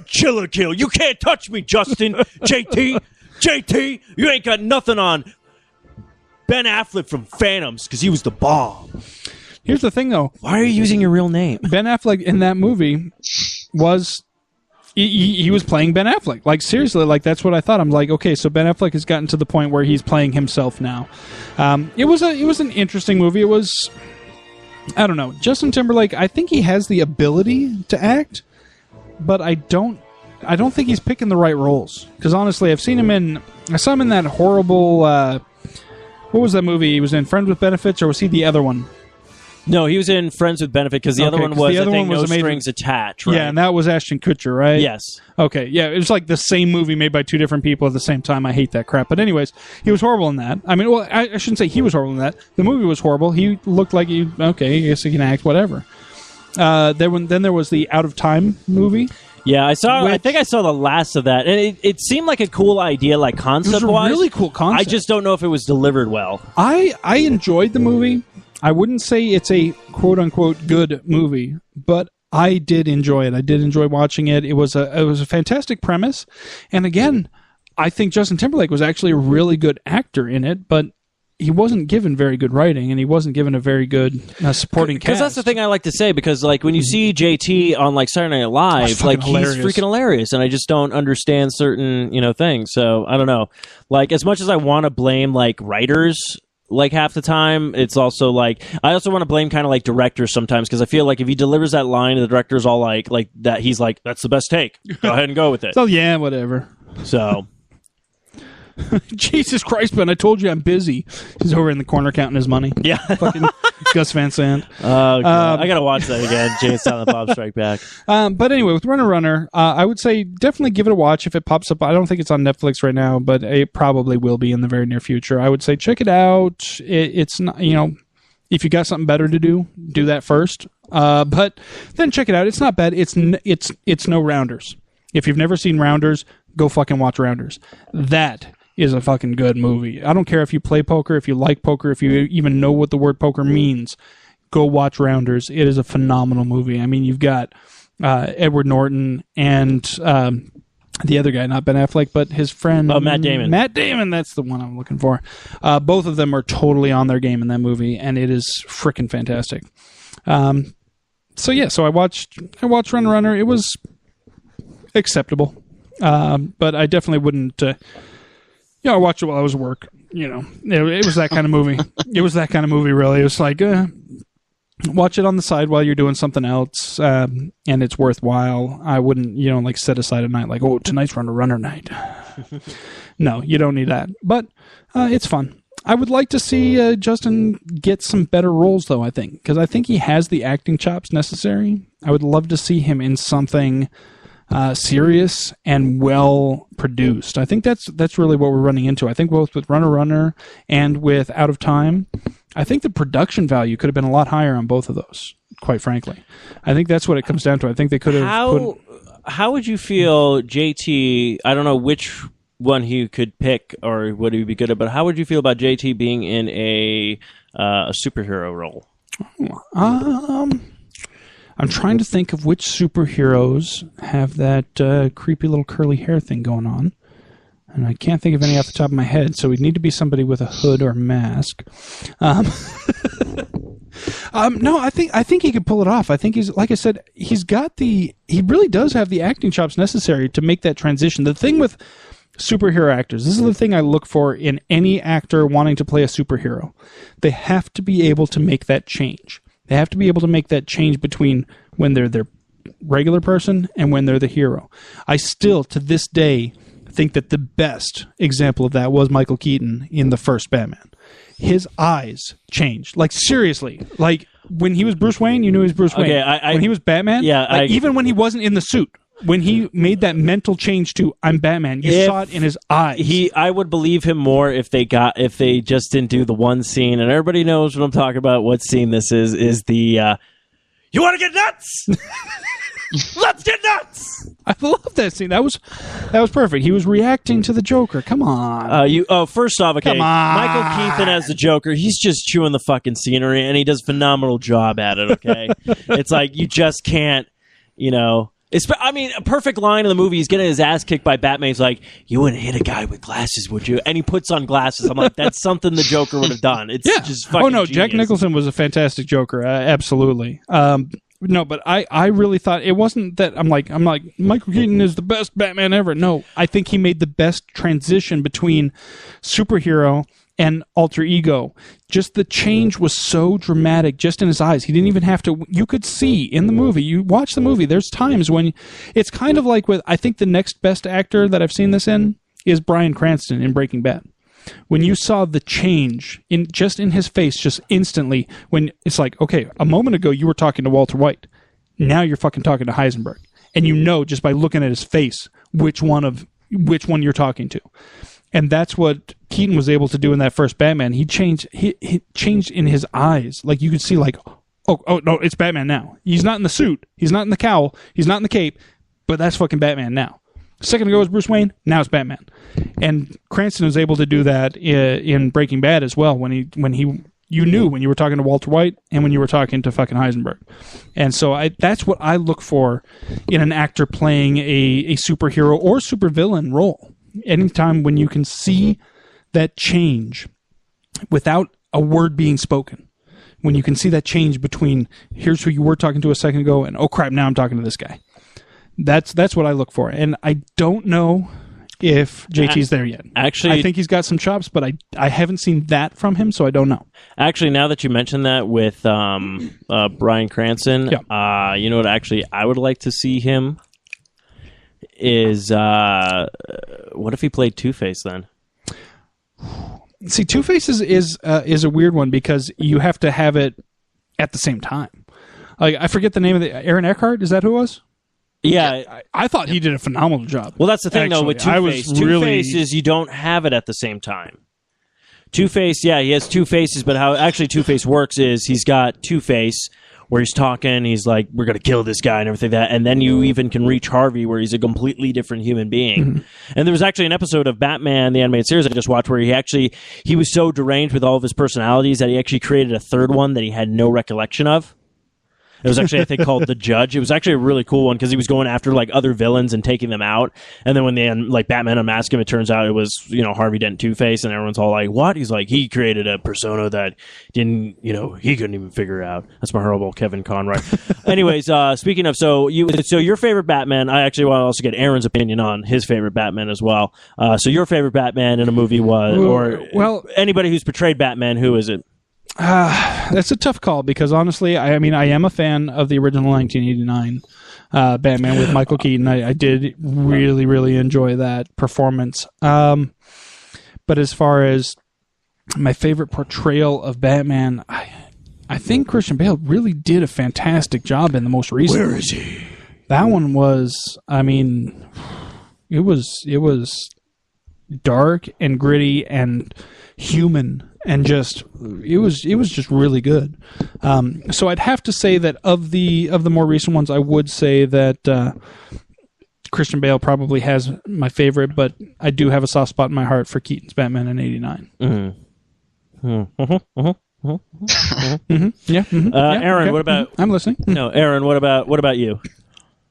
E: killer kill. You can't touch me, Justin. JT, you ain't got nothing on Ben Affleck from Phantoms because he was the bomb.
B: Here's the thing, though.
E: Why are you using your real name?
B: Ben Affleck in that movie was. He was playing Ben Affleck. Like, seriously, like, that's what I thought. I'm like, okay, so Ben Affleck has gotten to the point where he's playing himself now. It was an interesting movie. It was, I don't know. Justin Timberlake, I think he has the ability to act, but I don't think he's picking the right roles. Because, honestly, I saw him in that horrible, what was that movie he was in? Friends with Benefits, or was he the other one?
E: No, he was in Friends with Benefit because the other one was, No Strings Attached, right?
B: Yeah, and that was Ashton Kutcher, right?
E: Yes.
B: Okay, yeah, it was like the same movie made by two different people at the same time. I hate that crap. But anyways, he was horrible in that. I mean, well, I shouldn't say he was horrible in that. The movie was horrible. He looked like okay, I guess he can act, whatever. Then there was the Out of Time movie.
E: Yeah, I think I saw the last of that, and it seemed like a cool idea, like concept-wise.
B: It was a really cool concept.
E: I just don't know if it was delivered well.
B: I enjoyed the movie. I wouldn't say it's a quote-unquote good movie, but I did enjoy it. I did enjoy watching it. It was a fantastic premise, and again, I think Justin Timberlake was actually a really good actor in it, but he wasn't given very good writing, and he wasn't given a very good supporting cast.
E: Because that's the thing I like to say, because like when you see JT on like Saturday Night Live, like he's freaking hilarious, and I just don't understand certain things. So I don't know. Like as much as I want to blame like writers, like half the time, it's also like I also want to blame kind of like directors sometimes, because I feel like if he delivers that line and the director's all like that, he's like, that's the best take, go ahead and go with it.
B: So yeah, whatever.
E: So
B: Jesus Christ, Ben, I told you I'm busy. He's over in the corner counting his money.
E: Yeah.
B: Fucking Gus Van Sant.
E: Oh, God. I got to watch that again. Jay and Silent Bob Strike Back.
B: But anyway, with Runner, I would say definitely give it a watch if it pops up. I don't think it's on Netflix right now, but it probably will be in the very near future. I would say check it out. It's not, if you got something better to do that first. But then check it out. It's not bad. It's no Rounders. If you've never seen Rounders, go fucking watch Rounders. That is a fucking good movie. I don't care if you play poker, if you like poker, if you even know what the word poker means. Go watch Rounders. It is a phenomenal movie. I mean, you've got Edward Norton and the other guy, not Ben Affleck, but his friend...
E: Oh, Matt Damon.
B: Matt Damon, that's the one I'm looking for. Both of them are totally on their game in that movie, and it is freaking fantastic. So I watched Runner. It was acceptable. But I definitely wouldn't... I watched it while I was at work. It was that kind of movie. It was that kind of movie, really. It was like, watch it on the side while you're doing something else, and it's worthwhile. I wouldn't, set aside a night like, oh, tonight's Runner night. No, you don't need that. But it's fun. I would like to see Justin get some better roles, though, I think, because I think he has the acting chops necessary. I would love to see him in something... serious and well produced. I think that's really what we're running into. I think both with Runner and with Out of Time, I think the production value could have been a lot higher on both of those, quite frankly. I think that's what it comes down to. I think they could have
E: How would you feel JT, I don't know which one he could pick or what he would be good at, but how would you feel about JT being in a superhero role?
B: I'm trying to think of which superheroes have that creepy little curly hair thing going on. And I can't think of any off the top of my head, so we'd need to be somebody with a hood or mask. No, I think he could pull it off. I think like I said, he really does have the acting chops necessary to make that transition. The thing with superhero actors, this is the thing I look for in any actor wanting to play a superhero. They have to be able to make that change. They have to be able to make that change between when they're their regular person and when they're the hero. I still, to this day, think that the best example of that was Michael Keaton in the first Batman. His eyes changed. Like, seriously. Like, when he was Bruce Wayne, you knew he was Bruce Wayne. When he was Batman, even when he wasn't in the suit, when he made that mental change to "I'm Batman," you saw it in his eyes.
E: I would believe him more if they just didn't do the one scene, and everybody knows what I'm talking about. What scene this is the you want to get nuts? Let's get nuts!
B: I love that scene. That was perfect. He was reacting to the Joker. Come on.
E: First off, okay, Michael Keaton as the Joker, he's just chewing the fucking scenery, and he does a phenomenal job at it. Okay, it's like you just can't, a perfect line in the movie. He's getting his ass kicked by Batman. He's like, "You wouldn't hit a guy with glasses, would you?" And he puts on glasses. I'm like, that's something the Joker would have done. It's just fucking genius.
B: Jack Nicholson was a fantastic Joker. Absolutely. No, but I really thought it wasn't that I'm like Michael Keaton is the best Batman ever. No, I think he made the best transition between superhero and alter ego. Just the change was so dramatic just in his eyes. He didn't even have to... You could see in the movie, you watch the movie, there's times when... It's kind of like with... I think the next best actor that I've seen this in is Bryan Cranston in Breaking Bad. When you saw the change in his face, just instantly, when it's like, okay, a moment ago you were talking to Walter White. Now you're fucking talking to Heisenberg. And you know just by looking at his face which one you're talking to. And that's what Keaton was able to do in that first Batman. He changed in his eyes. Like, you could see, like, oh no, it's Batman now. He's not in the suit. He's not in the cowl. He's not in the cape. But that's fucking Batman now. A second ago it was Bruce Wayne. Now it's Batman. And Cranston was able to do that in Breaking Bad as well. When you knew when you were talking to Walter White and when you were talking to fucking Heisenberg. And so that's what I look for in an actor playing a superhero or supervillain role. Anytime when you can see that change without a word being spoken, when you can see that change between here's who you were talking to a second ago and oh crap, now I'm talking to this guy. That's what I look for. And I don't know if JT's there yet. Actually, I think he's got some chops, but I haven't seen that from him, so I don't know.
E: Actually, now that you mentioned that with Bryan Cranston, you know what actually I would like to see him is what if he played Two-Face then?
B: See, Two-Face is a weird one because you have to have it at the same time. Like, I forget the name of Aaron Eckhart. Is that who it was?
E: Yeah.
B: I thought he did a phenomenal job.
E: Well, that's the thing, though, with Two-Face. Two-Face
B: really...
E: is you don't have it at the same time. Two-Face, yeah, he has two faces, but how actually Two-Face works is he's got Two-Face where he's talking, he's like, we're going to kill this guy and everything like that, and then you even can reach Harvey where he's a completely different human being. Mm-hmm. And there was actually an episode of Batman, the animated series I just watched, where he was so deranged with all of his personalities that he actually created a third one that he had no recollection of. It was actually, I think, called The Judge. It was actually a really cool one because he was going after like other villains and taking them out. And then when Batman unmasked him, it turns out it was, Harvey Dent Two-Face, and everyone's all like, what? He's like, he created a persona that didn't, he couldn't even figure out. That's my horrible Kevin Conroy. Anyways, speaking of, so your favorite Batman, I actually want to also get Aaron's opinion on his favorite Batman as well. So your favorite Batman in a movie was, or anybody who's portrayed Batman, who is it?
B: That's a tough call because honestly, I am a fan of the original 1989 Batman with Michael Keaton. I did really, really enjoy that performance. But as far as my favorite portrayal of Batman, I think Christian Bale really did a fantastic job in the most recent.
C: Where is he?
B: That one was, it was dark and gritty and human. And it was just really good. So I'd have to say that of the more recent ones, I would say that Christian Bale probably has my favorite, but I do have a soft spot in my heart for Keaton's Batman in '89.
E: Mm-hmm. Mm-hmm. Mm-hmm.
B: Mm-hmm. Yeah. Mm-hmm.
E: Aaron,
B: okay.
E: What about?
B: I'm listening.
E: No, Aaron, what about you?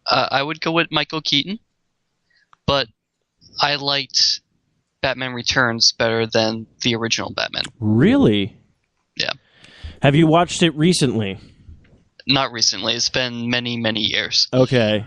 D: I would go with Michael Keaton, but I liked Batman Returns better than the original Batman.
E: Really?
D: Yeah.
E: Have you watched it recently?
D: Not recently. It's been many, many years.
E: Okay.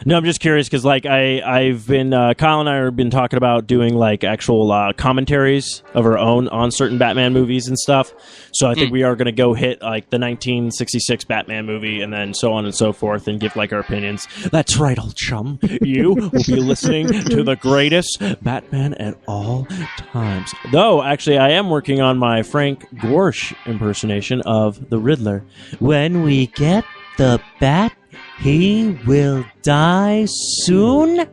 E: No, I'm just curious because, I've been Kyle and I have been talking about doing actual commentaries of our own on certain Batman movies and stuff. So I think we are going to go hit the 1966 Batman movie and then so on and so forth and give our opinions. That's right, old chum. You will be listening to the greatest Batman at all times. Though, actually, I am working on my Frank Gorsh impersonation of the Riddler. When we get the Bat, he will die soon? I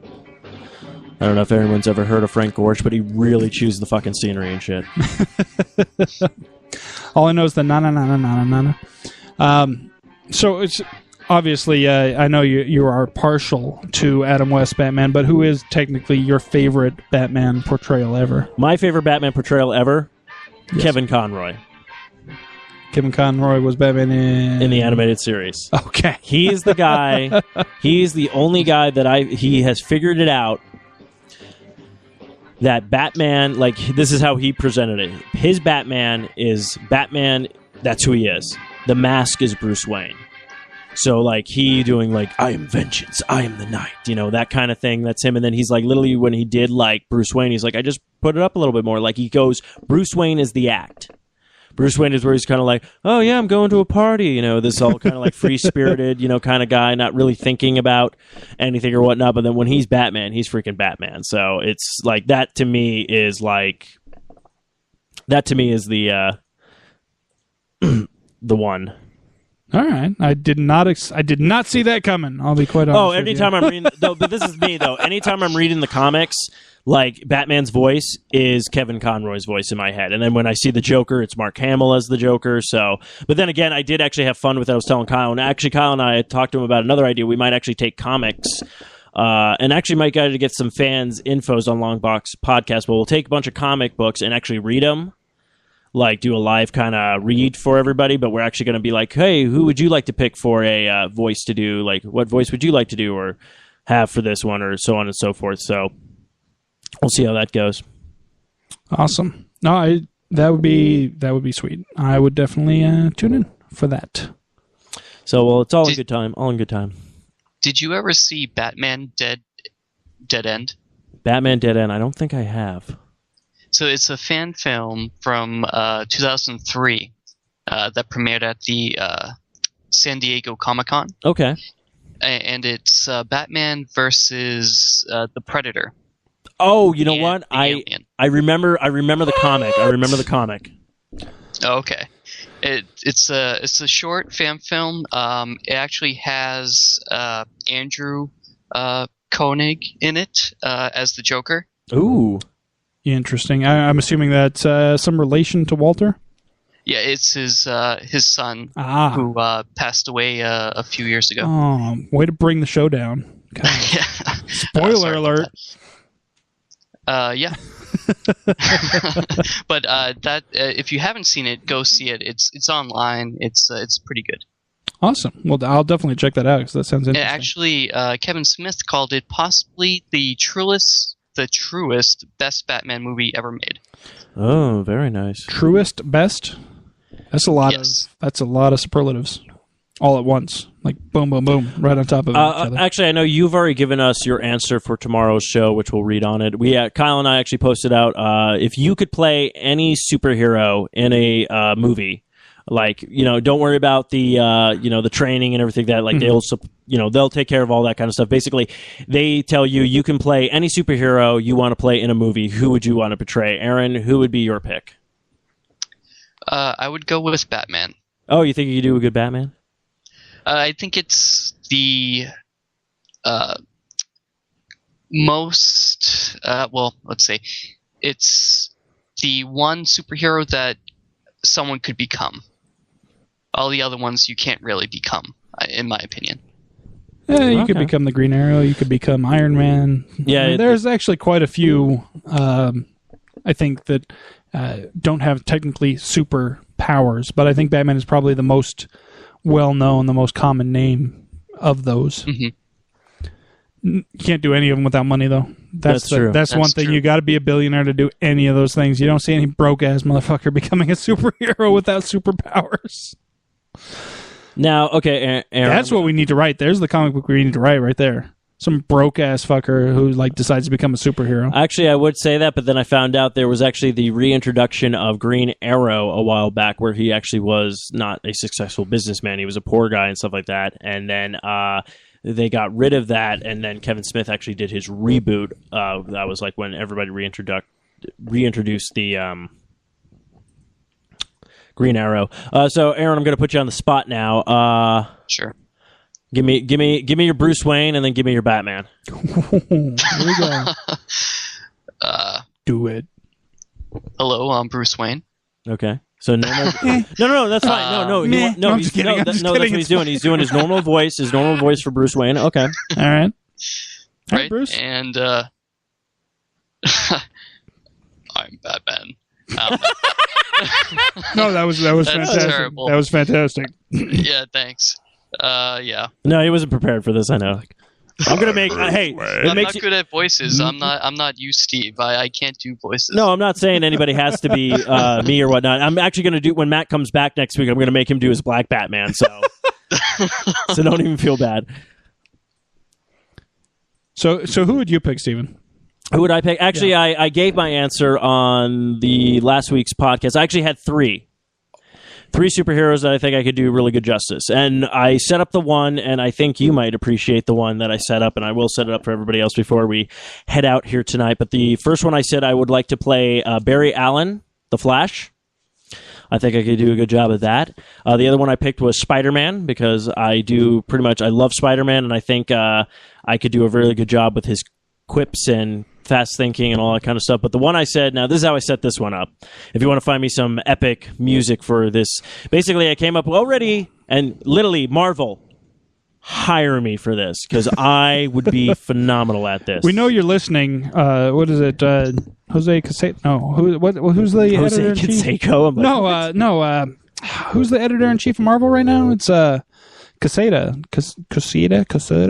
E: don't know if anyone's ever heard of Frank Gorsh, but he really chews the fucking scenery and shit.
B: All I know is the na-na-na-na-na-na-na. So it's obviously, I know you are partial to Adam West Batman, but who is technically your favorite Batman portrayal ever?
E: My favorite Batman portrayal ever? Yes. Kevin Conroy.
B: Kevin Conroy was Batman in
E: the animated series.
B: Okay.
E: He is the guy. He's the only guy that he has figured it out that Batman, this is how he presented it. His Batman is Batman, that's who he is. The mask is Bruce Wayne. So, he doing, I am vengeance, I am the night, that kind of thing. That's him. And then he's, literally, when he did, Bruce Wayne, he's I just put it up a little bit more. He goes, Bruce Wayne is the act. Bruce Wayne is where he's kind of oh, yeah, I'm going to a party, this all kind of free-spirited, kind of guy, not really thinking about anything or whatnot. But then when he's Batman, he's freaking Batman. So it's that to me is that to me is the the one.
B: All right. I did not see that coming. I'll be quite honest.
E: Oh, anytime I'm reading, though, but this is me though. Anytime I'm reading the comics, Batman's voice is Kevin Conroy's voice in my head, and then when I see the Joker, it's Mark Hamill as the Joker. So, but then again, I did actually have fun with it. I was telling Kyle, and actually Kyle and I talked to him about another idea. We might actually take comics, and actually might get to get some fans' infos on Longbox Podcast. But we'll take a bunch of comic books and actually read them. Do a live kind of read for everybody, but we're actually going to be hey, who would you like to pick for a voice to do? What voice would you like to do or have for this one, or so on and so forth. So we'll see how that goes.
B: Awesome. No, that would be sweet. I would definitely tune in for that.
E: So, well, it's all in good time. All in good time.
D: Did you ever see Batman Dead End?
E: Batman Dead End? I don't think I have.
D: So it's a fan film from 2003 that premiered at the San Diego Comic-Con.
E: Okay.
D: And it's Batman versus the Predator.
E: Oh, you know what?
D: Alien.
E: I remember the comic. I remember the comic.
D: Oh, okay. It's a short fan film. It actually has Andrew Koenig in it as the Joker.
E: Ooh,
B: interesting. I'm assuming that's some relation to Walter.
D: Yeah, it's his son who passed away a few years ago.
B: Oh, way to bring the show down.
D: Yeah.
B: Spoiler alert.
D: Yeah. But that if you haven't seen it, go see it. It's online. It's pretty good.
B: Awesome. Well, I'll definitely check that out because that sounds interesting.
D: Actually, Kevin Smith called it possibly the truest best Batman movie ever made.
E: Oh, very nice.
B: Truest, best. That's a lot of superlatives all at once. Like boom, boom, boom, right on top of each other.
E: Actually, I know you've already given us your answer for tomorrow's show, which we'll read on it. Kyle and I actually posted out if you could play any superhero in a movie. Like, don't worry about the the training and everything that they'll take care of all that kind of stuff. Basically, they tell you can play any superhero you want to play in a movie. Who would you want to portray? Aaron, who would be your pick?
D: I would go with Batman.
E: Oh, you think you could do a good Batman?
D: I think it's the most let's say it's the one superhero that someone could become. All the other ones you can't really become, in my opinion.
B: Yeah, you could become the Green Arrow. You could become Iron Man.
E: Yeah,
B: there's actually quite a few. I think that don't have technically super powers, but I think Batman is probably the most well-known, the most common name of those.
D: Mm-hmm.
B: You can't do any of them without money, though. That's
E: true.
B: That's one thing.
D: True.
B: You got to be a billionaire to do any of those things. You don't see any broke-ass motherfucker becoming a superhero without superpowers.
E: Now, okay, Aaron,
B: that's what we need to write. There's the comic book we need to write right there. Some broke-ass fucker who decides to become a superhero.
E: Actually, I would say that, but then I found out there was actually the reintroduction of Green Arrow a while back where he actually was not a successful businessman. He was a poor guy and stuff like that. And then they got rid of that, and then Kevin Smith actually did his reboot. That was like when everybody reintroduced the Green Arrow. So, Aaron, I'm going to put you on the spot now.
D: Sure.
E: Give me your Bruce Wayne, and then give me your Batman.
B: Here we go. Do it.
D: Hello, I'm Bruce Wayne.
E: Okay. So no, that's fine. No, that's what he's doing. He's doing his normal voice for Bruce Wayne. Okay.
B: All right.
D: Right,
B: Bruce.
D: And I'm Batman.
B: No, that was fantastic.
D: Terrible.
B: That was fantastic.
D: Yeah, thanks. Yeah.
E: No, he wasn't prepared for this. I know. I'm gonna make. Hey,
D: I'm not good at voices. I'm not you, Steve. I can't do voices.
E: No, I'm not saying anybody has to be me or whatnot. I'm actually gonna do when Matt comes back next week. I'm gonna make him do his Black Batman. So, so don't even feel bad.
B: So who would you pick, Steven?
E: Who would I pick? Actually, I gave my answer on the last week's podcast. I actually had three superheroes that I think I could do really good justice. And I set up the one, and I think you might appreciate the one that I set up, and I will set it up for everybody else before we head out here tonight. But the first one I said I would like to play Barry Allen, The Flash. I think I could do a good job of that. The other one I picked was Spider-Man, because I love Spider-Man, and I think I could do a really good job with his quips and fast thinking and all that kind of stuff. But the one I said, now this is how I set this one up. If you want to find me some epic music for this, basically I came up already, and literally Marvel, hire me for this, because I would be phenomenal at this.
B: We know you're listening. What is it? Jose Canseco? No. Who's the
E: Jose
B: editor-in-chief?
E: Canseco?
B: No. Who's the editor-in-chief of Marvel right now? It's Caseta.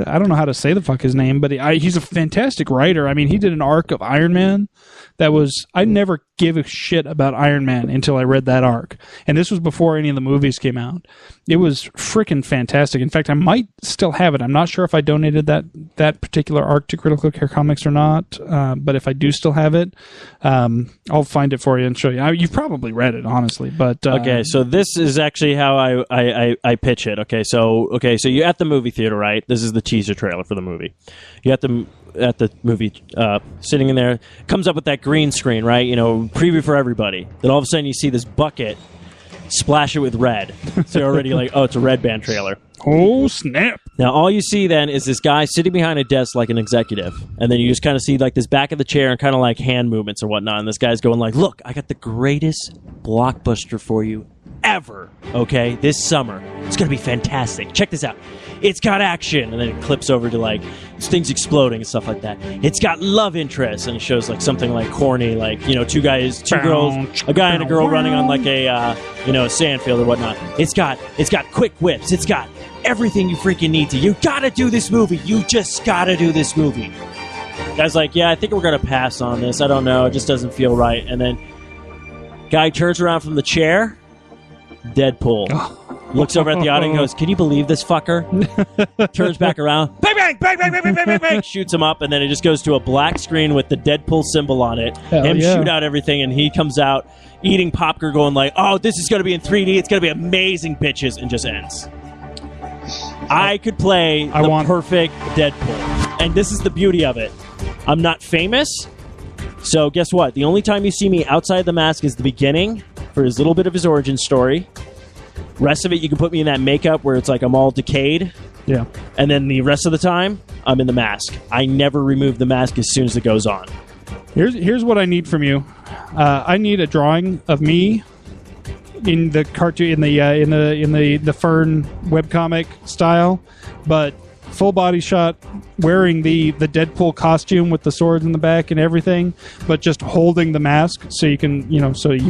B: I don't know how to say the fuck his name, but he's a fantastic writer. I mean, he did an arc of Iron Man that was... I never give a shit about Iron Man until I read that arc. And this was before any of the movies came out. It was freaking fantastic. In fact, I might still have it. I'm not sure if I donated that particular arc to Critical Care Comics or not, but if I do still have it, I'll find it for you and show you. You've probably read it, honestly. But
E: okay, so this is actually how I pitch it. Okay, so So you're at the movie theater, right? This is the teaser trailer for the movie. You're at the movie, sitting in there. Comes up with that green screen, right? Preview for everybody. Then all of a sudden you see this bucket, splash it with red. So you're already like, oh, it's a Red Band trailer.
B: Oh, snap.
E: Now, all you see then is this guy sitting behind a desk like an executive. And then you just kind of see like this back of the chair and kind of like hand movements or whatnot. And this guy's going like, look, I got the greatest blockbuster for you ever, okay, this summer. It's going to be fantastic. Check this out. It's got action. And then it clips over to like things exploding and stuff like that. It's got love interest. And it shows like something like corny, like, two girls, a guy and a girl running on like a sand field or whatnot. It's got quick whips. It's got everything you freaking need to. You gotta do this movie. You just gotta do this movie. Guy's like, yeah, I think we're gonna pass on this. I don't know. It just doesn't feel right. And then guy turns around from the chair. Deadpool. Looks over at the audience and goes, can you believe this fucker? Turns back around. Bang, bang, bang, bang, bang, bang, bang, bang. Shoots him up, and then it just goes to a black screen with the Deadpool symbol on it. Shoot out everything, and he comes out eating popcorn going like, oh, this is going to be in 3D. It's going to be amazing, bitches, and just ends. I could play the perfect Deadpool. And this is the beauty of it. I'm not famous, so guess what? The only time you see me outside the mask is the beginning for his little bit of his origin story. Rest of it, you can put me in that makeup where it's like I'm all decayed.
B: Yeah.
E: And then the rest of the time, I'm in the mask. I never remove the mask as soon as it goes on.
B: Here's what I need from you. I need a drawing of me in the cartoon, in the Fern webcomic style, but full body shot, wearing the Deadpool costume with the swords in the back and everything, but just holding the mask so you can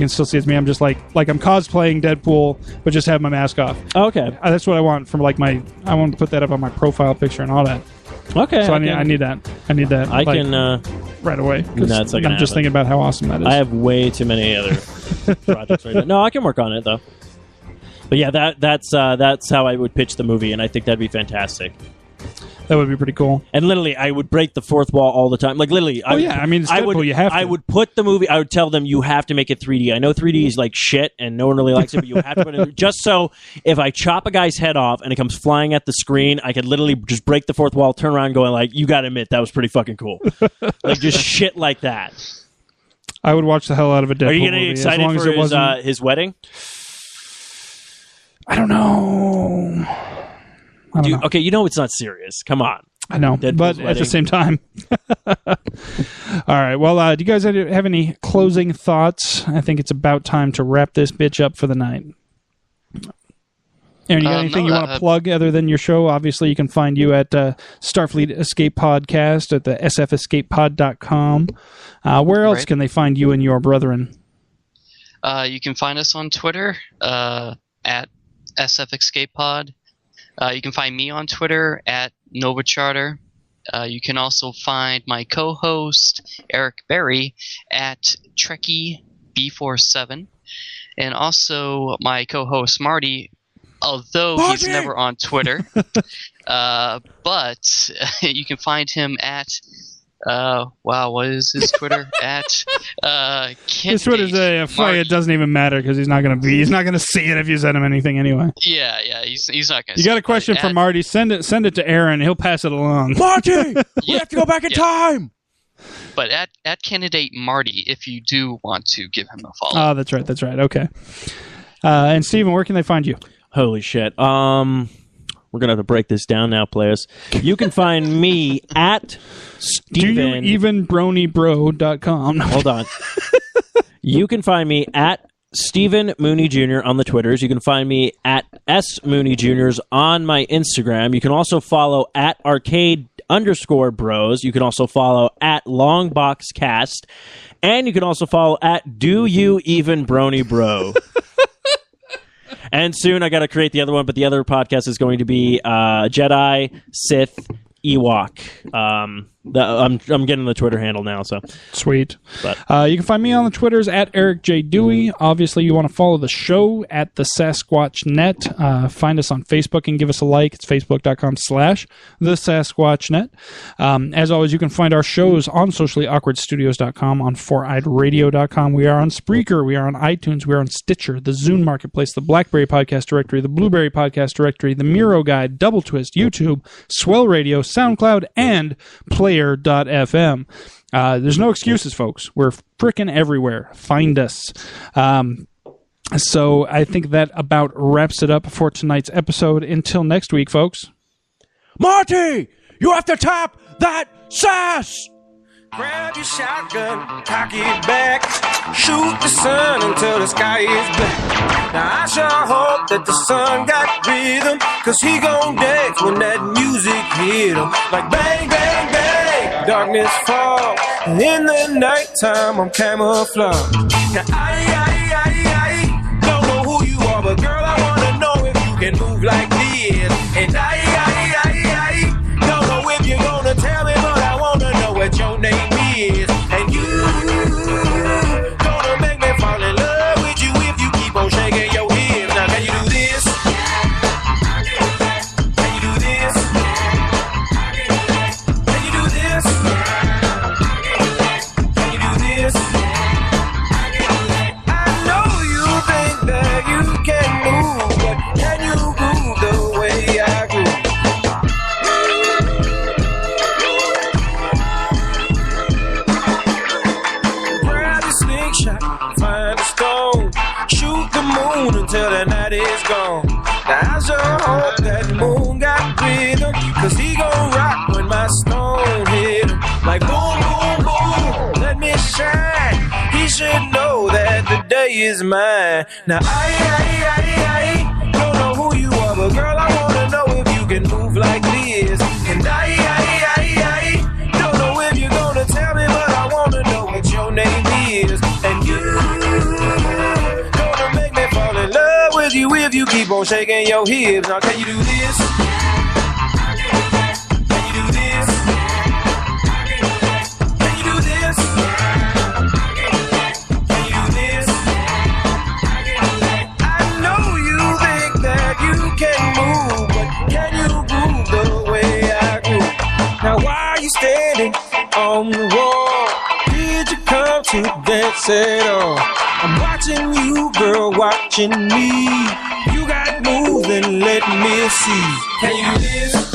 B: still see it's me. I'm just like I'm cosplaying Deadpool, but just have my mask off.
E: Okay,
B: that's what I want from I want to put that up on my profile picture and all that.
E: Okay,
B: so I need that. I
E: can
B: right away.
E: That's
B: I'm just thinking about how awesome that is.
E: I have way too many other projects right now. No, I can work on it though. But yeah, that's how I would pitch the movie, and I think that'd be fantastic.
B: That would be pretty cool.
E: And literally, I would break the fourth wall all the time. Like literally,
B: it's Deadpool, you have to.
E: I would put the movie. I would tell them you have to make it 3D. I know 3D is like shit, and no one really likes it, but you have to put it just so if I chop a guy's head off and it comes flying at the screen, I could literally just break the fourth wall, turn around, going like, "You got to admit that was pretty fucking cool." Like just shit like that.
B: I would watch the hell out of a Deadpool.
E: Are you getting excited for his wedding?
B: I don't know.
E: Okay, it's not serious. Come on.
B: I know, but at the same time. All right. Well, do you guys have any closing thoughts? I think it's about time to wrap this bitch up for the night. Aaron, you got anything you want to plug other than your show? Obviously, you can find you at Starfleet Escape Podcast at the sfescapepod.com. Where else can they find you and your brethren?
D: You can find us on Twitter at SF Escape Pod. You can find me on Twitter at Nova Charter. You can also find my co-host Eric Berry at Trekkie B47, and also my co-host Marty, although he's never on Twitter, but you can find him at what is his Twitter at?
B: His Twitter's a fire. It doesn't even matter because he's not gonna see it if you send him anything anyway.
D: Yeah, he's not gonna.
B: You got a question for Marty? Send it to Aaron. He'll pass it along.
E: Marty, we have to go back in time.
D: But at candidate Marty, if you do want to give him a follow.
B: Oh, that's right. Okay. And Steven, where can they find you?
E: Holy shit. We're going to have to break this down now, players. You can find me at Steven...
B: DoYouEvenBronyBro.com.
E: Hold on. You can find me at Stephen Mooney Jr. on the Twitters. You can find me at S Mooney Jr. on my Instagram. You can also follow at Arcade_Bros. You can also follow at LongBoxCast. And you can also follow at Do You Even Brony Bro. And soon I got to create the other one, but the other podcast is going to be Jedi, Sith, Ewok. I'm getting the Twitter handle now, so
B: sweet.
E: But
B: you can find me on the Twitters at Eric J. Dewey. Obviously, you want to follow the show at the Sasquatch Net. Find us on Facebook and give us a like. It's facebook.com/the Sasquatch Net. As always, you can find our shows on sociallyawkwardstudios.com, on foureyedradio.com. We are on Spreaker. We are on iTunes. We are on Stitcher, the Zune Marketplace, the BlackBerry Podcast Directory, the Blueberry Podcast Directory, the Miro Guide, Double Twist, YouTube, Swell Radio, SoundCloud, and Player.fm. There's no excuses, folks. We're frickin' everywhere. Find us. So I think that about wraps it up for tonight's episode. Until next week, folks.
C: Marty, you have to tap that sass. Grab your shotgun, cock it back, shoot the sun until the sky is black. Now I sure hope that the sun got rhythm, cause he gon' dance when that music hit him. Like bang, bang, bang, darkness fall, in the nighttime I'm camouflage. Now I don't know who you are, but girl I wanna know if you can move like this. And I don't know if you're gonna tell me, but I wanna know what your name is. And you gonna make me fall in love with you if you keep on shaking your hips. Now can you do this? Can you do this? Can you do this? Can you do this? I know you think that you can move, but can you move the way I groove? Find a stone, shoot the moon until the night is gone. Now I sure hope that moon got rhythm, cause he gon' rock when my stone hit him. Like boom, boom, boom, let me shine. He should know that the day is mine. Now I don't know who you are, but girl I wanna know if you can move like this. And I don't know if you're gonna tell me, but I wanna know what your name is. And you gonna make me fall in love with you if you keep on shaking your hips. Now can you do this? Can you do this? Can you do this? Can you do this? I know you think that you can move, but can you move the way I groove? Now why are you standing on the wall? Did you come to dance at all? I'm watching you, girl, watching me. You got moves and let me see. Can you do this?